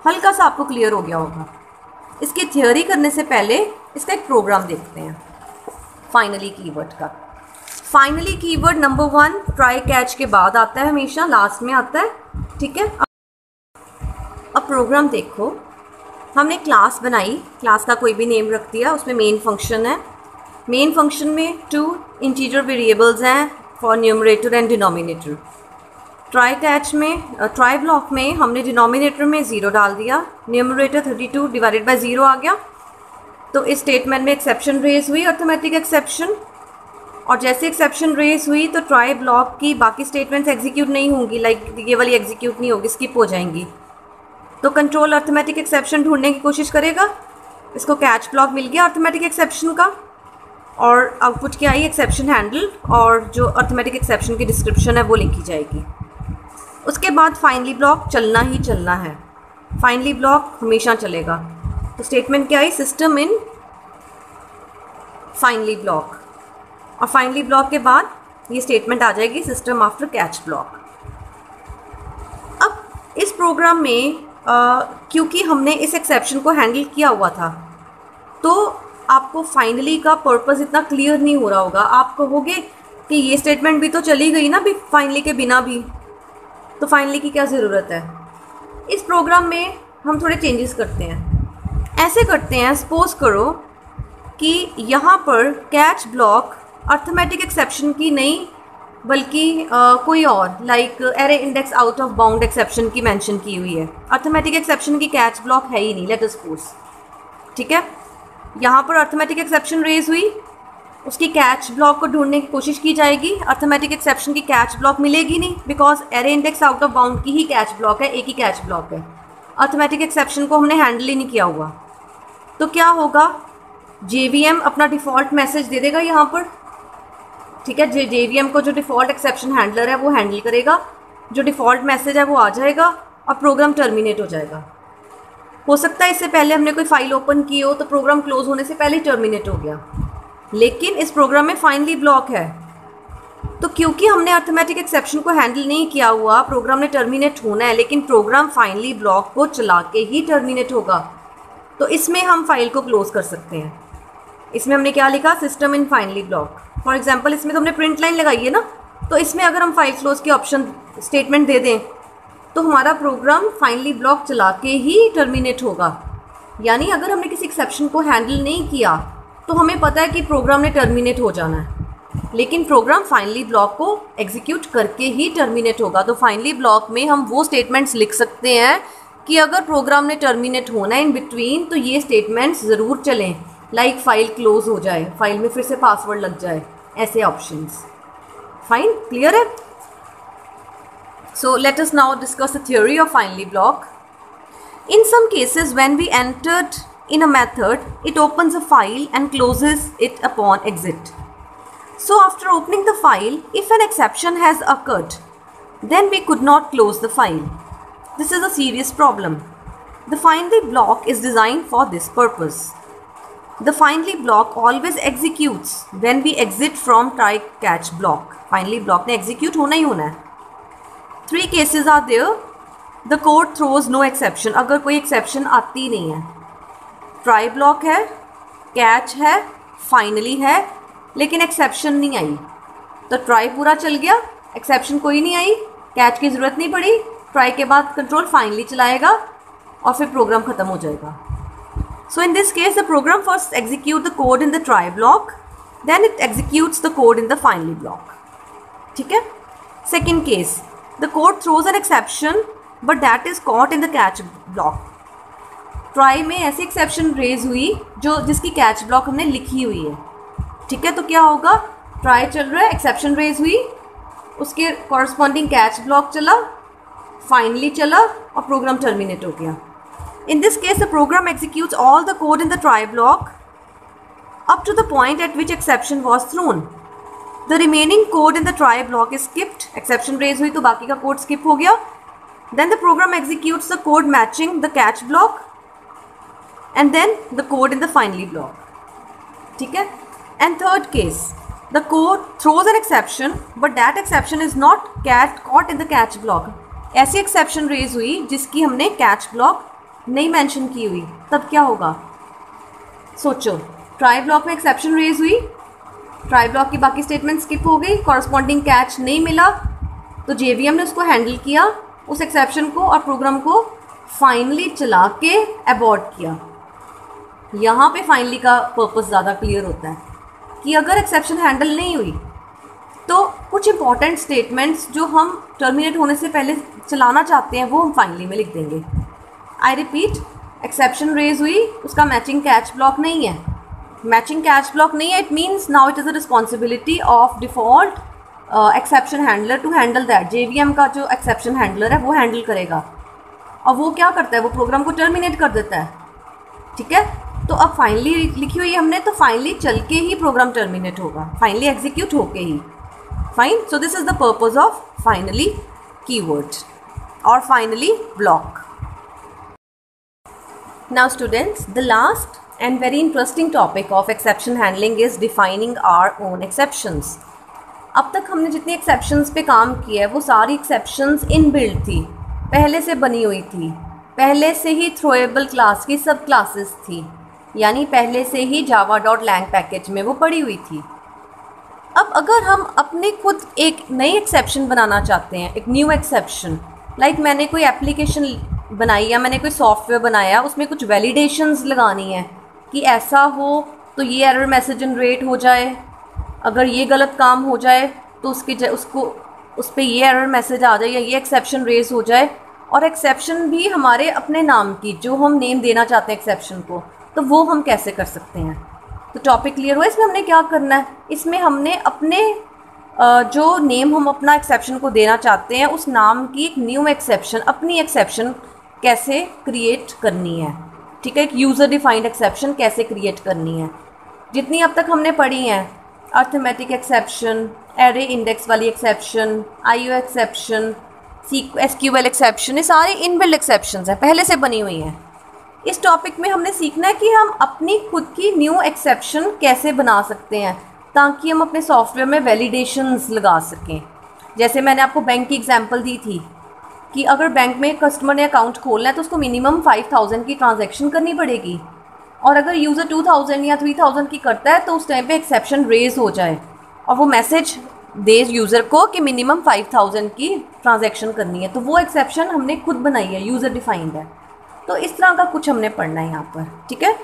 हल्का सा आपको क्लियर हो गया होगा। इसकी थ्योरी करने से पहले इसका एक प्रोग्राम देखते हैं फाइनली कीवर्ड का। Finally keyword number 1 try catch के बाद आता है, हमेशा लास्ट में आता है, ठीक है। अब प्रोग्राम देखो, हमने क्लास बनाई, क्लास का कोई भी नेम रख दिया, उसमें मेन फंक्शन है। मेन फंक्शन में 2 इंटीजर वेरिएबल्स हैं for numerator and denominator. Try catch में, ट्राई ब्लॉक में हमने डिनोमिनेटर में 0 डाल दिया, न्यूमरेटर 32 डिवाइडेड बाय 0 आ गया। तो इस स्टेटमेंट में एक्सेप्शन रेज हुई, अर्थमेटिक एक्सेप्शन, और जैसे एक्सेप्शन रेज हुई तो ट्राई ब्लॉक की बाकी स्टेटमेंट्स एग्जीक्यूट नहीं होंगी, लाइक ये वाली एग्जीक्यूट नहीं होगी, स्किप हो जाएंगी। तो कंट्रोल अर्थमेटिक एक्सेप्शन ढूंढने की कोशिश करेगा, इसको कैच ब्लॉक मिल गया अर्थमेटिक एक्सेप्शन का, और आउटपुट क्या आई? एक्सेप्शन हैंडल, और जो अर्थमेटिक एक्सेप्शन की डिस्क्रिप्शन है वो लिखी जाएगी। उसके बाद फाइनली ब्लॉक चलना ही चलना है, फाइनली ब्लॉक हमेशा चलेगा। तो स्टेटमेंट क्या आई? सिस्टम इन फाइनली ब्लॉक, और फाइनली ब्लॉक के बाद ये स्टेटमेंट आ जाएगी सिस्टम आफ्टर कैच ब्लॉक। अब इस प्रोग्राम में क्योंकि हमने इस एक्सेप्शन को हैंडल किया हुआ था, तो आपको फाइनली का पर्पस इतना क्लियर नहीं हो रहा होगा। आप कहोगे कि ये स्टेटमेंट भी तो चली गई ना भी फाइनली के बिना भी, तो फाइनली की क्या ज़रूरत है? इस प्रोग्राम में हम थोड़े चेंजेस करते हैं। ऐसे करते हैं, सपोज करो कि यहाँ पर कैच ब्लॉक अर्थमेटिक एक्सेप्शन की नहीं, बल्कि कोई और, like array index out of bound exception की मेंशन की हुई है। अर्थमेटिक एक्सेप्शन की कैच ब्लॉक है ही नहीं, लेट अस सपोज, ठीक है। यहाँ पर अर्थमेटिक एक्सेप्शन रेज हुई, उसकी कैच ब्लॉक को ढूंढने की कोशिश की जाएगी, अर्थमेटिक एक्सेप्शन की कैच ब्लॉक मिलेगी नहीं, because array index out of bound की ही कैच ब्लॉक है, एक ही कैच ब्लॉक है, अर्थमेटिक एक्सेप्शन को हमने हैंडल ही नहीं किया हुआ। तो क्या होगा? JVM अपना डिफ़ॉल्ट मैसेज दे देगा यहाँ पर, ठीक है। JVM को जो डिफ़ॉल्ट एक्सेप्शन हैंडलर है वो हैंडल करेगा, जो डिफ़ॉल्ट मैसेज है वो आ जाएगा और प्रोग्राम टर्मिनेट हो जाएगा। हो सकता है इससे पहले हमने कोई फाइल ओपन की हो तो प्रोग्राम क्लोज होने से पहले टर्मिनेट हो गया, लेकिन इस प्रोग्राम में फाइनली ब्लॉक है, तो क्योंकि हमने अर्थमेटिक एक्सेप्शन को हैंडल नहीं किया हुआ, प्रोग्राम ने टर्मिनेट होना है, लेकिन प्रोग्राम फाइनली ब्लॉक को चला के ही टर्मिनेट होगा। तो इसमें हम फाइल को क्लोज कर सकते हैं। इसमें हमने क्या लिखा? System in finally block. For example इसमें तो हमने प्रिंट लाइन लगाई है ना, तो इसमें अगर हम फाइल क्लोज की ऑप्शन स्टेटमेंट दे दें तो हमारा प्रोग्राम फाइनली ब्लॉक चला के ही टर्मिनेट होगा। यानी अगर हमने किसी एक्सेप्शन को हैंडल नहीं किया तो हमें पता है कि प्रोग्राम ने टर्मिनेट हो जाना है, लेकिन प्रोग्राम फाइनली ब्लॉक को एग्जीक्यूट करके ही टर्मिनेट होगा। तो फाइनली ब्लॉक में हम वो स्टेटमेंट्स लिख सकते हैं कि अगर प्रोग्राम ने टर्मिनेट होना है इन बिटवीन तो ये स्टेटमेंट्स ज़रूर चलें, लाइक फाइल क्लोज हो जाए, फाइल में फिर से पासवर्ड लग जाए, ऐसे ऑप्शंस। फाइन, क्लियर है? सो let us now discuss the theory of finally block. In some cases, when we entered in a method, it opens a file and closes it upon exit. So after opening the file, if an exception has occurred, then we could not close the file. This is a serious problem. The finally block is designed for this purpose. The finally block always executes when we exit from try catch block. Finally block ने execute होना ही होना है. 3 cases are there. The code throws no exception. अगर कोई exception आती नहीं है, try block है, कैच है, फाइनली है, लेकिन एक्सेप्शन नहीं आई। तो ट्राई पूरा चल गया, एक्सेप्शन कोई नहीं आई, कैच की ज़रूरत नहीं पड़ी, ट्राई के बाद कंट्रोल फाइनली चलाएगा और फिर प्रोग्राम ख़त्म हो जाएगा। So in this case the program first execute the code in the try block, then it executes the code in the finally block. ठीक है। Second case, the code throws an exception but that is caught in the catch block. Try में ऐसी exception raise हुई जिसकी catch block हमने लिखी हुई है। ठीक है। तो क्या होगा, ट्राई चल रहा है, एक्सेप्शन रेज हुई, उसके कॉरस्पॉन्डिंग कैच ब्लॉक चला, फाइनली चला और प्रोग्राम टर्मिनेट हो गया। In this case the program executes all the code in the try block up to the point at which exception was thrown. The remaining code in the try block is skipped. Exception raise हुई तो बाकी का code skip हो गया. Then the program executes the code matching the catch block and then the code in the finally block. ठीक है. And third case, the code throws an exception but that exception is not caught in the catch block. ऐसी exception raise हुई जिसकी हमने catch block नहीं mention की हुई, तब क्या होगा? सोचो, ट्राई ब्लॉक में एक्सेप्शन रेज हुई, ट्राई ब्लॉक की बाकी स्टेटमेंट स्किप हो गई, कॉरस्पॉन्डिंग कैच नहीं मिला, तो जेवीएम ने उसको हैंडल किया, उस एक्सेप्शन को और प्रोग्राम को फाइनली चला के अबॉर्ट किया। यहाँ पे फाइनली का पर्पस ज़्यादा क्लियर होता है कि अगर एक्सेप्शन हैंडल नहीं हुई तो कुछ इंपॉर्टेंट स्टेटमेंट्स जो हम टर्मिनेट होने से पहले चलाना चाहते हैं वो हम फाइनली में लिख देंगे। आई रिपीट, एक्सेप्शन रेज हुई, उसका मैचिंग कैच ब्लॉक नहीं है, मैचिंग कैच ब्लॉक नहीं है, it means now it is the responsibility of default exception handler to handle that. JVM का जो एक्सेप्शन हैंडलर है वो हैंडल करेगा और वो क्या करता है, वो प्रोग्राम को टर्मिनेट कर देता है। ठीक है। तो अब फाइनली लिखी हुई है हमने, तो फाइनली चल के ही प्रोग्राम टर्मिनेट होगा, फाइनली एग्जीक्यूट होके ही। Fine. So this is the purpose of finally keyword और finally block. Now students, the last and very interesting topic of exception handling is defining our own exceptions. अब तक हमने जितनी exceptions पे काम किया है वो सारी exceptions इनबिल्ट थी, पहले से बनी हुई थी, पहले से ही throwable class की सब classes थी, यानी पहले से ही java.lang पैकेज में वो पड़ी हुई थी। अब अगर हम अपने खुद एक नई exception बनाना चाहते हैं, एक न्यू exception, लाइक मैंने कोई एप्लीकेशन बनाई या मैंने कोई सॉफ्टवेयर बनाया, उसमें कुछ वैलिडेशंस लगानी है कि ऐसा हो तो ये एरर मैसेज जनरेट हो जाए, अगर ये गलत काम हो जाए तो उस पर ये एरर मैसेज आ जाए या ये एक्सेप्शन रेज हो जाए, और एक्सेप्शन भी हमारे अपने नाम की, जो हम नेम देना चाहते हैं एक्सेप्शन को, तो वो हम कैसे कर सकते हैं। तो टॉपिक क्लियर हुआ। इसमें हमने क्या करना है, इसमें हमने अपने जो नेम हम अपना एक्सेप्शन को देना चाहते हैं उस नाम की एक न्यू एक्सेप्शन, अपनी एक्सेप्शन कैसे क्रिएट करनी है। ठीक है। एक यूज़र डिफाइंड एक्सेप्शन कैसे क्रिएट करनी है। जितनी अब तक हमने पढ़ी हैं, अर्थमेटिक एक्सेप्शन, एरे इंडेक्स वाली exception, IO exception, SQL exception, ये सारे इनबिल्ट एक्सेप्शंस हैं, पहले से बनी हुई हैं। इस टॉपिक में हमने सीखना है कि हम अपनी खुद की न्यू एक्सेप्शन कैसे बना सकते हैं ताकि हम अपने सॉफ्टवेयर में वैलिडेशंस लगा सकें। जैसे मैंने आपको बैंक की एग्जांपल दी थी कि अगर बैंक में कस्टमर ने अकाउंट खोलना है तो उसको मिनिमम 5000 की ट्रांजैक्शन करनी पड़ेगी, और अगर यूज़र 2000 या 3000 की करता है तो उस टाइम पे एक्सेप्शन रेज हो जाए और वो मैसेज दे यूज़र को कि मिनिमम 5000 की ट्रांजैक्शन करनी है, तो वो एक्सेप्शन हमने खुद बनाई है, यूज़र डिफाइंड है। तो इस तरह का कुछ हमने पढ़ना है यहाँ पर। ठीक है।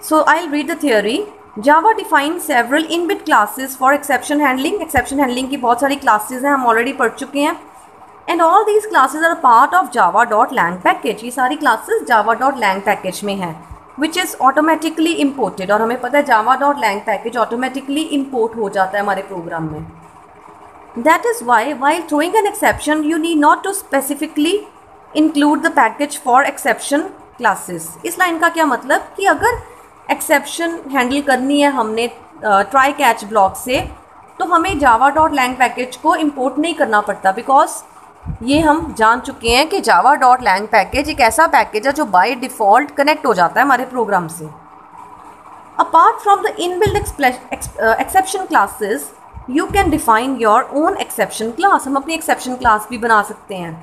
So I will read the theory. Java define several inbuilt classes for exception handling. Exception handling की बहुत सारी क्लासेस हैं, हम ऑलरेडी पढ़ चुके हैं। And all these classes are part of java.lang package. ये सारी क्लासेस java.lang पैकेज में हैं, विच इज़ ऑटोमेटिकली इम्पोर्टेड, और हमें पता है java.lang पैकेज ऑटोमेटिकली इम्पोर्ट हो जाता है हमारे प्रोग्राम में। That is why while throwing an exception you need not to specifically include the package for exception classes. इस लाइन का क्या मतलब कि अगर एक्सेप्शन हैंडल करनी है हमने ट्राई कैच ब्लॉक से, तो हमें java.lang पैकेज को इम्पोर्ट नहीं करना पड़ता, बिकॉज ये हम जान चुके हैं कि java.lang पैकेज एक ऐसा पैकेज है जो बाय डिफ़ॉल्ट कनेक्ट हो जाता है हमारे प्रोग्राम से। Apart from the inbuilt exception classes you can define your own exception class. हम अपनी एक्सेप्शन क्लास भी बना सकते हैं।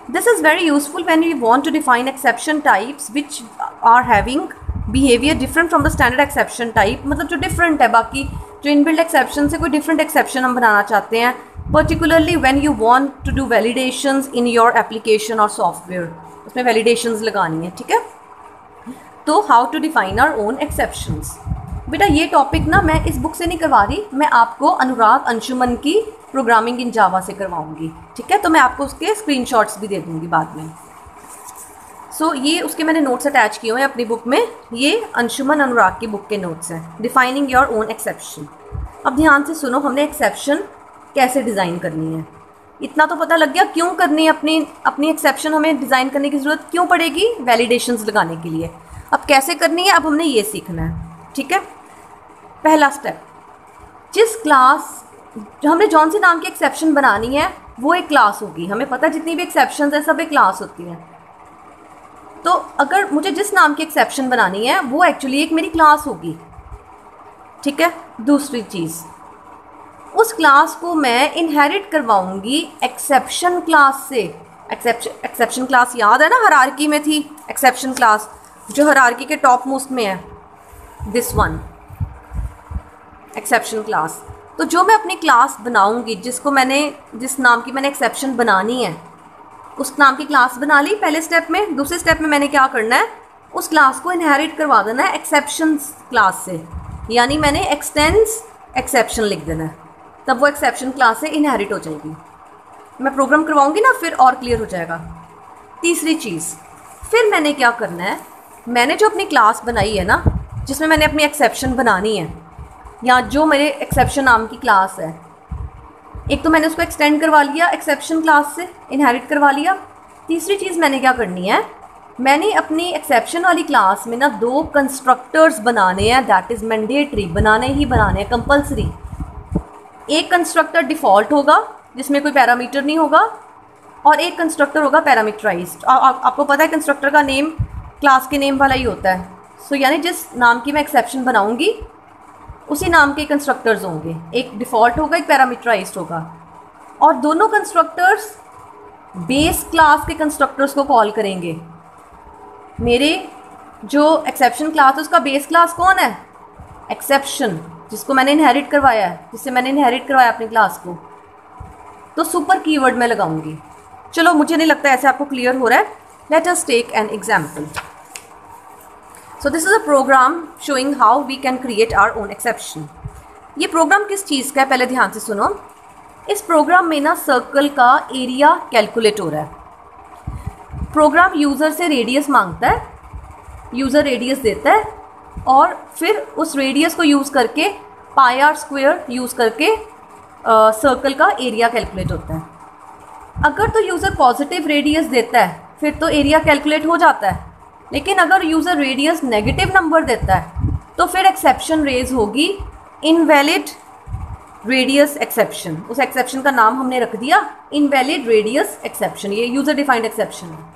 This is very useful when we want to define exception types which are having behaviour different from the standard exception type, मतलब जो different है बाकी जो इनबिल्ट एक्सेप्शन से कोई डिफरेंट एक्सेप्शन हम बनाना चाहते हैं, particularly when you want to do validations in your application और सॉफ्टवेयर, उसमें वैलिडेशंस लगानी है, ठीक है। तो how to define our own exceptions, बेटा ये टॉपिक ना मैं इस बुक से नहीं करवा रही, मैं आपको अनुराग अंशुमन की प्रोग्रामिंग इन जावा से करवाऊंगी, ठीक है। तो मैं आपको उसके स्क्रीनशॉट्स भी दे दूंगी बाद में। सो ये उसके मैंने नोट्स अटैच किए हुए हैं अपनी बुक में, ये अंशुमन अनुराग की बुक के नोट्स हैं, डिफाइनिंग योर ओन एक्सेप्शन। अब ध्यान से सुनो, हमने एक्सेप्शन कैसे डिज़ाइन करनी है, इतना तो पता लग गया क्यों करनी है अपनी एक्सेप्शन, हमें डिज़ाइन करने की ज़रूरत क्यों पड़ेगी, वैलिडेशंस लगाने के लिए। अब कैसे करनी है, अब हमने ये सीखना है, ठीक है। पहला स्टेप, जिस क्लास जो हमने जौन सी नाम की एक्सेप्शन बनानी है वो एक क्लास होगी, हमें पता है जितनी भी एक्सेप्शंस है सब एक क्लास होती हैं। तो अगर मुझे जिस नाम की एक्सेप्शन बनानी है वो एक्चुअली एक मेरी क्लास होगी, ठीक है। दूसरी चीज़, उस क्लास को मैं इनहेरिट करवाऊंगी एक्सेप्शन क्लास से। एक्सेप्शन क्लास याद है ना, हायरार्की में थी एक्सेप्शन क्लास, जो हायरार्की के टॉप मोस्ट में है, दिस वन एक्सेप्शन क्लास। तो जो मैं अपनी क्लास बनाऊंगी, जिस नाम की मैंने एक्सेप्शन बनानी है, उस नाम की क्लास बना ली पहले स्टेप में। दूसरे स्टेप में मैंने क्या करना है, उस क्लास को इनहेरिट करवा देना है एक्सेप्शन क्लास से, यानी मैंने एक्सटेंस एक्सेप्शन लिख देना है, तब वो एक्सेप्शन क्लास से इनहेरिट हो जाएगी। मैं प्रोग्राम करवाऊंगी ना, फिर और क्लियर हो जाएगा। तीसरी चीज़, फिर मैंने क्या करना है, मैंने जो अपनी क्लास बनाई है ना, जिसमें मैंने अपनी एक्सेप्शन बनानी है, या जो मेरे एक्सेप्शन नाम की क्लास है, एक तो मैंने उसको एक्सटेंड करवा लिया एक्सेप्शन क्लास से, इनहेरिट करवा लिया। तीसरी चीज़ मैंने क्या करनी है, मैंने अपनी एक्सेप्शन वाली क्लास में ना 2 कंस्ट्रक्टर्स बनाने हैं, दैट इज़ मैंडेटरी, बनाने हैं, कंपल्सरी। एक कंस्ट्रक्टर डिफ़ॉल्ट होगा जिसमें कोई पैरामीटर नहीं होगा, और एक कंस्ट्रक्टर होगा पैरामीटराइज्ड। आपको पता है कंस्ट्रक्टर का नेम क्लास के नेम वाला ही होता है। सो यानी जिस नाम की मैं एक्सेप्शन बनाऊंगी उसी नाम के कंस्ट्रक्टर्स होंगे, एक डिफ़ॉल्ट होगा, एक पैरामीटराइज्ड होगा, और दोनों कंस्ट्रक्टर्स बेस क्लास के कंस्ट्रक्टर्स को कॉल करेंगे। मेरे जो एक्सेप्शन क्लास है उसका बेस क्लास कौन है, एक्सेप्शन, जिसको मैंने इनहेरिट करवाया है, जिससे मैंने इनहेरिट करवाया अपनी क्लास को। तो सुपर कीवर्ड में लगाऊंगी। चलो, मुझे नहीं लगता ऐसे आपको क्लियर हो रहा है। Let us take an example. So this is a program showing how we can create our own exception. ये प्रोग्राम किस चीज़ का है, पहले ध्यान से सुनो। इस प्रोग्राम में ना सर्कल का एरिया कैलकुलेट हो रहा है। प्रोग्राम यूज़र से रेडियस मांगता है, यूज़र रेडियस देता है, और फिर उस रेडियस को यूज़ करके पाई आर स्क्वायर यूज़ करके सर्कल का एरिया कैलकुलेट होता है। अगर तो यूज़र पॉजिटिव रेडियस देता है फिर तो एरिया कैलकुलेट हो जाता है, लेकिन अगर यूज़र रेडियस नेगेटिव नंबर देता है तो फिर एक्सेप्शन रेज होगी इनवैलिड रेडियस एक्सेप्शन। उस एक्सेप्शन का नाम हमने रख दिया इनवैलिड रेडियस एक्सेप्शन। ये यूज़र डिफाइंड एक्सेप्शन है।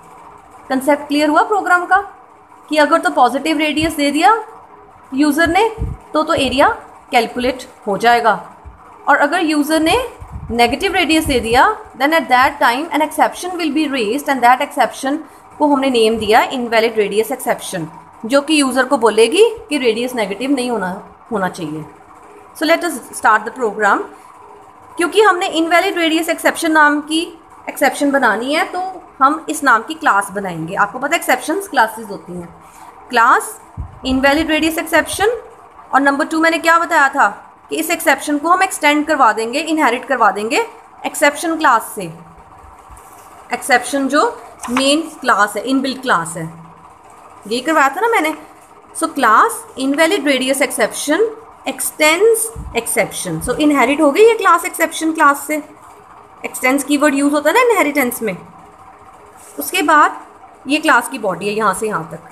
कंसेप्ट क्लियर हुआ प्रोग्राम का, कि अगर तो पॉजिटिव रेडियस दे दिया यूज़र ने तो एरिया कैलकुलेट हो जाएगा, और अगर यूज़र ने नेगेटिव रेडियस दे दिया then at that time an exception will be raised, and that exception को हमने नेम दिया इनवैलिड रेडियस एक्सेप्शन, जो कि यूज़र को बोलेगी कि रेडियस नेगेटिव नहीं होना चाहिए। So let us start the program. क्योंकि हमने इनवैलिड रेडियस एक्सेप्शन नाम की एक्सेप्शन बनानी है तो हम इस नाम की क्लास बनाएंगे। आपको पता है एक्सेप्शंस क्लासेस होती हैं, क्लास इनवैलिड रेडियस एक्सेप्शन, और नंबर 2 मैंने क्या बताया था कि इस एक्सेप्शन को हम एक्सटेंड करवा देंगे, इनहेरिट करवा देंगे एक्सेप्शन क्लास से। एक्सेप्शन जो मेन क्लास है, इनबिल्ट क्लास है, ये करवाया था ना मैंने। So class invalid radius exception extends exception. So inherit हो गई ये क्लास एक्सेप्शन क्लास से। एक्सटेंड्स कीवर्ड यूज़ होता है ना इनहेरिटेंस में। उसके बाद ये क्लास की बॉडी है, यहाँ से यहाँ तक।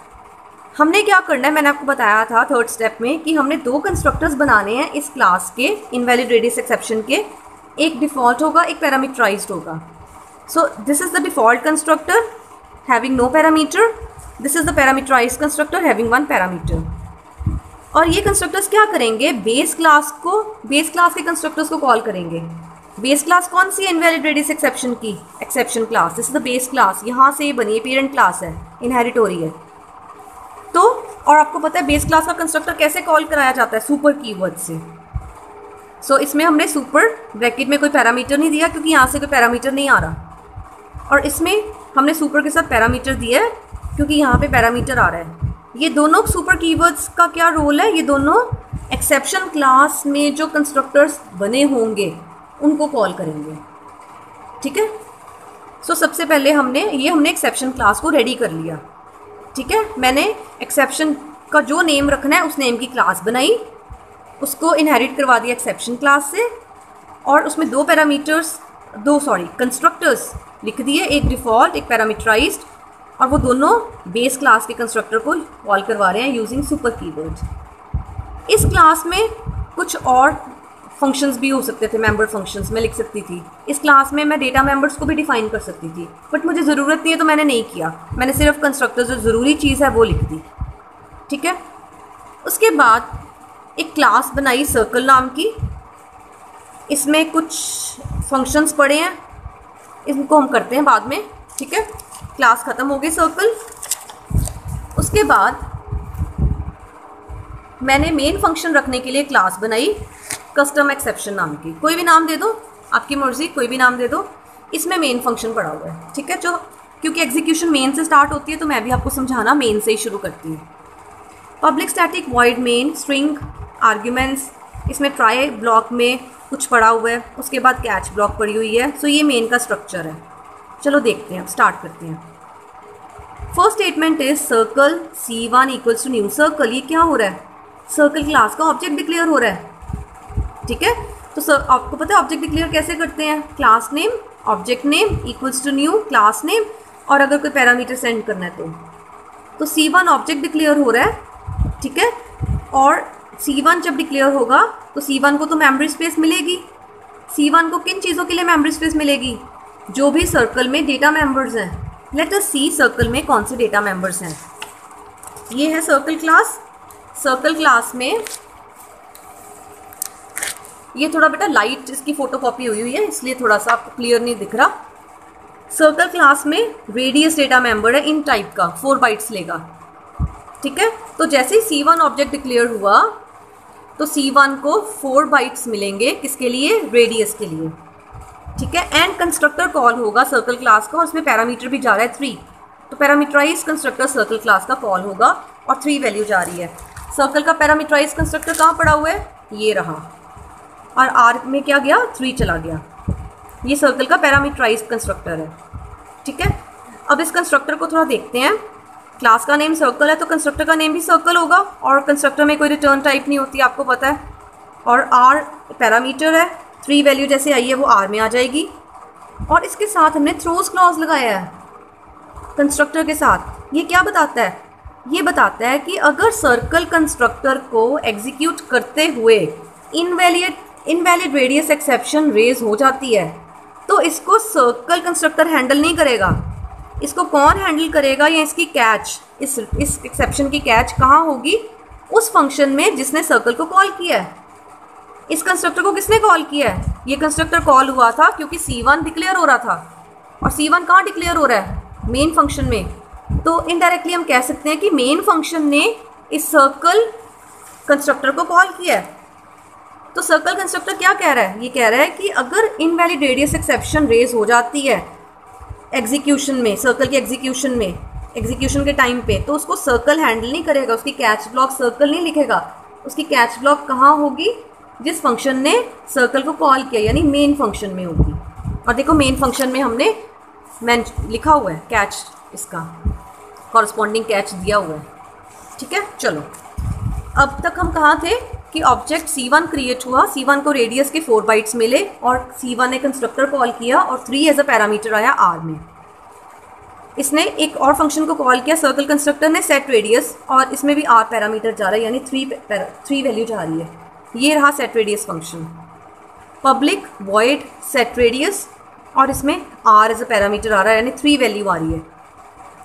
हमने क्या करना है, मैंने आपको बताया था थर्ड स्टेप में कि हमने 2 कंस्ट्रक्टर्स बनाने हैं इस क्लास के इनवैलिड रेडियस एक्सेप्शन के। एक डिफ़ॉल्ट होगा, एक पैरामीटराइज्ड होगा। So this is the default constructor having no parameter, this is the parameterized constructor having 1 parameter. और ये कंस्ट्रक्टर्स क्या करेंगे, बेस क्लास के कंस्ट्रक्टर्स को कॉल करेंगे। बेस क्लास कौन सी है, इनवैलिड रेडियस एक्सेप्शन की exception class. This is the base class, यहाँ से ये बनी है, पेरेंट क्लास है, इनहेरिट हो रही है। और आपको पता है बेस क्लास का कंस्ट्रक्टर कैसे कॉल कराया जाता है, सुपर कीवर्ड से। सो इसमें हमने सुपर ब्रैकेट में कोई पैरामीटर नहीं दिया क्योंकि यहाँ से कोई पैरामीटर नहीं आ रहा, और इसमें हमने सुपर के साथ पैरामीटर दिया है क्योंकि यहाँ पे पैरामीटर आ रहा है। ये दोनों सुपर कीवर्ड्स का क्या रोल है, ये दोनों एक्सेप्शन क्लास में जो कंस्ट्रक्टर्स बने होंगे उनको कॉल करेंगे, ठीक है। सो सबसे पहले हमने एक्सेप्शन क्लास को रेडी कर लिया, ठीक है। मैंने एक्सेप्शन का जो नेम रखना है उस नेम की क्लास बनाई, उसको इनहेरिट करवा दिया एक्सेप्शन क्लास से, और उसमें दो कंस्ट्रक्टर्स लिख दिए, एक डिफ़ॉल्ट एक पैरामीटराइज्ड, और वो दोनों बेस क्लास के कंस्ट्रक्टर को कॉल करवा रहे हैं यूजिंग सुपर कीवर्ड। इस क्लास में कुछ और फंक्शंस भी हो सकते थे, मेंबर फंक्शंस मैं लिख सकती थी। इस क्लास में मैं डेटा मेंबर्स को भी डिफाइन कर सकती थी, बट मुझे ज़रूरत नहीं है तो मैंने नहीं किया। मैंने सिर्फ कंस्ट्रक्टर जो ज़रूरी चीज़ है वो लिख दी, ठीक है। उसके बाद एक क्लास बनाई सर्कल नाम की, इसमें कुछ फंक्शंस पड़े हैं, इनको हम करते हैं बाद में, ठीक है। क्लास ख़त्म हो गई सर्कल। उसके बाद मैंने मेन फंक्शन रखने के लिए क्लास बनाई कस्टम एक्सेप्शन नाम की, कोई भी नाम दे दो, आपकी मर्जी, कोई भी नाम दे दो। इसमें मेन फंक्शन पड़ा हुआ है, ठीक है, जो क्योंकि एग्जीक्यूशन मेन से स्टार्ट होती है तो मैं भी आपको समझाना मेन से ही शुरू करती हूँ। Public static void main string arguments, इसमें ट्राई ब्लॉक में कुछ पड़ा हुआ है, उसके बाद कैच ब्लॉक पड़ी हुई है। सो ये मेन का स्ट्रक्चर है। चलो देखते हैं, स्टार्ट करते हैं। First statement is circle C1 equals to new circle. ये क्या हो रहा है, सर्कल क्लास का ऑब्जेक्ट डिक्लेयर हो रहा है, ठीक है। तो आपको पता है ऑब्जेक्ट डिक्लेयर कैसे करते हैं, class name object name equals to new class name, और अगर कोई पैरामीटर सेंड करना है तो C1 ऑब्जेक्ट डिक्लेयर हो रहा है, ठीक है। और C1 जब डिक्लेयर होगा तो C1 को तो मेमोरी स्पेस मिलेगी। C1 को किन चीज़ों के लिए मेमोरी स्पेस मिलेगी, जो भी सर्कल में डेटा मेंबर्स हैं। लेट अस सी सर्कल में कौन से डेटा मेंबर्स हैं। ये है सर्कल क्लास। सर्कल क्लास में ये थोड़ा बेटा लाइट इसकी फोटोकॉपी हुई है इसलिए थोड़ा सा आपको क्लियर नहीं दिख रहा। सर्कल क्लास में रेडियस डेटा मेंबर है इन टाइप का, 4 बाइट्स लेगा, ठीक है। तो जैसे ही C1 ऑब्जेक्ट डिक्लेयर हुआ तो C1 को 4 बाइट्स मिलेंगे, किसके लिए, रेडियस के लिए, ठीक है। एंड कंस्ट्रक्टर कॉल होगा सर्कल क्लास का, और उसमें पैरामीटर भी जा रहा है 3, तो पैरामीटराइज कंस्ट्रक्टर सर्कल क्लास का कॉल होगा और 3 वैल्यू जा रही है। सर्कल का पैरामीटराइज कंस्ट्रक्टर कहाँ पड़ा हुआ है, ये रहा, और आर में क्या गया, 3 चला गया। ये सर्कल का पैरामीटराइज कंस्ट्रक्टर है, ठीक है। अब इस कंस्ट्रक्टर को थोड़ा देखते हैं। क्लास का नेम सर्कल है तो कंस्ट्रक्टर का नेम भी सर्कल होगा, और कंस्ट्रक्टर में कोई रिटर्न टाइप नहीं होती, आपको पता है। और आर पैरामीटर है, 3 वैल्यू जैसे आई है वो आर में आ जाएगी। और इसके साथ हमने थ्रोज क्लॉज लगाया है कंस्ट्रक्टर के साथ। ये क्या बताता है, ये बताता है कि अगर सर्कल कंस्ट्रक्टर को एग्जीक्यूट करते हुए इनवैलिड रेडियस एक्सेप्शन रेज हो जाती है तो इसको सर्कल कंस्ट्रक्टर हैंडल नहीं करेगा। इसको कौन हैंडल करेगा, या इसकी कैच, इस एक्सेप्शन की कैच कहाँ होगी, उस फंक्शन में जिसने सर्कल को कॉल किया है। इस कंस्ट्रक्टर को किसने कॉल किया है, ये कंस्ट्रक्टर कॉल हुआ था क्योंकि C1 डिक्लेयर हो रहा था, और C1 कहाँ डिक्लेयर हो रहा है, मेन फंक्शन में। तो इनडायरेक्टली हम कह सकते हैं कि मेन फंक्शन ने इस सर्कल कंस्ट्रक्टर को कॉल किया है। तो सर्कल कंस्ट्रक्टर क्या कह रहा है, ये कह रहा है कि अगर इनवैलिड रेडियस एक्सेप्शन रेज हो जाती है एग्जीक्यूशन में, सर्कल के एग्जीक्यूशन के टाइम पे, तो उसको सर्कल हैंडल नहीं करेगा, उसकी कैच ब्लॉक सर्कल नहीं लिखेगा। उसकी कैच ब्लॉक कहाँ होगी, जिस फंक्शन ने सर्कल को कॉल किया, यानी मेन फंक्शन में होगी। और देखो मेन फंक्शन में हमने लिखा हुआ है कैच, इसका कॉरस्पॉन्डिंग कैच दिया हुआ है, ठीक है। चलो अब तक हम कहाँ थे कि ऑब्जेक्ट C1 क्रिएट हुआ, C1 को रेडियस के 4 बाइट्स मिले, और C1 ने कंस्ट्रक्टर कॉल किया और 3 एज अ पैरामीटर आया R में। इसने एक और फंक्शन को कॉल किया, सर्कल कंस्ट्रक्टर ने सेट रेडियस, और इसमें भी R पैरामीटर जा रहा है, यानी 3 वैल्यू जा रही है। ये रहा set radius function, public void set radius, और इसमें R एज अ पैरामीटर आ रहा है, यानी 3 वैल्यू आ रही है।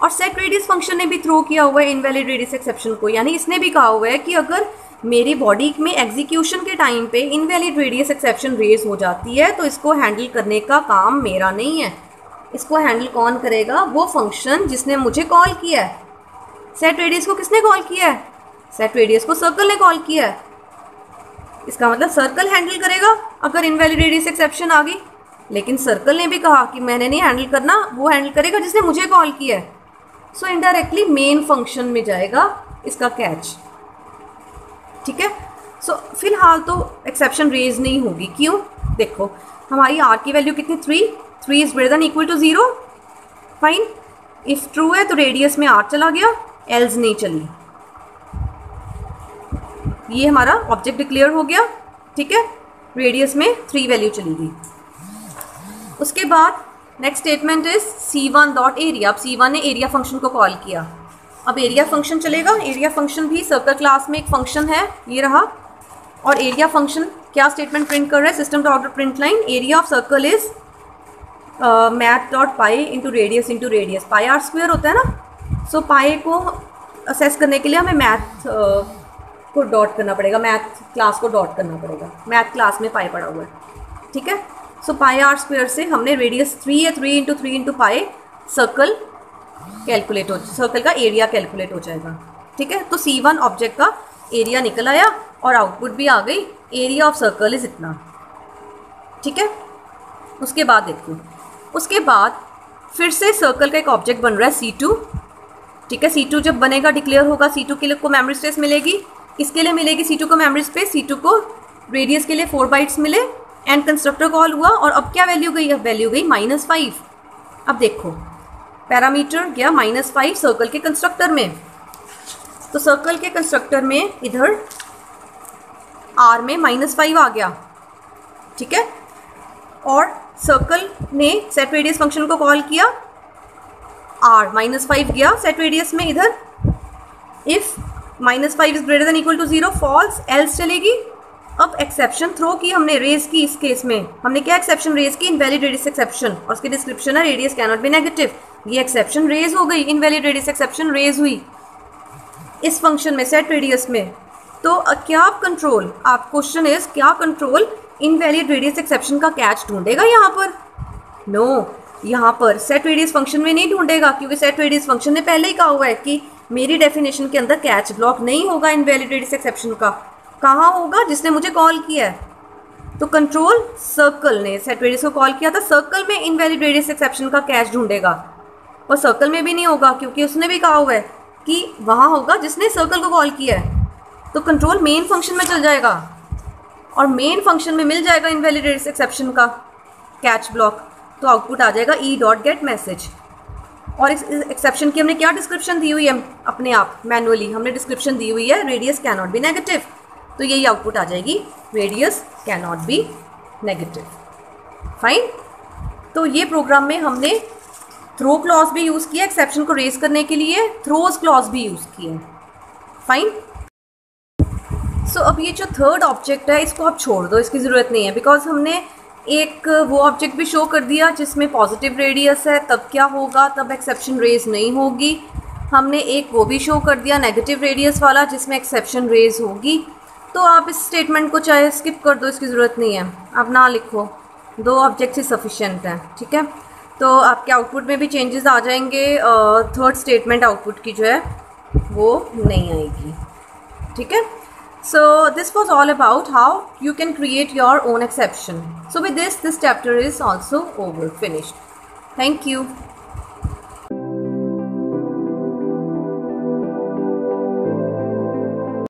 और सेट रेडियस फंक्शन ने भी थ्रो किया हुआ है इनवैलिड रेडियस एक्सेप्शन को, यानी इसने भी कहा हुआ है कि अगर मेरी बॉडी में एग्जीक्यूशन के टाइम पे इनवैलिड रेडियस एक्सेप्शन रेज हो जाती है तो इसको हैंडल करने का काम मेरा नहीं है, इसको हैंडल कौन करेगा, वो फंक्शन जिसने मुझे कॉल किया है। सेट रेडियस को किसने कॉल किया है, सेट रेडियस को सर्कल ने कॉल किया है, इसका मतलब सर्कल हैंडल करेगा अगर इनवैलिड रेडियस एक्सेप्शन आ गई। लेकिन सर्कल ने भी कहा कि मैंने नहीं हैंडल करना, वो हैंडल करेगा जिसने मुझे कॉल किया है। सो इनडायरेक्टली मेन फंक्शन में जाएगा इसका कैच। ठीक है, सो फिलहाल तो एक्सेप्शन रेज नहीं होगी। क्यों? देखो हमारी आर की वैल्यू कितनी, 3 is greater than equal to 0। Fine, if true है तो रेडियस में आर चला गया, एल्स नहीं चली। ये हमारा ऑब्जेक्ट डिक्लेयर हो गया। ठीक है, रेडियस में 3 वैल्यू चली गई। उसके बाद next statement is C1 dot area. अब C1 ने एरिया फंक्शन को कॉल किया। अब एरिया फंक्शन चलेगा। एरिया फंक्शन भी सर्कल क्लास में एक फंक्शन है, ये रहा। और एरिया फंक्शन क्या स्टेटमेंट प्रिंट कर रहा है, system dot print line area of circle is math dot pi into radius pi r square होता है ना। सो पाई को असेस करने के लिए हमें मैथ को डॉट करना पड़ेगा, मैथ क्लास को डॉट करना पड़ेगा। मैथ क्लास में पाई पड़ा हुआ है। ठीक है, सो पाई आर स्क्वायर से हमने रेडियस 3 है, 3 इंटू पाई सर्कल कैलकुलेट हो, सर्कल का एरिया कैलकुलेट हो जाएगा। ठीक है, तो C1 ऑब्जेक्ट का एरिया निकल आया और आउटपुट भी आ गई, एरिया ऑफ सर्कल इज इतना। ठीक है, उसके बाद देखो, उसके बाद फिर से सर्कल का एक ऑब्जेक्ट बन रहा है C2। ठीक है, C2 जब बनेगा डिक्लेयर होगा, C2 के लिए को मेमोरी स्पेस मिलेगी, इसके लिए मिलेगी C2 को मेमोरी स्पेस, C2 को रेडियस के लिए 4 बाइट्स मिले एंड कंस्ट्रक्टर कॉल हुआ। और अब क्या वैल्यू गई, अब वैल्यू गई -5। अब देखो पैरामीटर गया -5 सर्कल के कंस्ट्रक्टर में, तो सर्कल के कंस्ट्रक्टर में इधर R में -5 आ गया। ठीक है, और सर्कल ने सेट रेडियस फंक्शन को कॉल किया, R -5 गया सेट रेडियस में इधर। If -5 is greater than equal to 0 false, else चलेगी। अब एक्सेप्शन थ्रो की हमने, रेज की। इस केस में हमने क्या एक्सेप्शन रेज की, इनवैलिड रेडियस एक्सेप्शन, और उसकी डिस्क्रिप्शन है radius can not B negative. ये एक्सेप्शन रेज हो गई, इनवैलिड रेडियस एक्सेप्शन रेज हुई इस फंक्शन में, सेट रेडियस में। तो क्या कंट्रोल, आप क्वेश्चन इज क्या कंट्रोल इनवैलिड रेडियस एक्सेप्शन का कैच ढूंढेगा यहाँ पर? नो, यहाँ पर सेट रेडियस फंक्शन में नहीं ढूंढेगा, क्योंकि सेट रेडियस फंक्शन ने पहले ही कहा हुआ है कि मेरी डेफिनेशन के अंदर कैच ब्लॉक नहीं होगा इनवैलिड रेडियस एक्सेप्शन का। कहाँ होगा? जिसने मुझे कॉल किया है। तो कंट्रोल सर्कल ने सेट रेडियस को कॉल किया था, सर्कल में इनवैलिड रेडियस एक्सेप्शन का कैच ढूंढेगा। और सर्कल में भी नहीं होगा, क्योंकि उसने भी कहा हुआ है कि वहाँ होगा जिसने सर्कल को कॉल किया है। तो कंट्रोल मेन फंक्शन में चल जाएगा और मेन फंक्शन में मिल जाएगा इनवैलिड रेडियस एक्सेप्शन का कैच ब्लॉक। तो आउटपुट आ जाएगा ई डॉट गेट मैसेज। और इस एक्सेप्शन की हमने क्या डिस्क्रिप्शन दी हुई है, अपने आप मैनुअली हमने डिस्क्रिप्शन दी हुई है, radius can not B negative. तो यही आउटपुट आ जाएगी, radius can not B negative. Fine, तो ये प्रोग्राम में हमने थ्रो क्लॉज भी यूज़ किया एक्सेप्शन को रेज करने के लिए, थ्रोज क्लॉज भी यूज़ किए। फाइन, सो अब ये जो थर्ड ऑब्जेक्ट है इसको आप छोड़ दो, इसकी ज़रूरत नहीं है, बिकॉज हमने एक वो ऑब्जेक्ट भी शो कर दिया जिसमें पॉजिटिव रेडियस है, तब क्या होगा, तब एक्सेप्शन रेज नहीं होगी। हमने एक वो भी शो कर दिया नेगेटिव रेडियस वाला जिसमें एक्सेप्शन रेज होगी। तो आप इस स्टेटमेंट को चाहे स्किप कर दो, इसकी ज़रूरत नहीं है, आप ना लिखो, 2 ऑब्जेक्ट ही सफिशिएंट हैं। ठीक है, तो आपके आउटपुट में भी चेंजेस आ जाएंगे, थर्ड स्टेटमेंट आउटपुट की जो है वो नहीं आएगी। ठीक है, so this was all about how you can create your own exception. So with this chapter is also over, finished. Thank you.